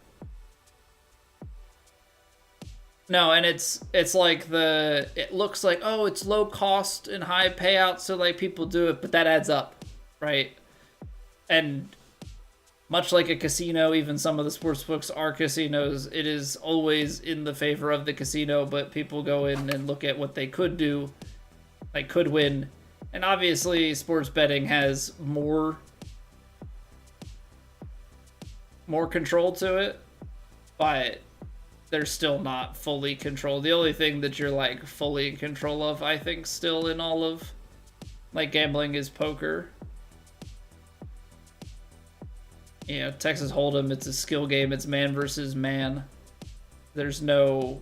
No, and it's like it looks like, oh, it's low cost and high payout, so like people do it, but that adds up, right? And much like a casino, even some of the sports books are casinos, it is always in the favor of the casino, but people go in and look at what they could do, like could win. And obviously sports betting has more control to it, but they're still not fully controlled. The only thing that you're like fully in control of, I think, still in all of like gambling is poker. You know, Texas Hold'em, it's a skill game. It's man versus man. There's no,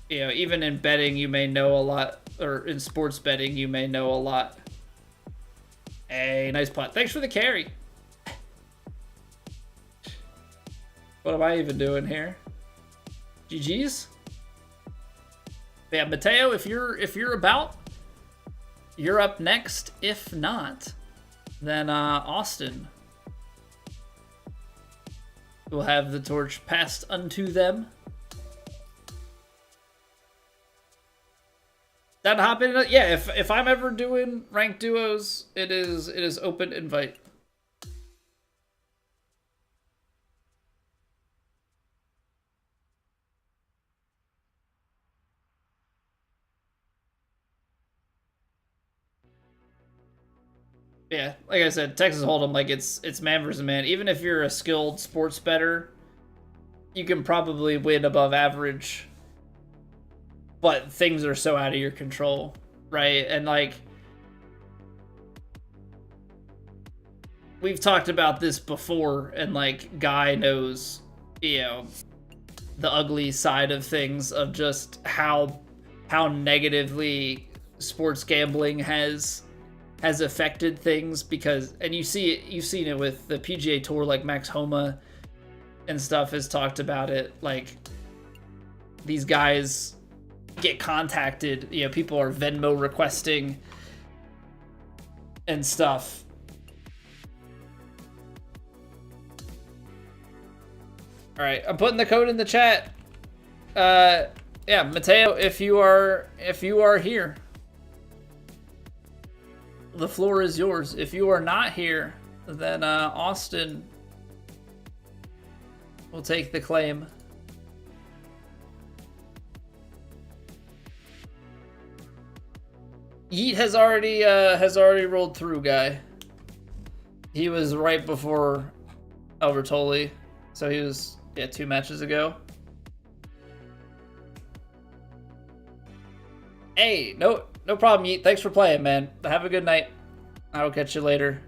you know, even in betting you may know a lot, or in sports betting you may know a lot. Hey, nice putt. Thanks for the carry. What am I even doing here? GG's. Yeah, Mateo, if you're about, you're up next. If not, then Austin will have the torch passed unto them. That hop in, yeah. If I'm ever doing ranked duos, it is open invite. Yeah, like I said, Texas Hold'em, like it's man versus man. Even if you're a skilled sports bettor, you can probably win above average, but things are so out of your control, right? And like, we've talked about this before, and like, Guy knows, you know, the ugly side of things, of just how negatively sports gambling has affected things. Because, and you've seen it with the PGA Tour, like Max Homa and stuff has talked about it. Like, these guys get contacted, you know, people are Venmo requesting and stuff. All right, I'm putting the code in the chat. Yeah, Mateo, if you are here, the floor is yours. If you are not here, then Austin will take the claim. Yeet has already rolled through, Guy. He was right before Albertoli, so he was 2 matches ago. Hey, no problem, Yeet. Thanks for playing, man. Have a good night. I will catch you later.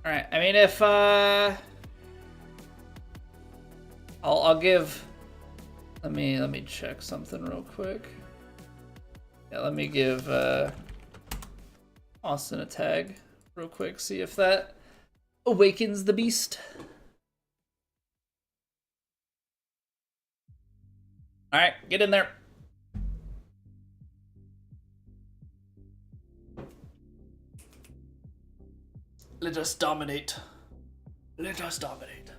All right. I mean, if I'll give. Let me check something real quick. Yeah, let me give Austin a tag real quick. See if that awakens the beast. All right, get in there. Let us dominate. Let us dominate.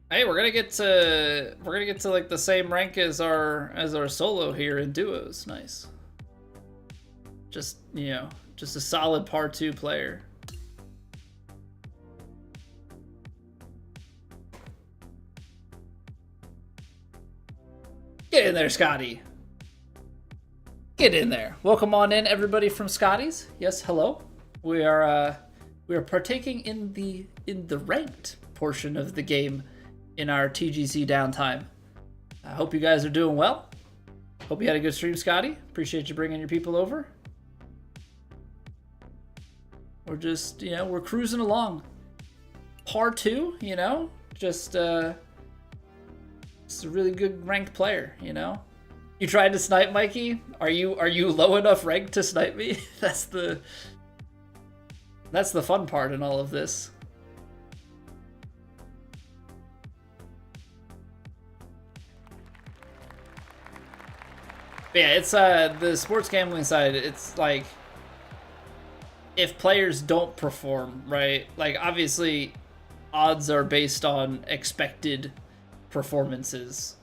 Hey, we're gonna get to like the same rank as our solo here in duos. Nice. Just, you know, just a solid par 2 player. Get in there, Scotty. Get in there. Welcome on in, everybody from Scotty's. Yes, hello. We are partaking in the ranked portion of the game in our TGC downtime. I hope you guys are doing well. Hope you had a good stream, Scotty. Appreciate you bringing your people over. We're just, you know, we're cruising along. Par 2, you know, just it's a really good ranked player, you know. You tried to snipe Mikey? Are you low enough ranked to snipe me? That's the fun part in all of this. But yeah, it's the sports gambling side. It's like, if players don't perform, right? Like, obviously, odds are based on expected performances,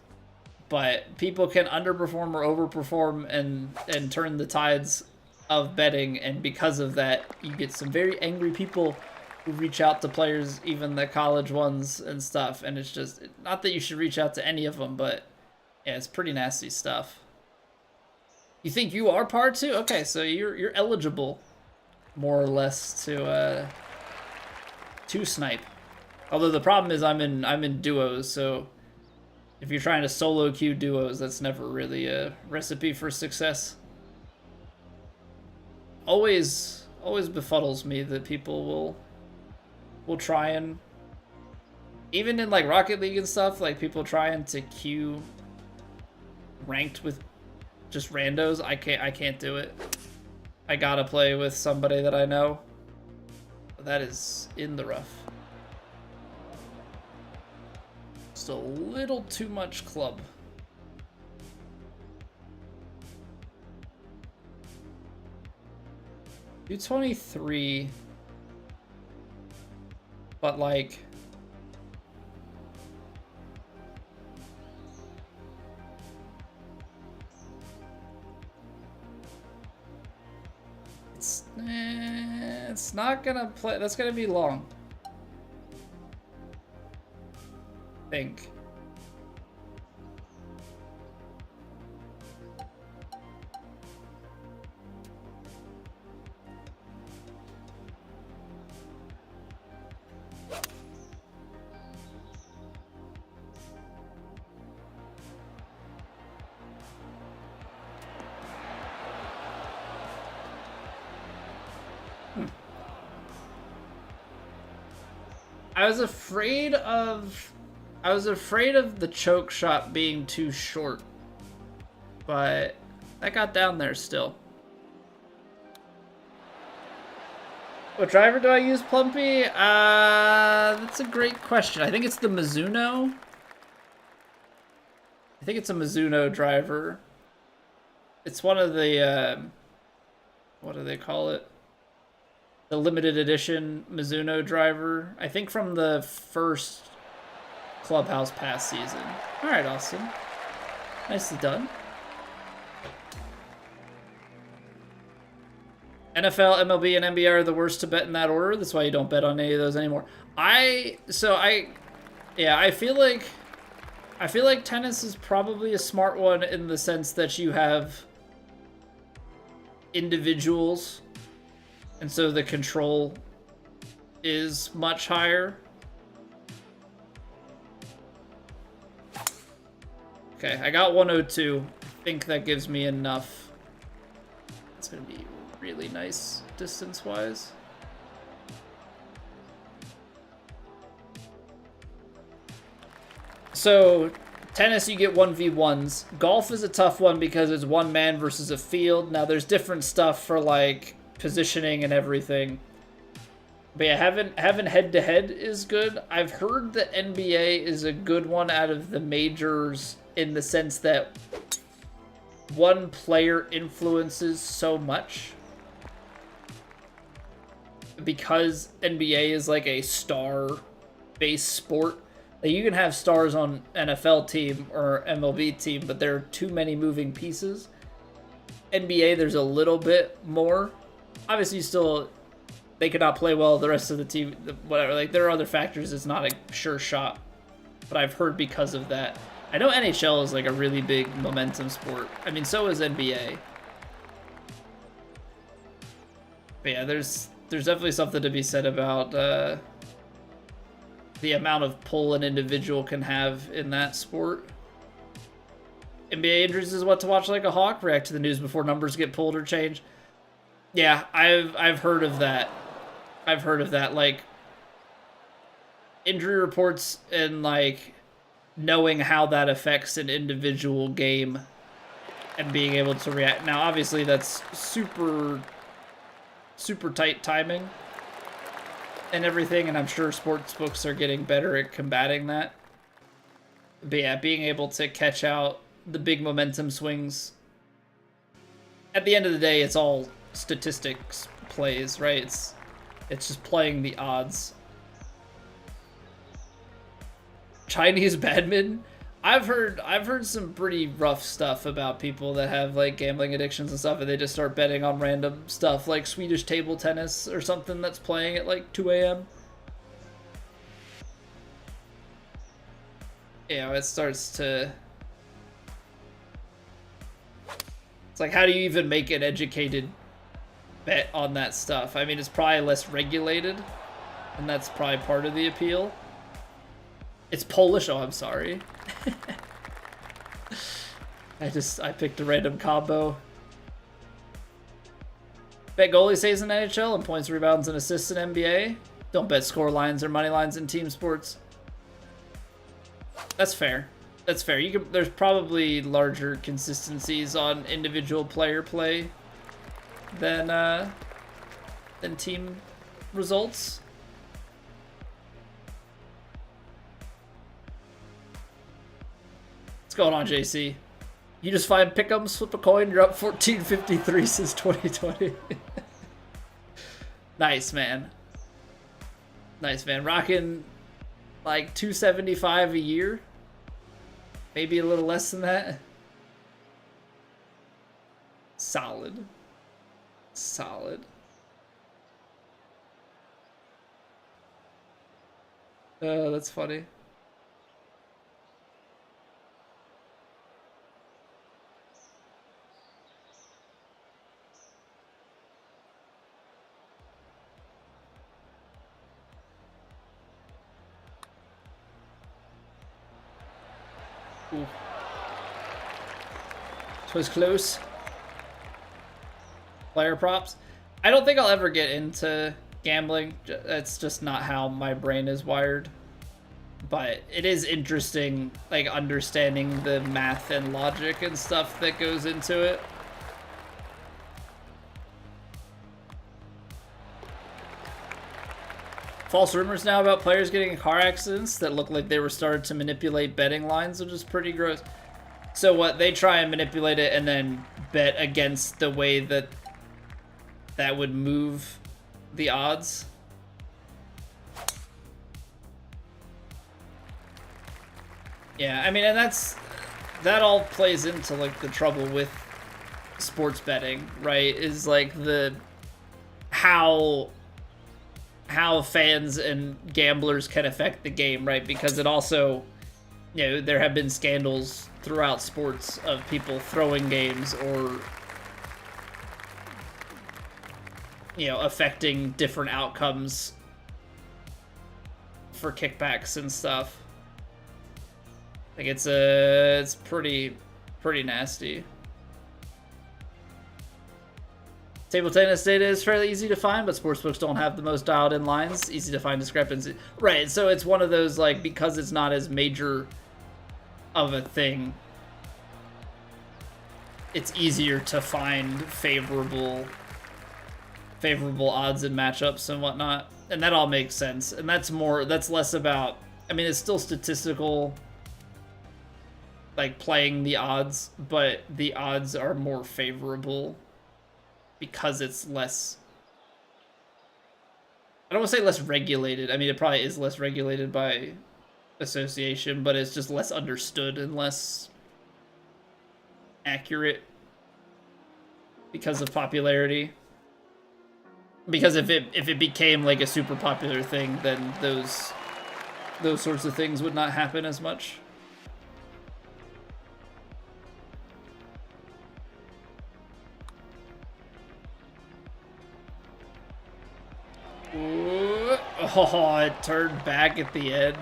but people can underperform or overperform and turn the tides of betting, and because of that, you get some very angry people who reach out to players, even the college ones and stuff, and it's just, not that you should reach out to any of them, but yeah, it's pretty nasty stuff. You think you are par 2? Okay, so you're eligible, more or less, to snipe. Although the problem is I'm in duos, so if you're trying to solo queue duos, that's never really a recipe for success. Always befuddles me that people will try and, even in like Rocket League and stuff, like people trying to queue ranked with just randos. I can't do it. I gotta play with somebody that I know. That is in the rough. Just a little too much club. $223, but like, it's not gonna play. That's gonna be long. I think. I was afraid of the choke shot being too short, but that got down there still. What driver do I use, Plumpy? That's a great question. I think it's the Mizuno. I think it's a Mizuno driver. It's one of the, what do they call it? The limited edition Mizuno driver. I think from the first Clubhouse Pass season. All right, Austin. Nicely done. NFL, MLB, and NBA are the worst to bet in that order. That's why you don't bet on any of those anymore. I feel like tennis is probably a smart one in the sense that you have individuals, and so the control is much higher. Okay, I got 102. I think that gives me enough. It's gonna be really nice distance-wise. So, tennis, you get 1v1s. Golf is a tough one because it's one man versus a field. Now, there's different stuff for, like, positioning and everything. But yeah, having head-to-head is good. I've heard that NBA is a good one out of the majors in the sense that one player influences so much. Because NBA is like a star-based sport. Like, you can have stars on NFL team or MLB team, but there are too many moving pieces. NBA, there's a little bit more. Obviously, they could not play well. The rest of the team, whatever. Like, there are other factors. It's not a sure shot. But I've heard because of that. I know NHL is like a really big momentum sport. I mean, so is NBA. But yeah, there's definitely something to be said about the amount of pull an individual can have in that sport. NBA injuries is what to watch like a hawk. React to the news before numbers get pulled or changed. Yeah, I've heard of that. I've heard of that. Like, injury reports and like knowing how that affects an individual game and being able to react. Now, obviously, that's super tight timing and everything, and I'm sure sports books are getting better at combating that. But yeah, being able to catch out the big momentum swings. At the end of the day, it's all statistics plays, right? It's just playing the odds. Chinese badminton. I've heard some pretty rough stuff about people that have like gambling addictions and stuff, and they just start betting on random stuff like Swedish table tennis or something that's playing at like 2 a.m. You know, it starts to... It's like, how do you even make an educated bet on that stuff? I mean, it's probably less regulated, and that's probably part of the appeal. It's Polish. Oh, I'm sorry. I picked a random combo. Bet goalie saves in NHL and points, rebounds, and assists in NBA. Don't bet score lines or money lines in team sports. That's fair. That's fair. There's probably larger consistencies on individual player play than team results. What's going on, JC? You just find pick'ems, flip a coin, you're up 1453 since 2020. Nice, man. Nice, man. Rocking like 275 a year. Maybe a little less than that. Solid. Solid. Oh, that's funny. Ooh. So it's close. Player props. I don't think I'll ever get into gambling. That's just not how my brain is wired. But it is interesting, like, understanding the math and logic and stuff that goes into it. False rumors now about players getting in car accidents that look like they were started to manipulate betting lines, which is pretty gross. So what, they try and manipulate it and then bet against the way that that would move the odds? Yeah, I mean, and that all plays into, like, the trouble with sports betting, right? Is, like, the how fans and gamblers can affect the game, right? Because it also, you know, there have been scandals throughout sports of people throwing games or, you know, affecting different outcomes for kickbacks and stuff. Like, it's pretty nasty. Table tennis data is fairly easy to find, but sportsbooks don't have the most dialed in lines. Easy to find discrepancy. Right, so it's one of those, like, because it's not as major of a thing, it's easier to find favorable odds and matchups and whatnot. And that all makes sense. And that's less about, I mean, it's still statistical, like, playing the odds, but the odds are more favorable because it's less, I don't want to say less regulated. I mean, it probably is less regulated by association, but it's just less understood and less accurate because of popularity. Because if it became like a super popular thing, then those sorts of things would not happen as much. Ooh, oh, it turned back at the end.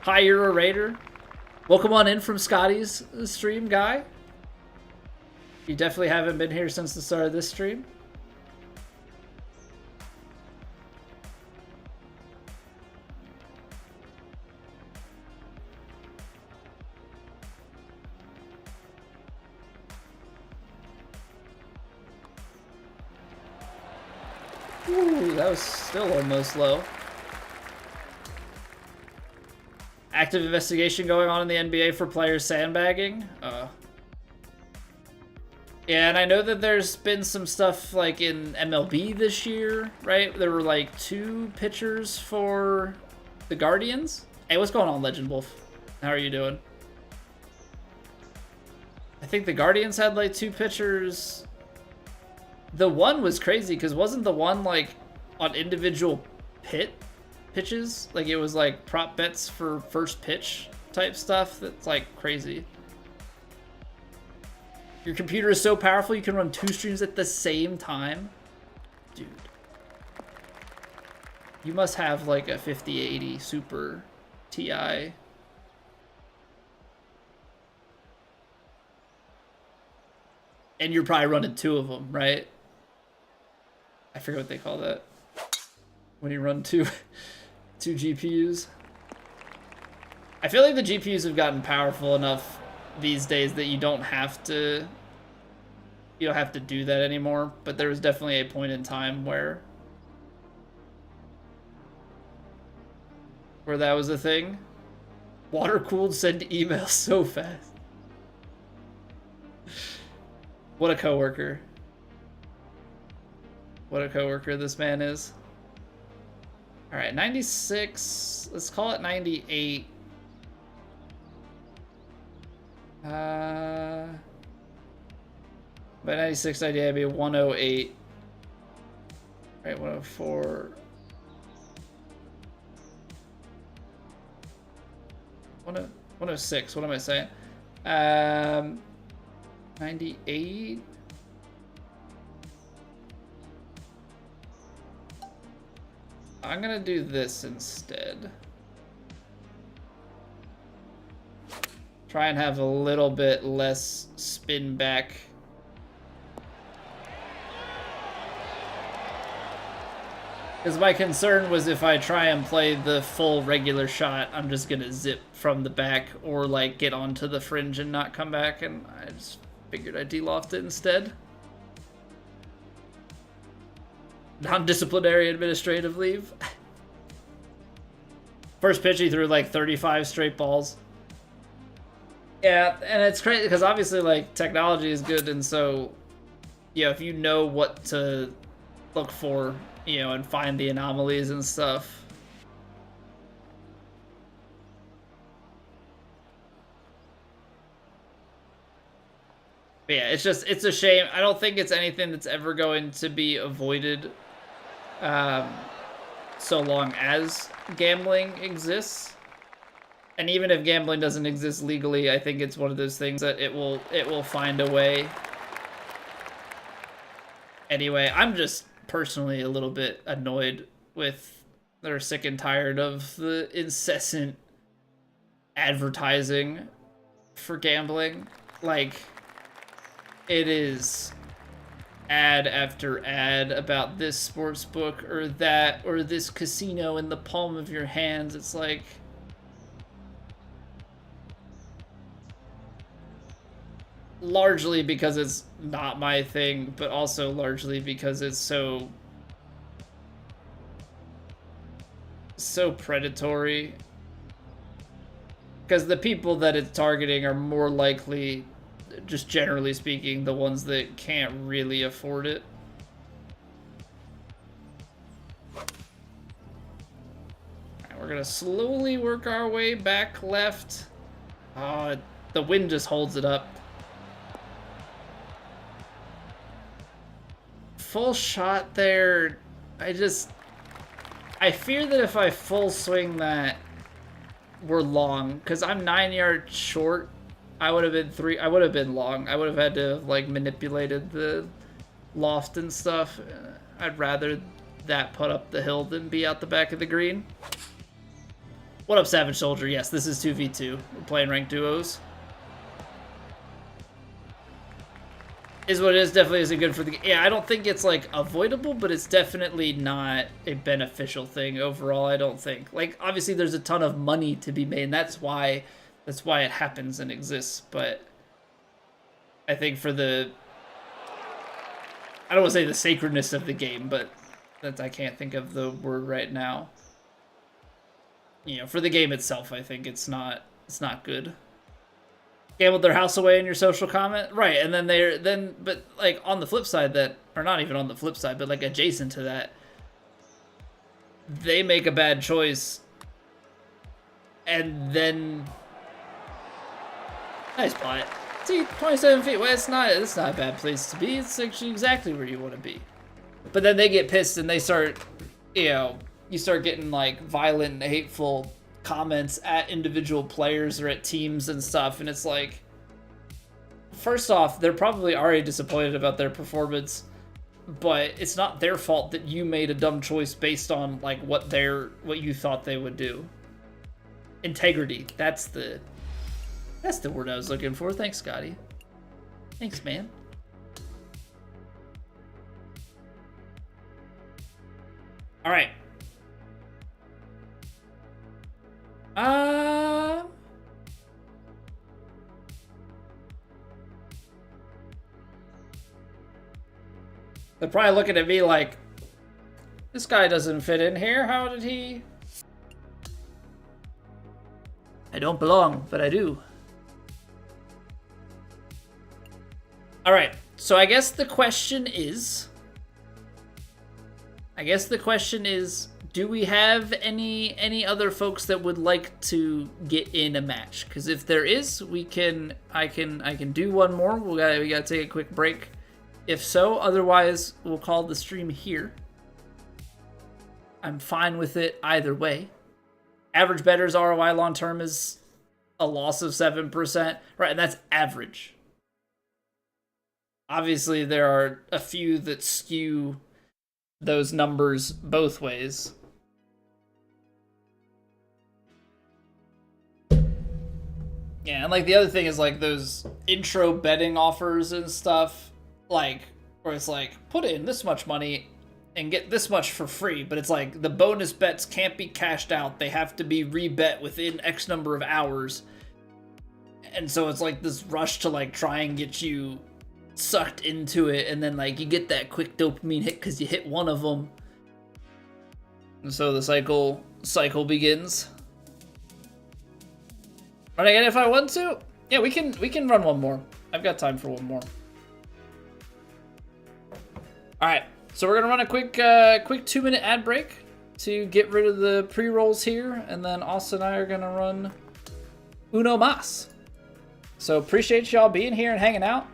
Hi, you're a Raider. Welcome on in from Scotty's stream, guy. You definitely haven't been here since the start of this stream. Ooh, that was still almost low. Active investigation going on in the NBA for players sandbagging. Yeah, and I know that there's been some stuff like in MLB this year, right? There were like 2 pitchers for the Guardians. Hey, what's going on, Legend Wolf? How are you doing? I think the Guardians had like 2 pitchers. The one was crazy because wasn't the one like on individual pitches? Like it was like prop bets for first pitch type stuff. That's like crazy. Your computer is so powerful you can run 2 streams at the same time? Dude. You must have like a 5080 Super Ti. And you're probably running 2 of them, right? I forget what they call that. When you run two GPUs. I feel like the GPUs have gotten powerful enough these days that you don't have to do that anymore, but there was definitely a point in time where that was a thing. Water cooled, send emails so fast. What a coworker. What a coworker this man is. All right, 96. Let's call it 98. By 96 idea, it'd be 108. All right, 104. 106. What am I saying? 98. I'm gonna do this instead. Try and have a little bit less spin back. Because my concern was if I try and play the full regular shot, I'm just going to zip from the back or like get onto the fringe and not come back, and I just figured I'd de-loft it instead. Non-disciplinary administrative leave. First pitch, he threw like 35 straight balls. Yeah, and it's crazy because obviously like technology is good, and so, you know, if you know what to look for, you know, and find the anomalies and stuff. But yeah, it's a shame. I don't think it's anything that's ever going to be avoided so long as gambling exists. And even if gambling doesn't exist legally, I think it's one of those things that it will find a way. Anyway, I'm just personally a little bit annoyed with, they're sick and tired of the incessant advertising for gambling. Like, it is ad after ad about this sports book or that or this casino in the palm of your hands. It's like, largely because it's not my thing, but also largely because it's so predatory. Because the people that it's targeting are more likely, just generally speaking, the ones that can't really afford it. Alright, we're gonna slowly work our way back left. The wind just holds it up. Full shot there. I fear that if I full swing that, we're long, because I'm 9 yards short. I would have been long. I would have had to have like manipulated the loft and stuff. I'd rather that put up the hill than be out the back of the green. What up, Savage Soldier? Yes, this is 2v2. We're playing ranked duos. Is what it is. Definitely isn't good for the... Yeah, I don't think it's, like, avoidable, but it's definitely not a beneficial thing overall, I don't think. Like, obviously there's a ton of money to be made, and that's why it happens and exists, but I think for the... I don't want to say the sacredness of the game, but I can't think of the word right now. You know, for the game itself, I think it's not good. Gambled their house away in your social comment, right? And then but like on the flip side, that, or not even on the flip side, but like adjacent to that, they make a bad choice, and then nice putt. See, 27 feet. Well, it's not a bad place to be. It's actually exactly where you want to be. But then they get pissed and they start, you know, you start getting like violent and hateful comments at individual players or at teams and stuff, and it's like, first off, they're probably already disappointed about their performance, but it's not their fault that you made a dumb choice based on like what you thought they would do. Integrity, that's the word I was looking for. Thanks, Scotty. Thanks, man. All right. They're probably looking at me like, this guy doesn't fit in here. How did he? I don't belong, but I do. All right. So I guess the question is, do we have any other folks that would like to get in a match? Because if there is, I can do one more. We gotta take a quick break. If so, otherwise we'll call the stream here. I'm fine with it either way. Average better's ROI long term is a loss of 7%, right? And that's average. Obviously, there are a few that skew those numbers both ways. Yeah, and like the other thing is like those intro betting offers and stuff, like where it's like, put in this much money and get this much for free, but it's like the bonus bets can't be cashed out. They have to be rebet within X number of hours. And so it's like this rush to like try and get you sucked into it, and then like you get that quick dopamine hit because you hit one of them. And so the cycle begins. Run again if I want to? Yeah, we can run one more. I've got time for one more. Alright, so we're gonna run a quick 2-minute ad break to get rid of the pre-rolls here, and then Austin and I are gonna run Uno Mas. So appreciate y'all being here and hanging out.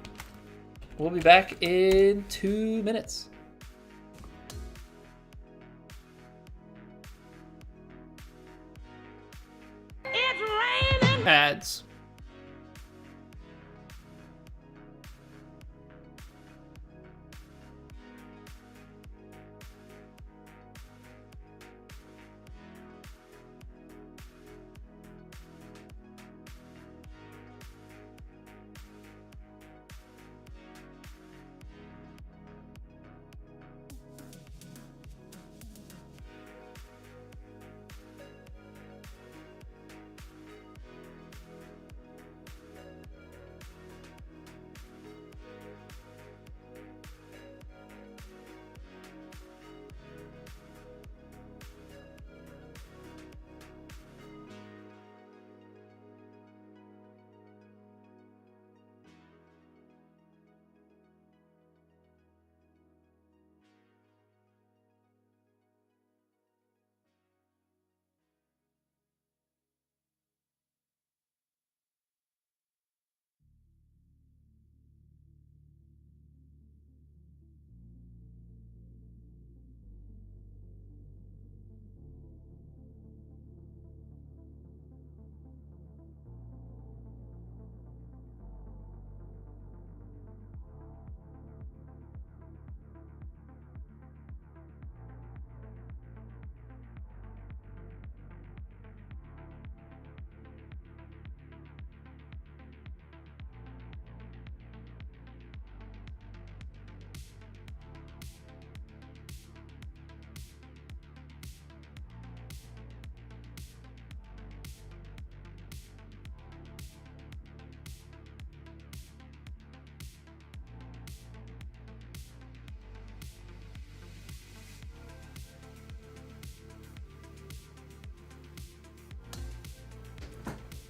We'll be back in 2 minutes. It's raining. Ads.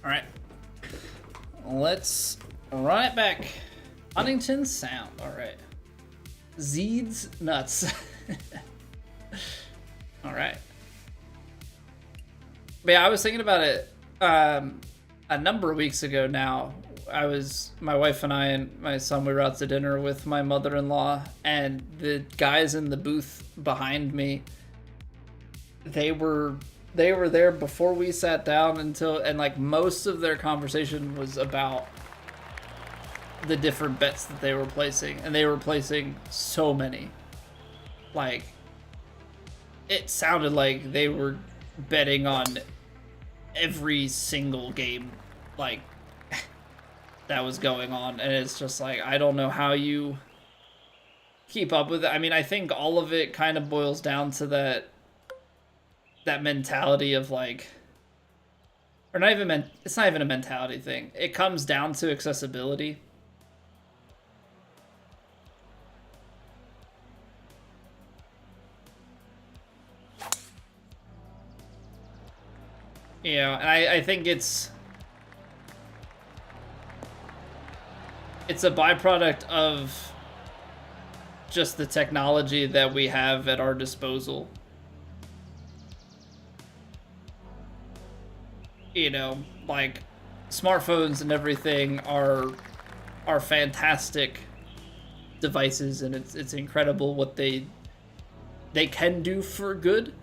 All right, let's run it back. Huntington Sound. All right. Zeed's nuts. All right. But yeah, I was thinking about it a number of weeks ago now. My wife and I and my son, we were out to dinner with my mother-in-law, and the guys in the booth behind me, they were there before we sat down and like most of their conversation was about the different bets that they were placing, and they were placing so many. Like, it sounded like they were betting on every single game like that was going on, and it's just like, I don't know how you keep up with it. I mean, I think all of it kind of boils down to that mentality of like, or not even it's not even a mentality thing. It comes down to accessibility. You know, and I think it's a byproduct of just the technology that we have at our disposal. You know, like smartphones and everything are fantastic devices, and it's incredible what they can do for good.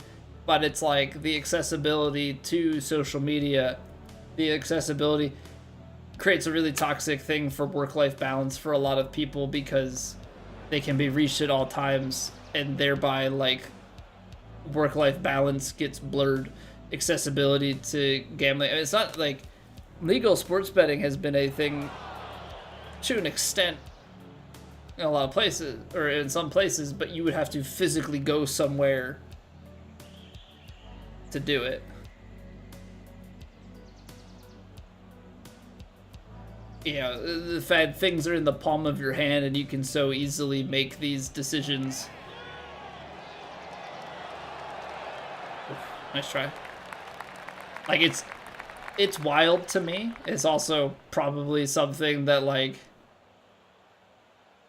But it's like the accessibility to social media, the accessibility creates a really toxic thing for work-life balance for a lot of people, because they can be reached at all times, and thereby like work-life balance gets blurred. Accessibility to gambling. It's not like legal sports betting has been a thing to an extent in a lot of places, or in some places, but you would have to physically go somewhere to do it. Yeah, the fact things are in the palm of your hand and you can so easily make these decisions. Oof, nice try. Like, it's wild to me. It's also probably something that, like,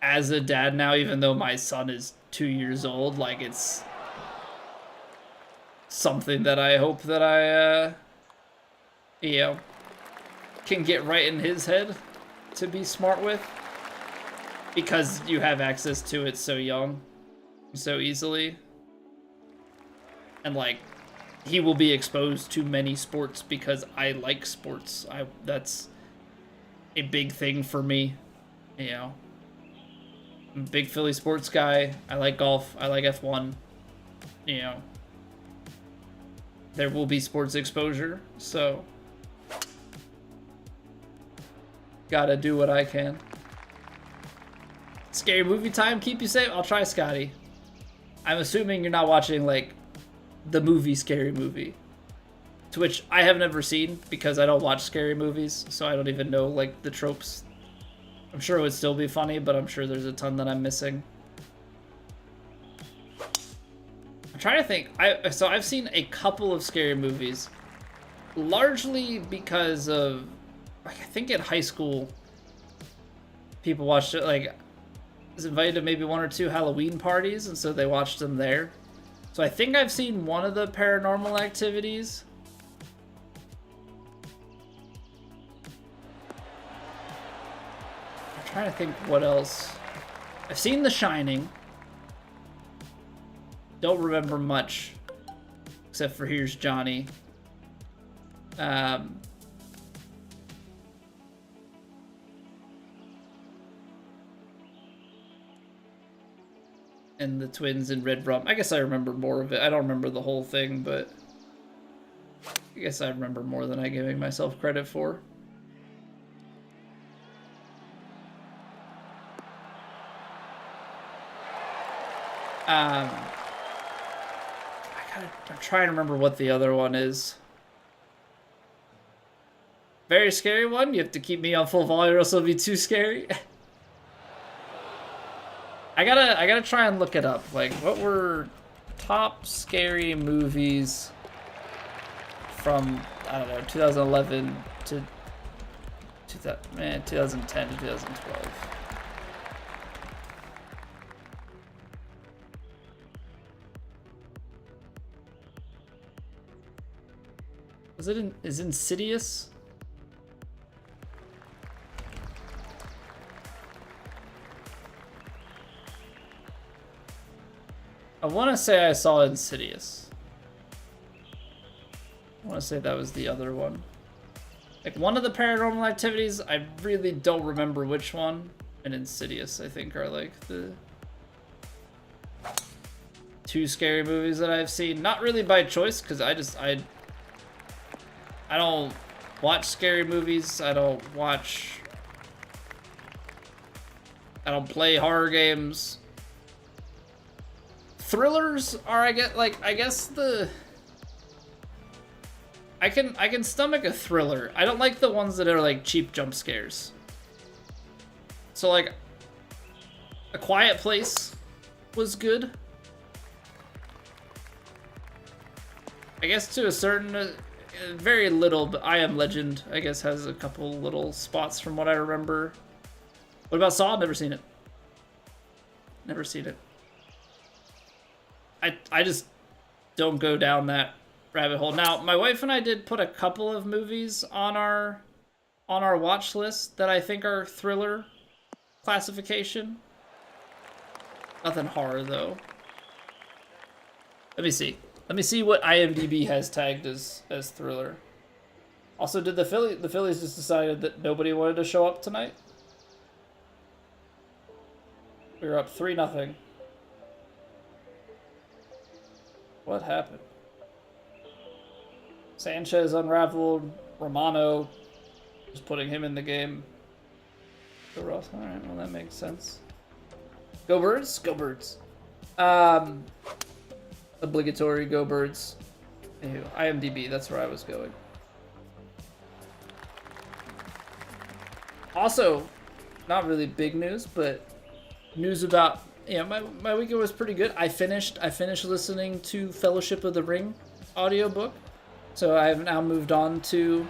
as a dad now, even though my son is 2 years old, like, it's something that I hope that I, you know, can get right in his head to be smart with, because you have access to it so young, so easily, and like he will be exposed to many sports because I like sports. That's a big thing for me, you know. I'm a big Philly sports guy. I like golf. I like F1. You know, there will be sports exposure, so gotta do what I can. Scary movie time, keep you safe. I'll try, Scotty. I'm assuming you're not watching, like, the movie Scary Movie, to which I have never seen because I don't watch scary movies, so I don't even know, like, the tropes. I'm sure it would still be funny, but I'm sure there's a ton that I'm missing. I'm trying to think. So I've seen a couple of scary movies, largely because of, I think in high school, people watched it, like, I was invited to maybe 1 or 2 Halloween parties, and so they watched them there. So I think I've seen one of the Paranormal Activities. I'm trying to think what else. I've seen The Shining. Don't remember much, except for Here's Johnny. And the twins in Red Rum. I guess I remember more of it. I don't remember the whole thing, but I guess I remember more than I'm giving myself credit for. I'm trying to remember what the other one is. Very scary one. You have to keep me on full volume or else it'll be too scary. I gotta try and look it up. Like, what were top scary movies from, I don't know, 2011 to 2010 to 2012. Is Insidious? I want to say I saw Insidious. I want to say that was the other one. Like, one of the Paranormal Activities, I really don't remember which one. And Insidious, I think, are like the 2 scary movies that I've seen. Not really by choice, because I don't watch scary movies. I don't play horror games. Thrillers are, I guess I can stomach a thriller. I don't like the ones that are like cheap jump scares. So like A Quiet Place was good. I guess to a certain very little, but I Am Legend, I guess, has a couple little spots from what I remember. What about Saw? Never seen it. Never seen it. I just don't go down that rabbit hole. Now, my wife and I did put a couple of movies on our watch list that I think are thriller classification. Nothing horror though. Let me see. Let me see what IMDb has tagged as thriller. Also, did the Phillies just decided that nobody wanted to show up tonight? We were up 3-0. What happened? Sanchez unraveled. Romano, just putting him in the game. The Ross. All right, well that makes sense. Go Birds? Go Birds. Obligatory Go Birds. Ew, IMDb, that's where I was going. Also, not really big news, but news about, you know, my weekend was pretty good. I finished listening to Fellowship of the Ring audiobook. So I have now moved on to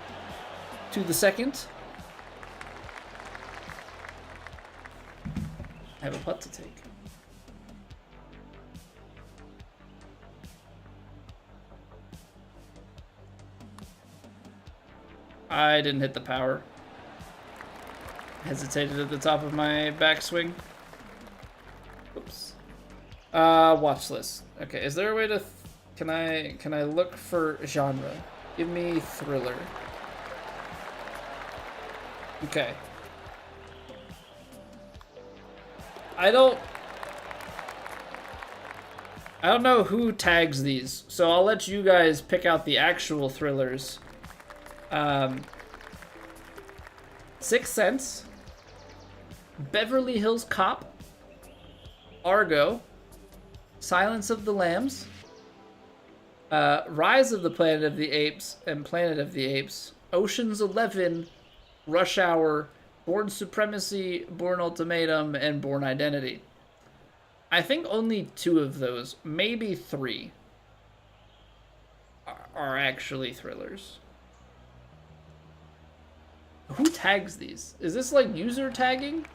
the second. I have a putt to take. I didn't hit the power. Hesitated at the top of my backswing. Oops. Watch list. Okay, is there a way to... Can I look for genre? Give me thriller. Okay. I don't know who tags these, so I'll let you guys pick out the actual thrillers. Sixth Sense, Beverly Hills Cop, Argo, Silence of the Lambs, Rise of the Planet of the Apes and Planet of the Apes, Ocean's 11, Rush Hour, Bourne Supremacy, Bourne Ultimatum, and Bourne Identity. I think only 2 of those, maybe 3, are actually thrillers. Who tags these? Is this like user tagging?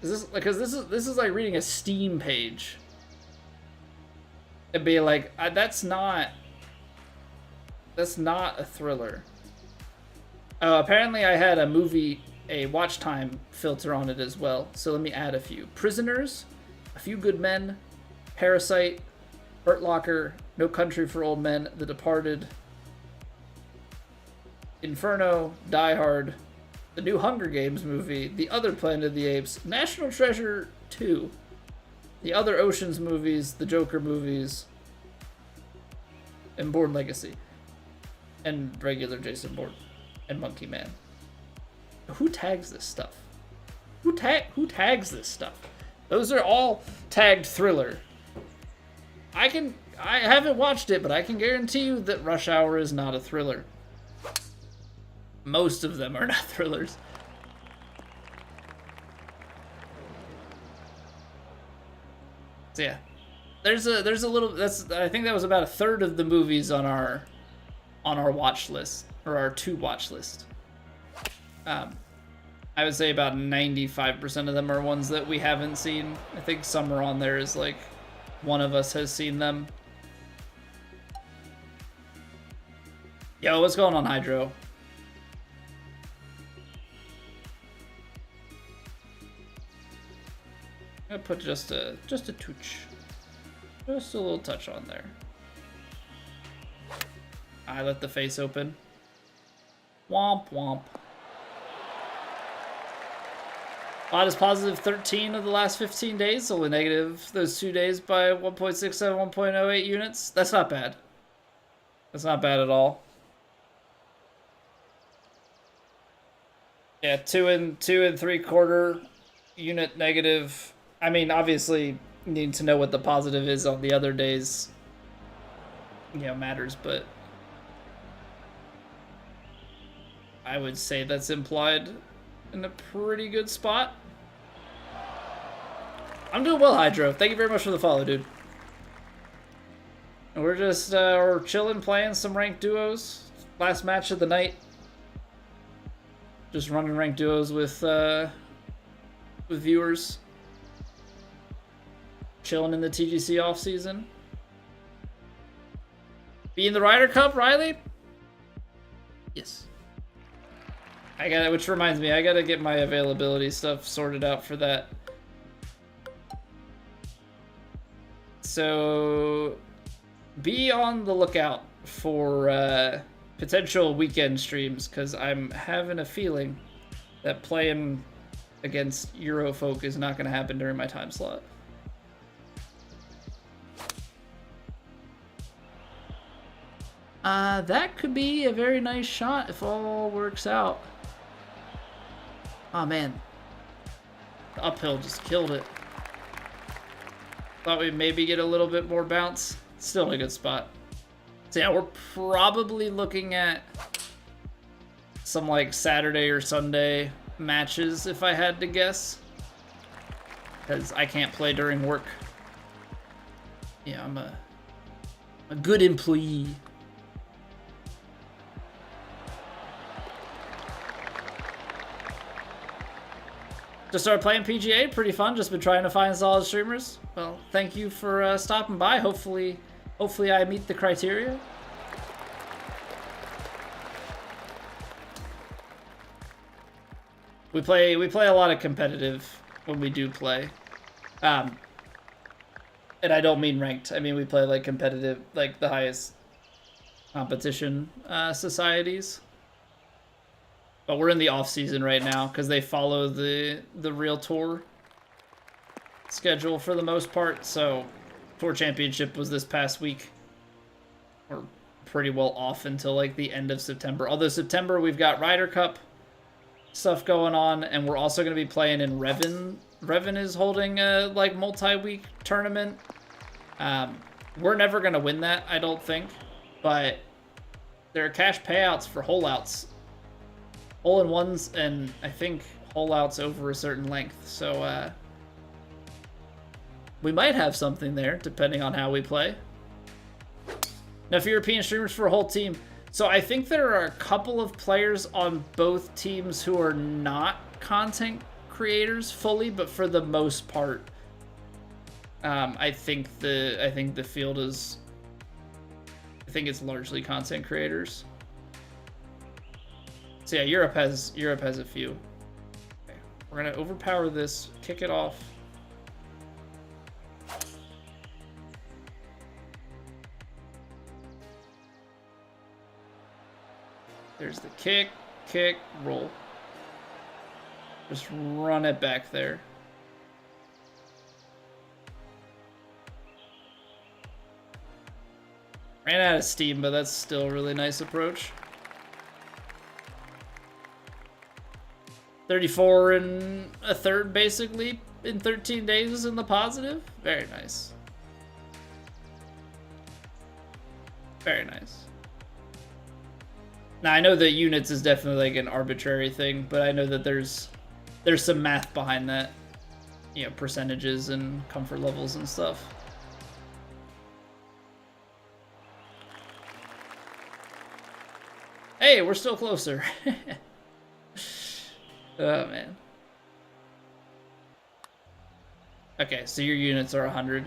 Is this because this is like reading a Steam page? It'd be like that's not a thriller. Oh, apparently I had a watch time filter on it as well. So let me add a few. Prisoners, A Few Good Men, Parasite, Hurt Locker, No Country for Old Men, The Departed, Inferno, Die Hard, the new Hunger Games movie, The Other Planet of the Apes, National Treasure 2, the other Oceans movies, the Joker movies, and Bourne Legacy, and regular Jason Bourne, and Monkey Man. Who tags this stuff? Who tags this stuff? Those are all tagged thriller. I haven't watched it, but I can guarantee you that Rush Hour is not a thriller. Most of them are not thrillers. So yeah, there's a little. I think that was about 1/3 of the movies on our watch list, or our to watch list. I would say about 95% of them are ones that we haven't seen. I think some are on there as like one of us has seen them. Yo, what's going on, Hydro? I'm gonna put just a touch. Just a little touch on there. I let the face open. Womp womp. Odd is positive 13 of the last 15 days, only negative those 2 days by 1.67, 1.08 units. That's not bad. That's not bad at all. Yeah, 2 and 3/4 unit negative. I mean, obviously, you need to know what the positive is on the other days. You know, matters, but I would say that's implied in a pretty good spot. I'm doing well, Hydro. Thank you very much for the follow, dude. And we're just we're chilling, playing some ranked duos. Last match of the night. Just running ranked duos with viewers. Chilling in the TGC off season. Be in the Ryder Cup, Riley? Yes. I got it, which reminds me, I gotta get my availability stuff sorted out for that. So be on the lookout for potential weekend streams, because I'm having a feeling that playing against Eurofolk is not going to happen during my time slot. That could be a very nice shot if all works out. Oh man. The uphill just killed it. Thought we'd maybe get a little bit more bounce. Still in a good spot. So yeah, we're probably looking at some like Saturday or Sunday matches if I had to guess. Because I can't play during work. Yeah, I'm a good employee. Just started playing PGA, pretty fun. Just been trying to find solid streamers. Well, thank you for stopping by. Hopefully I meet the criteria. We play a lot of competitive when we do play. And I don't mean ranked. I mean we play like competitive, like the highest competition societies. But we're in the off season right now because they follow the real tour schedule for the most part. So Tour Championship was this past week. We're pretty well off until like the end of September. Although September we've got Ryder Cup stuff going on, and we're also going to be playing in Revan. Revan is holding a like multi-week tournament. We're never going to win that, I don't think, but there are cash payouts for hole-outs. Hole-in-ones, and I think hole-outs over a certain length, so we might have something there, depending on how we play. Enough European streamers for a whole team. So I think there are a couple of players on both teams who are not content creators fully, but for the most part, I think the field is. I think it's largely content creators. So yeah, Europe has a few. Okay. We're gonna overpower this, kick it off. There's the kick, roll. Just run it back there. Ran out of steam, but that's still a really nice approach. 34 and a third, basically, in 13 days is in the positive. Very nice. Very nice. Now, I know that units is definitely like an arbitrary thing, but I know that there's some math behind that. You know, percentages and comfort levels and stuff. Hey, we're still closer. Oh, man. Okay, so your units are 100.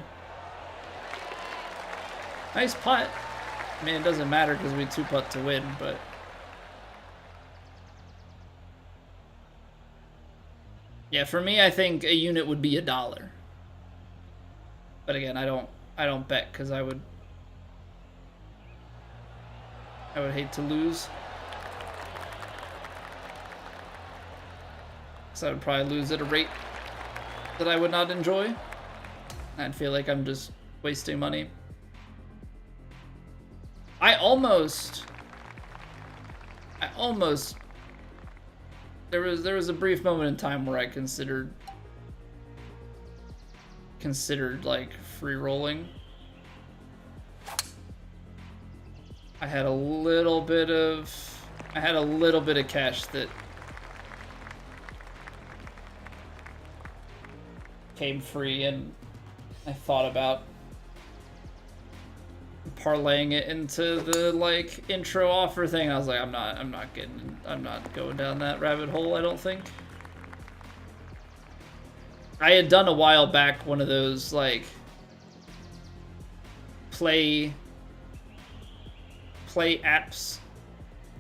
Nice putt. I mean, it doesn't matter because we 2-putt to win, but... Yeah, for me, I think a unit would be $1. But again, I don't bet because I would hate to lose. So I would probably lose at a rate that I would not enjoy. I'd feel like I'm just wasting money. I almost there was a brief moment in time where I considered like free rolling. I had a little bit of cash that came free, and I thought about parlaying it into the like intro offer thing. I was like, I'm not going down that rabbit hole, I don't think. I had done a while back one of those like play apps,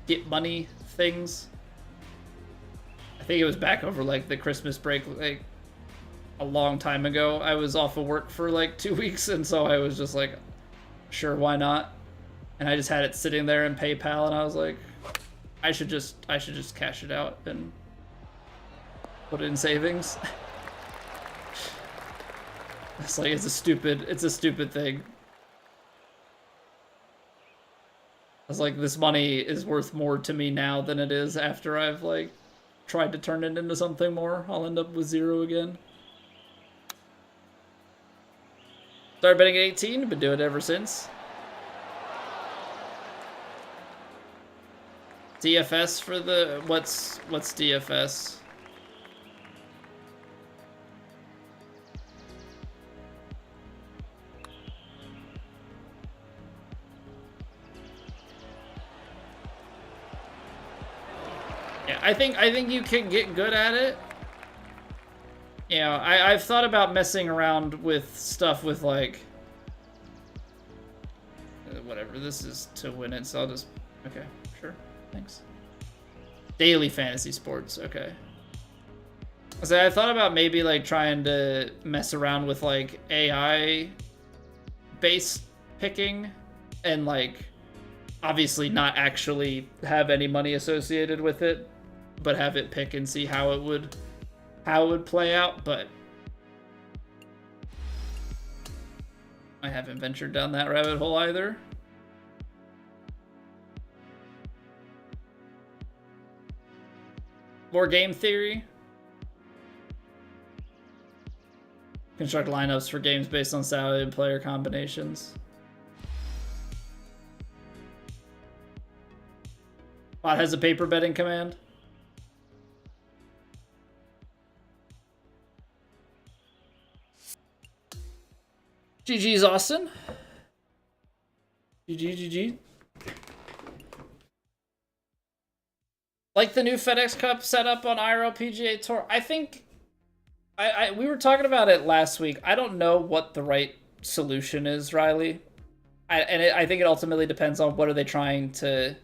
get money things. I think it was back over like the Christmas break, like a long time ago. I was off of work for like 2 weeks, and so I was just like, sure, why not? And I just had it sitting there in PayPal, and I was like, I should just cash it out and put it in savings. It's like it's a stupid thing. I was like, this money is worth more to me now than it is after I've like tried to turn it into something more, I'll end up with 0 again. Started betting at 18, been doing it ever since. DFS for the what's DFS? Yeah, I think you can get good at it. You know, I've thought about messing around with stuff with like whatever. This is to win it, so I'll just okay, sure. Thanks. Daily fantasy sports, okay. So I thought about maybe like trying to mess around with like AI based picking and like obviously not actually have any money associated with it, but have it pick and see how it would play out, but I haven't ventured down that rabbit hole either. More game theory. Construct lineups for games based on salary and player combinations. Bot has a paper betting command. GG's Austin. GG. Like the new FedEx Cup setup on IRL PGA Tour. I think we were talking about it last week. I don't know what the right solution is, Riley. I think it ultimately depends on what are they trying to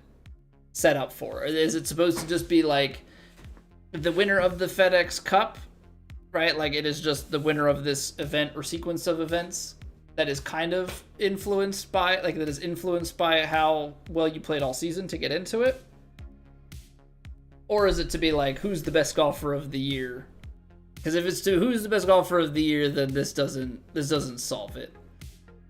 set up for. Is it supposed to just be like the winner of the FedEx Cup, right? Like it is just the winner of this event or sequence of events that is kind of influenced by, how well you played all season to get into it? Or is it to be like, who's the best golfer of the year? Because if it's to who's the best golfer of the year, then this doesn't solve it.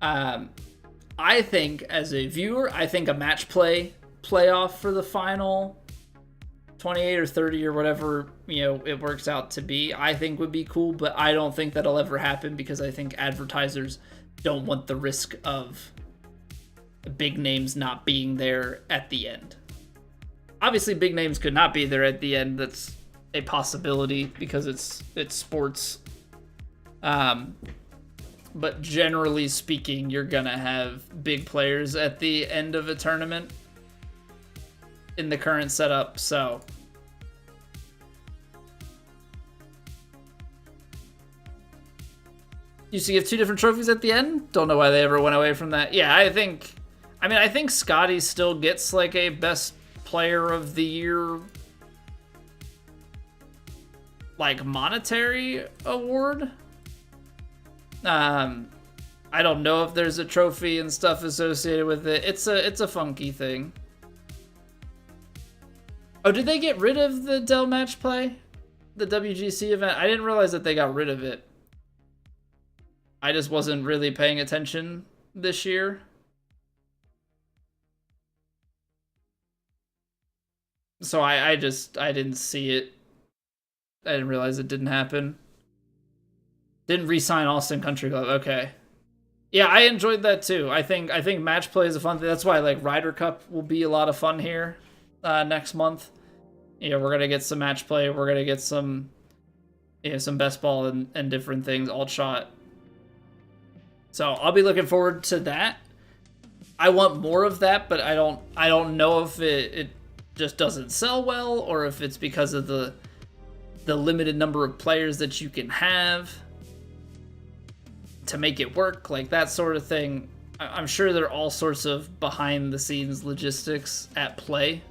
I think as a viewer, I think a match play playoff for the final 28 or 30 or whatever, you know, it works out to be, I think would be cool, but I don't think that'll ever happen because I think advertisers don't want the risk of the big names not being there at the end. Obviously, big names could not be there at the end. That's a possibility because it's sports. But generally speaking, you're gonna have big players at the end of a tournament in the current setup. So used to give 2 different trophies at the end. Don't know why they ever went away from that. Yeah, I think Scotty still gets like a best player of the year like monetary award. I don't know if there's a trophy and stuff associated with it. It's a funky thing. Oh, did they get rid of the Dell match play? The WGC event? I didn't realize that they got rid of it. I just wasn't really paying attention this year. So I didn't see it. I didn't realize it didn't happen. Didn't re-sign Austin Country Club. Okay. Yeah, I enjoyed that too. I think match play is a fun thing. That's why like Ryder Cup will be a lot of fun here next month. You know, we're gonna get some match play. We're gonna get some, you know, some best ball and different things, alt shot. So I'll be looking forward to that. I want more of that, but I don't know if it just doesn't sell well or if it's because of the limited number of players that you can have to make it work, like that sort of thing. I'm sure there are all sorts of behind the scenes logistics at play.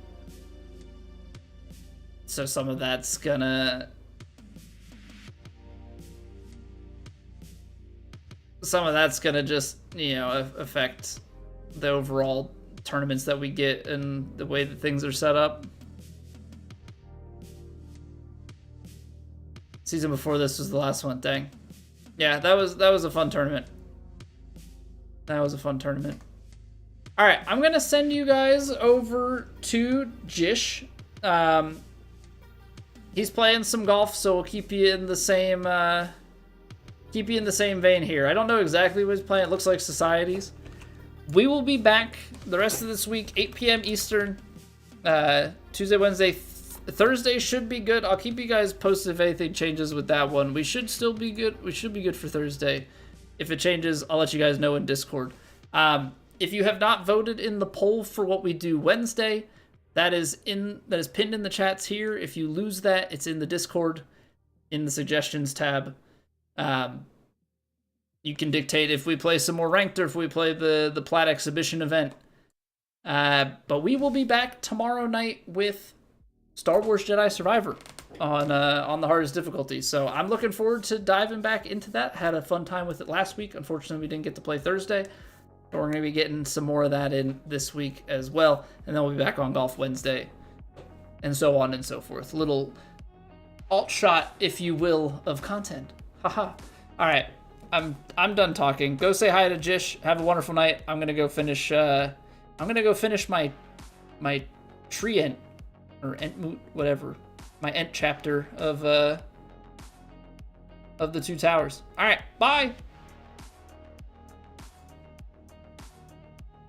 So some of that's gonna just, you know, affect the overall tournaments that we get and the way that things are set up. Season before this was the last one. Dang. Yeah, that was a fun tournament. That was a fun tournament. All right, I'm gonna send you guys over to Jish. he's playing some golf, so we'll keep you in the same vein here. I don't know exactly what he's playing. It looks like Societies. We will be back the rest of this week, 8 p.m. Eastern, Tuesday, Wednesday, Thursday should be good. I'll keep you guys posted if anything changes with that one. We should still be good. We should be good for Thursday. If it changes, I'll let you guys know in Discord. If you have not voted in the poll for what we do Wednesday, that is pinned in the chats here. If you lose that, it's in the Discord in the suggestions tab. You can dictate if we play some more ranked or if we play the Plat exhibition event. But we will be back tomorrow night with Star Wars Jedi Survivor on the hardest difficulty. So I'm looking forward to diving back into that. Had a fun time with it last week. Unfortunately, we didn't get to play Thursday. But we're going to be getting some more of that in this week as well. And then we'll be back on Golf Wednesday. And so on and so forth. Little alt shot, if you will, of content. Haha. All right. I'm done talking. Go say hi to Jish. Have a wonderful night. I'm going to go finish my tree ent or Entmoot, whatever, my Ent chapter of the Two Towers. All right, bye.